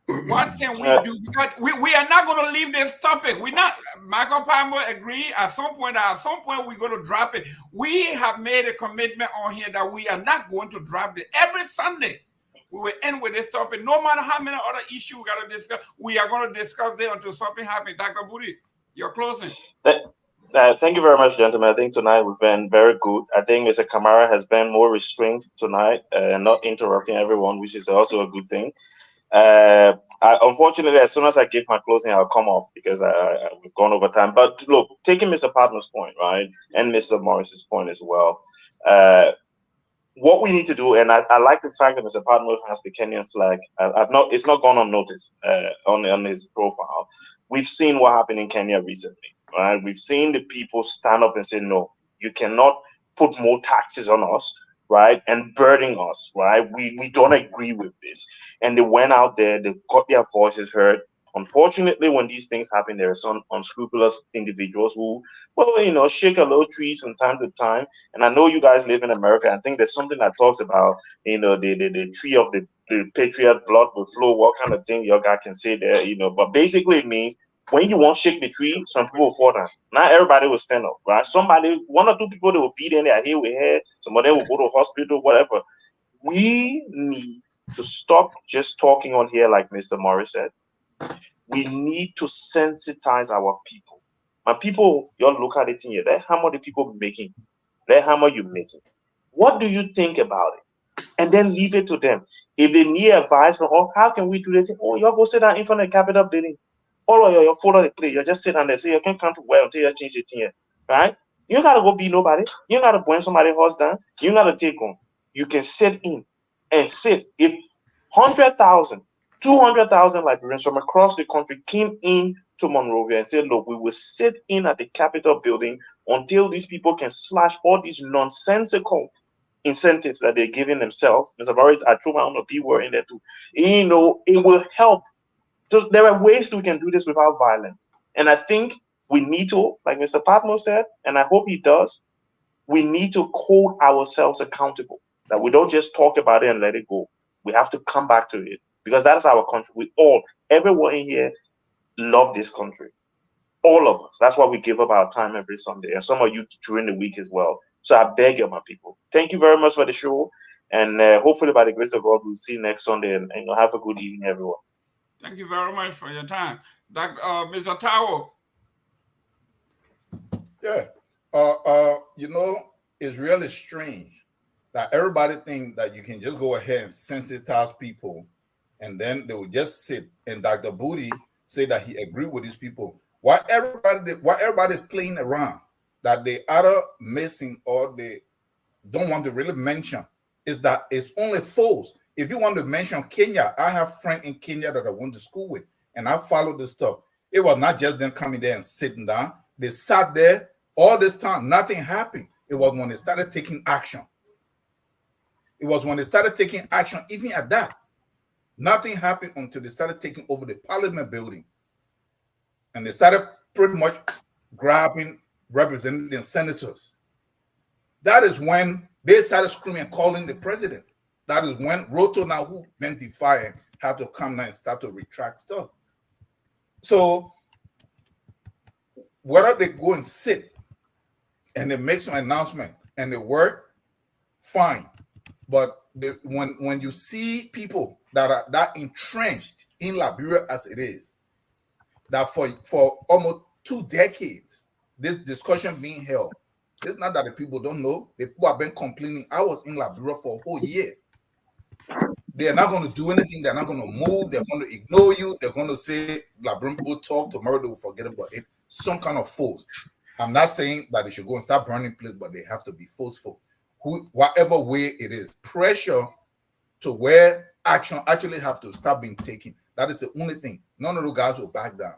Speaker 4: What can we do? Because we are not going to leave this topic. We're not. Michael Palmer agreed at some point we're going to drop it. We have made a commitment on here that we are not going to drop it. Every Sunday, we will end with this topic. No matter how many other issues we got to discuss, we are going to discuss it until something happens. Dr. Booty, your closing.
Speaker 7: Thank you very much, gentlemen. I think tonight we've been very good. I think Mr. Kamara has been more restrained tonight and not interrupting everyone, which is also a good thing. Unfortunately, as soon as I give my closing, I'll come off because we've gone over time. But look, taking Mr. Partner's point, right, and Mr. Morris's point as well, what we need to do, and I like the fact that Mr. Partner has the Kenyan flag. It's not gone unnoticed on his profile. We've seen what happened in Kenya recently. Right? We've seen the people stand up and say, no, you cannot put more taxes on us, right, and burden us, right? We don't agree with this. And they went out there, they got their voices heard. Unfortunately, when these things happen, there are some unscrupulous individuals who, well, shake a little trees from time to time. And I know you guys live in America. I think there's something that talks about, the tree of the patriot blood will flow, what kind of thing your guy can say there, but basically it means when you won't shake the tree, some people will fall down. Not everybody will stand up, right? One or two people, they will beat in their head with head. Some of them will go to hospital, whatever. We need to stop just talking on here like Mr. Morris said. We need to sensitize our people. My people, y'all look at it here. How much the people making? How much you making? What do you think about it? And then leave it to them. If they need advice from, oh, how can we do this? Oh, y'all go sit down in front of the Capitol building. All of you follow the play. You just sit down there. Say you can't come to well until you change the thing here. Right? You ain't gotta go be nobody. You ain't gotta burn somebody's house down. You ain't gotta take on. You can sit in and sit. If 100,000, 200,000 Liberians from across the country came in to Monrovia and said, look, we will sit in at the Capitol building until these people can slash all these nonsensical incentives that they're giving themselves. Mr. Barrett, I threw my own P word in there too. You know, it will help. So there are ways we can do this without violence. And I think we need to, like Mr. Patmo said, and I hope he does, we need to hold ourselves accountable. That we don't just talk about it and let it go. We have to come back to it because that's our country. We all, everyone in here, love this country. All of us. That's why we give up our time every Sunday, and some of you during the week as well. So I beg you, my people, thank you very much for the show, and hopefully by the grace of God, we'll see you next Sunday, and have a good evening, everyone.
Speaker 4: Thank you very much for your time, Dr. Mr. Tao.
Speaker 8: Yeah, you know, it's really strange that everybody thinks that you can just go ahead and sensitize people, and then they will just sit. And Dr. Booty say that he agreed with these people. Why everybody's playing around that they either missing or they don't want to really mention is that it's only false. If you want to mention Kenya, I have friends in Kenya that I went to school with, and I followed this stuff. It was not just them coming there and sitting down. They sat there all this time. Nothing happened. It was when they started taking action. It was when they started taking action, even at that. Nothing happened until they started taking over the Parliament building. And they started pretty much grabbing representatives and senators. That is when they started screaming and calling the president. That is when Roto now, who went defiant, had to come now and start to retract stuff. So whether they go and sit and they make some announcement and they work, fine. But when you see people that are that entrenched in Liberia as it is, that for almost 2 decades, this discussion being held, it's not that the people don't know. The people have been complaining. I was in Liberia for a whole year. They're not going to do anything. They're not going to move. They're going to ignore you. They're going to say Liberian people talk. Tomorrow they will forget about it. Some kind of force. I'm not saying that they should go and start burning places, but they have to be forceful. Whatever way it is, pressure to where action actually have to start being taken. That is the only thing. None of those guys will back down.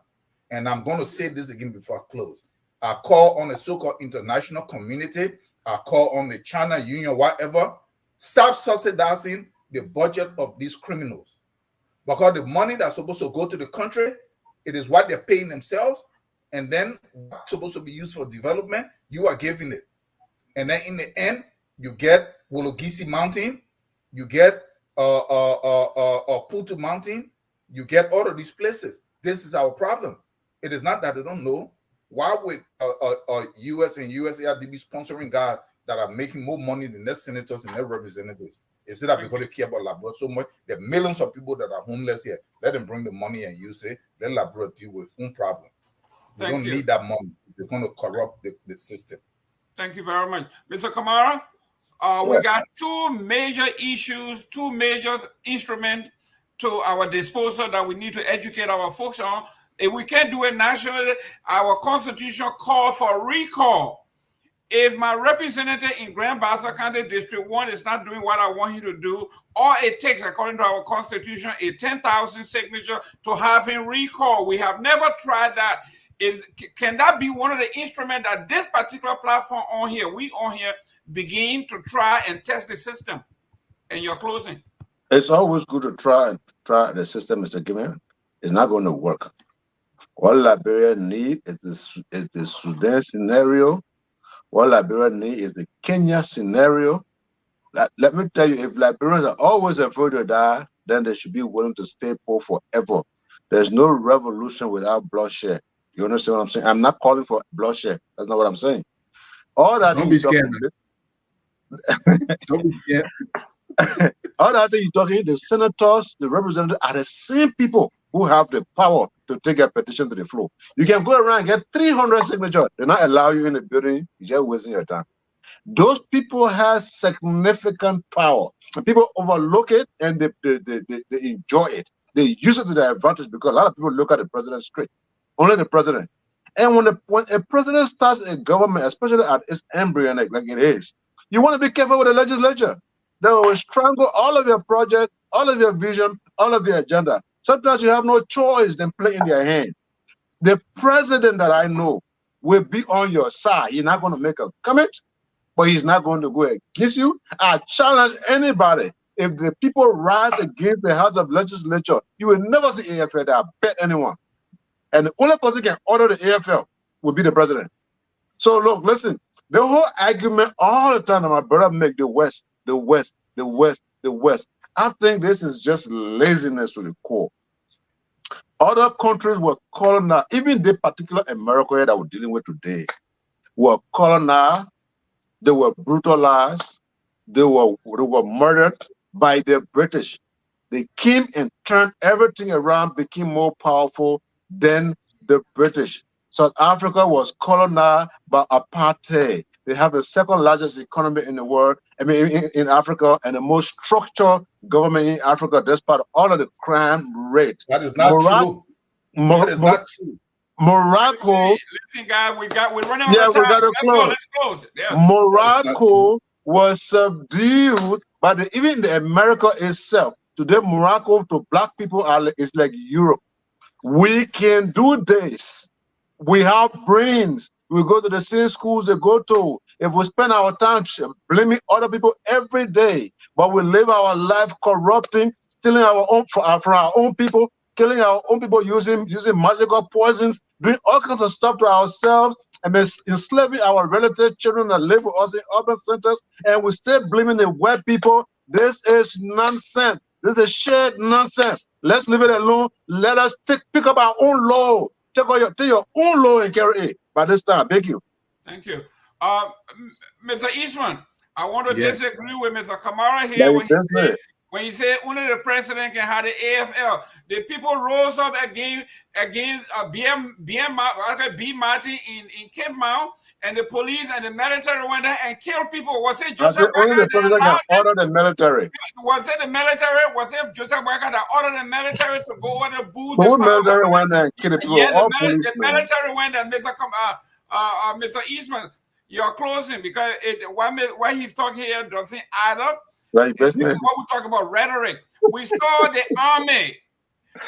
Speaker 8: And I'm going to say this again before I close. I call on the so-called international community. I call on the China Union, whatever. Stop subsidizing the budget of these criminals. Because the money that's supposed to go to the country, it is what they're paying themselves. And then what's supposed to be used for development, you are giving it. And then in the end, you get Wologisi Mountain, you get Putu Mountain, you get all of these places. This is our problem. It is not that they don't know. Why would US and USAID be sponsoring guys that are making more money than their senators and their representatives? Is it that because they care about Liberia so much? There are millions of people that are homeless here. Let them bring the money and use it. Let Liberia deal with own problem. We don't need that money. They're going to corrupt the system.
Speaker 4: Thank you very much. Mr. Kamara, we got 2 major issues, 2 major instruments to our disposal that we need to educate our folks on. If we can't do it nationally, our constitution calls for recall. If my representative in Grand Bassa County District 1 is not doing what I want him to do, all it takes, according to our constitution, is 10,000 signatures to have him recall. We have never tried that. Can that be one of the instruments that this particular platform on here, we on here, begin to try and test the system? And your closing.
Speaker 11: It's always good to try the system, Mr. Gimmon. It's not going to work. What Liberia need is the Sudan scenario. What Liberia need is the Kenya scenario. Let me tell you, if Liberians are always afraid to die, then they should be willing to stay poor forever. There's no revolution without bloodshed. You understand what I'm saying? I'm not calling for bloodshed. That's not what I'm saying. All that
Speaker 6: don't be scared. Don't be scared.
Speaker 11: other thing you're talking, the senators, the representatives are the same people who have the power to take a petition to the floor. You can go around and get 300 signatures. They not allow you in the building. You're just wasting your time. Those people have significant power. And people overlook it and they enjoy it. They use it to their advantage because a lot of people look at the president straight. Only the president. And when a president starts a government, especially at its embryonic, like it is, you want to be careful with the legislature. They will strangle all of your project, all of your vision, all of your agenda. Sometimes you have no choice than play in their hand. The president that I know will be on your side. He's not going to make a comment, but he's not going to go against you. I challenge anybody. If the people rise against the House of Legislature, you will never see AFL there. I bet anyone. And the only person who can order the AFL will be the president. So look, listen, the whole argument all the time that my brother make the West, the West, the West, the West. I think this is just laziness to the core. Other countries were colonized, even the particular America that we're dealing with today, were colonized, they were brutalized, they were murdered by the British. They came and turned everything around, became more powerful than the British. South Africa was colonized by apartheid. They have the second largest economy in the world, in Africa, and the most structured government in Africa, despite all of the crime rate.
Speaker 8: That is not true. That is not true.
Speaker 11: Morocco.
Speaker 4: Listen, guys, we're running out of time.
Speaker 11: We gotta close.
Speaker 4: Let's close. Yeah.
Speaker 11: Morocco was subdued by even the America itself. Today, Morocco to black people is like Europe. We can do this. We have brains. We go to the same schools they go to. If we spend our time blaming other people every day, but we live our life corrupting, stealing our own from our own people, killing our own people using magical poisons, doing all kinds of stuff to ourselves, and enslaving our relative children that live with us in urban centers, and we still blaming the white people. This is nonsense. This is shared nonsense. Let's leave it alone. Let us pick up our own law. Take your own law and carry it. By this time, thank you.
Speaker 4: Thank you. Mr. Eastman, I want to disagree with Mr. Kamara here when he said only the president can have the AFL. The people rose up against B. Martin in Cape Mount, and the police and the military went there and killed people. Was it Joseph
Speaker 11: only the president can order the military?
Speaker 4: Was it the military? Was it Joseph Walker that ordered the military to go over the booth?
Speaker 11: The military went there and killed people.
Speaker 4: Yes, the military went there. Mr. Eastman, you're closing because what he's talking here doesn't add up.
Speaker 11: Right,
Speaker 4: this is what we talk about rhetoric. We saw the army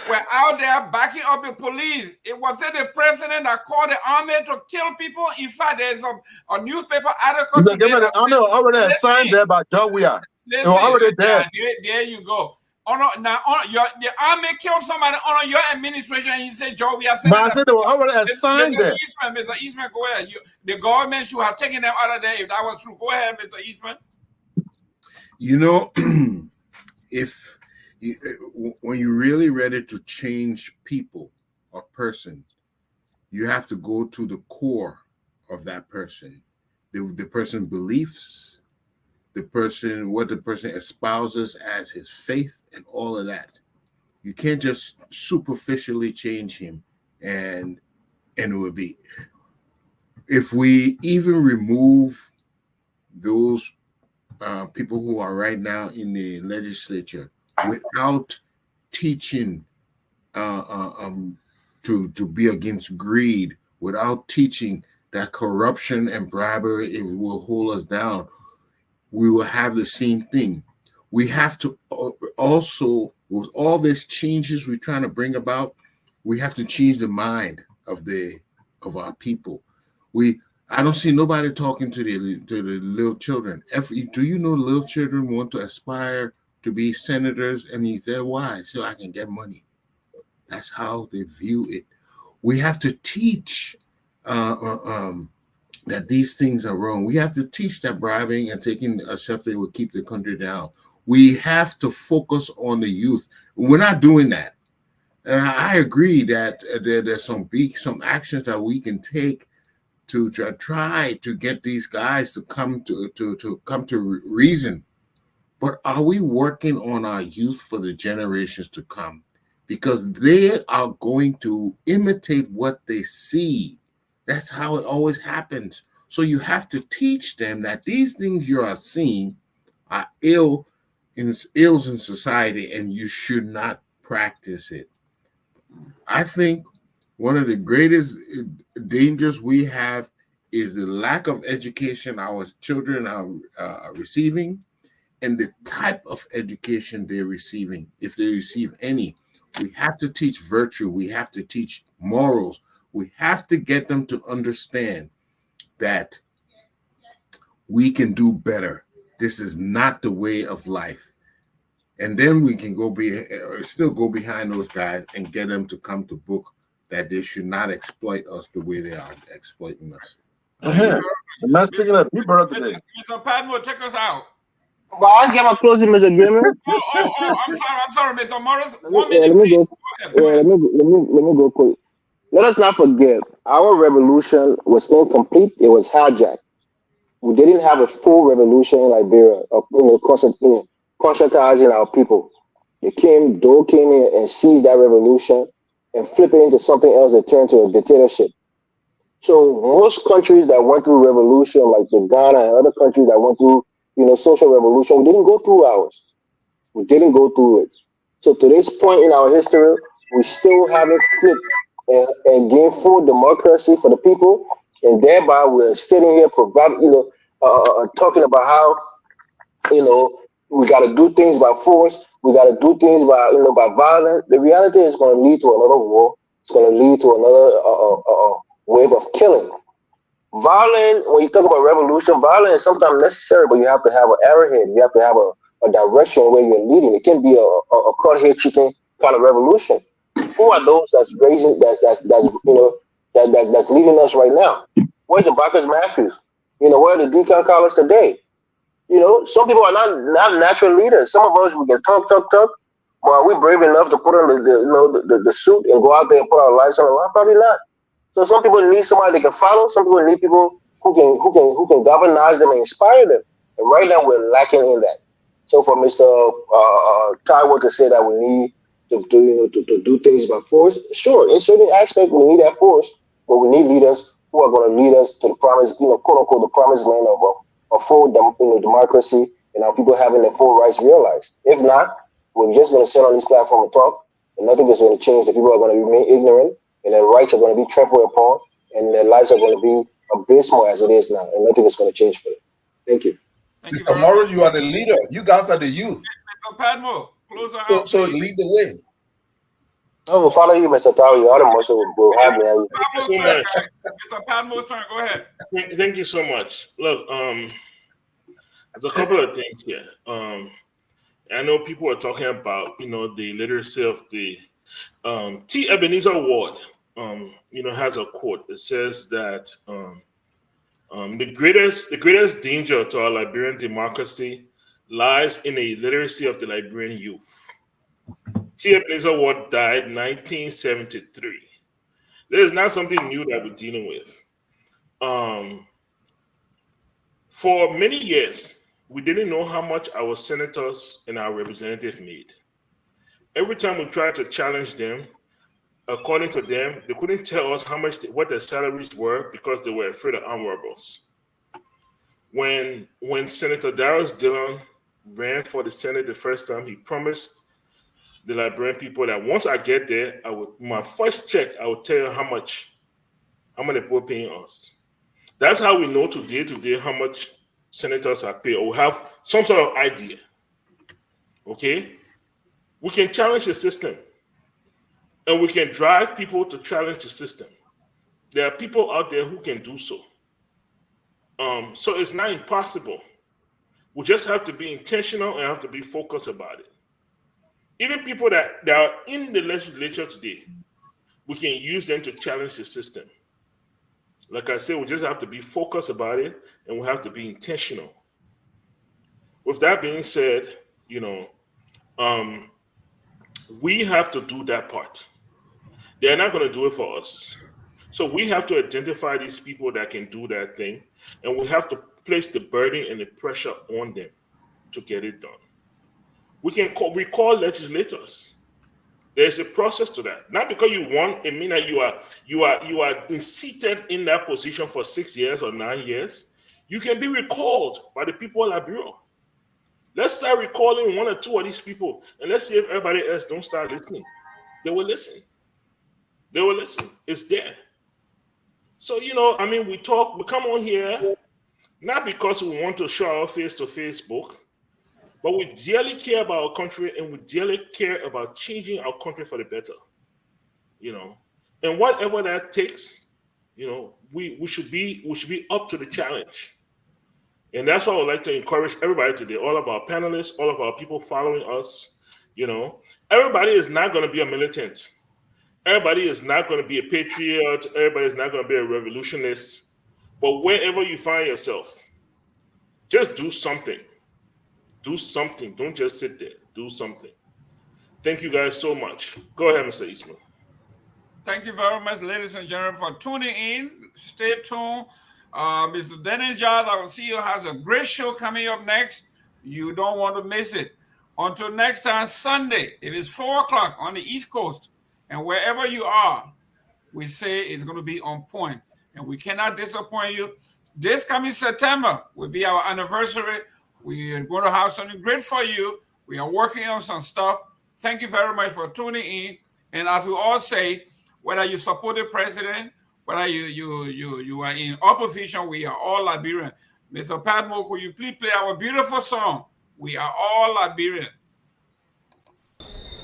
Speaker 4: were out there backing up the police. It was the president that called the army to kill people. In fact, there's a newspaper article.
Speaker 11: The army was already assigned there by John Weir. They were already there.
Speaker 4: There you go. The army killed somebody on your administration, and you say, Joe, we are saying
Speaker 11: but I said they were already assigned there.
Speaker 4: Mr. Eastman, go ahead. The government should have taken them out of there if that was true. Go ahead, Mr. Eastman.
Speaker 6: You know, when you're really ready to change people or person, you have to go to the core of that person, the person's beliefs, what the person espouses as his faith, and all of that. You can't just superficially change him, and it will be. If we even remove those people who are right now in the legislature without teaching to be against greed, without teaching that corruption and bribery it will hold us down, we will have the same thing. We have to also, with all these changes we're trying to bring about, we have to change the mind of our people. I don't see nobody talking to the little children. Do you know little children want to aspire to be senators? And he said, why? So I can get money. That's how they view it. We have to teach that these things are wrong. We have to teach that bribing and taking a something will keep the country down. We have to focus on the youth. We're not doing that. And I agree that there's some actions that we can take to try to get these guys to come to reason. But are we working on our youth for the generations to come? Because they are going to imitate what they see. That's how it always happens. So you have to teach them that these things you are seeing are ills in society, and you should not practice it. I think one of the greatest dangers we have is the lack of education our children are receiving, and the type of education they're receiving, if they receive any. We have to teach virtue. We have to teach morals. We have to get them to understand that we can do better. This is not the way of life. And then we can still go behind those guys and get them to come to book that they should not exploit us the way they are exploiting us.
Speaker 11: I'm not speaking of people today.
Speaker 4: Mr. Padmo, check us out.
Speaker 5: But I get my closing, Mr. Agreement.
Speaker 4: I'm sorry, Mr. Morris.
Speaker 5: Let me go quick. Let us not forget, our revolution was incomplete. It was hijacked. We didn't have a full revolution in Liberia, conscientizing our people. Dole came in and seized that revolution and flipped it into something else that turned to a dictatorship. So most countries that went through revolution, like the Ghana and other countries that went through, social revolution, we didn't go through ours. We didn't go through it. So to this point in our history, we still haven't flipped and gained full democracy for the people, and thereby we're sitting here, talking about how, we got to do things by force, we got to do things by violence. The reality is going to lead to another war. It's going to lead to another wave of killing. Violence, when you talk about revolution, violence is sometimes necessary, but you have to have an arrowhead. You have to have a direction where you're leading. It can be a cut head chicken kind of revolution. Who are those that's raising that's leading us right now? Where's the Bacchus Matthews? Where are the Deacon College today? Some people are not natural leaders. Some of us we get talk. But are we brave enough to put on the suit and go out there and put our lives on the line? Probably not. So some people need somebody they can follow. Some people need people who can galvanize them and inspire them. And right now we're lacking in that. So for Mr. Taiwo to say that we need to do things by force, sure, in certain aspects we need that force, but we need leaders who are going to lead us to the promise, quote unquote, the promised land of full democracy and our people having their full rights realized. If not, we're just going to sit on this platform and talk, and nothing is going to change. The people are going to remain ignorant, and their rights are going to be trampled upon, and their lives are going to be abysmal as it is now, and nothing is going to change for them. Thank you.
Speaker 8: Mr. Morris, you are the leader. You guys are the youth.
Speaker 4: Mr. Padmo, close out.
Speaker 8: So lead the way.
Speaker 5: I will follow you, Mr. Tawi. All the muscle will have me.
Speaker 4: Mr. Padmo's turn. Go ahead.
Speaker 9: Thank you so much. Look, there's a couple of things here. I know people are talking about, the literacy of the T. Ebenezer Ward, has a quote. It says that the greatest danger to our Liberian democracy lies in the illiteracy of the Liberian youth. T. Ebenezer Ward died in 1973. This is not something new that we're dealing with. For many years, we didn't know how much our senators and our representatives made. Every time we tried to challenge them, according to them, they couldn't tell us what their salaries were because they were afraid of armed robbers. When Senator Darius Dillon ran for the Senate the first time, he promised the Liberian people that once I get there, my first check, I will tell you how much people are paying us. That's how we know today how much senators are paid, or have some sort of idea. Okay? We can challenge the system, and we can drive people to challenge the system. There are people out there who can do so. So it's not impossible. We just have to be intentional and have to be focused about it. Even people that are in the legislature today, we can use them to challenge the system. Like I said, we just have to be focused about it, and we have to be intentional. With that being said, we have to do that part. They're not going to do it for us. So we have to identify these people that can do that thing, and we have to place the burden and the pressure on them. to get it done. We call legislators. There's a process to that. Not because you won, it means that you are seated in that position for 6 years or 9 years. You can be recalled by the people of Liberia. Let's start recalling 1 or 2 of these people, and let's see if everybody else don't start listening. They will listen. They will listen. It's there. So, I mean, we come on here, not because we want to show our face to Facebook, but we dearly care about our country, and we dearly care about changing our country for the better. And whatever that takes, we should be up to the challenge. And that's why I would like to encourage everybody today, all of our panelists, all of our people following us. Everybody is not going to be a militant. Everybody is not going to be a patriot. Everybody is not going to be a revolutionist. But wherever you find yourself, just do something. Do something. Don't just sit there. Do something. Thank you guys so much. Go ahead, Mr. Eastman.
Speaker 4: Thank you very much, ladies and gentlemen, for tuning in. Stay tuned. Mr. Dennis Giles, I will see you, has a great show coming up next. You don't want to miss it. Until next time, Sunday, it is 4 o'clock on the East Coast. And wherever you are, we say it's going to be on point. And we cannot disappoint you. This coming September will be our anniversary. We are going to have something great for you. We are working on some stuff. Thank you very much for tuning in. And as we all say, whether you support the president, whether you are in opposition, we are all Liberian. Mr. Padmo, could you please play our beautiful song? We are all Liberian.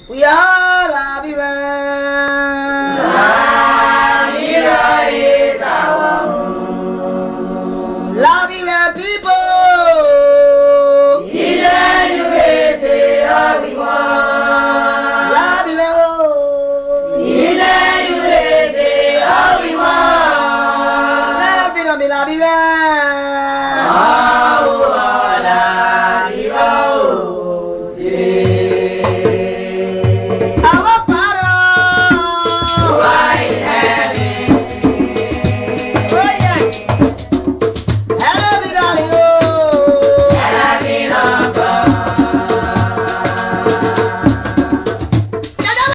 Speaker 14: We are Liberian. Liberia is our home. Liberian people. Liberia.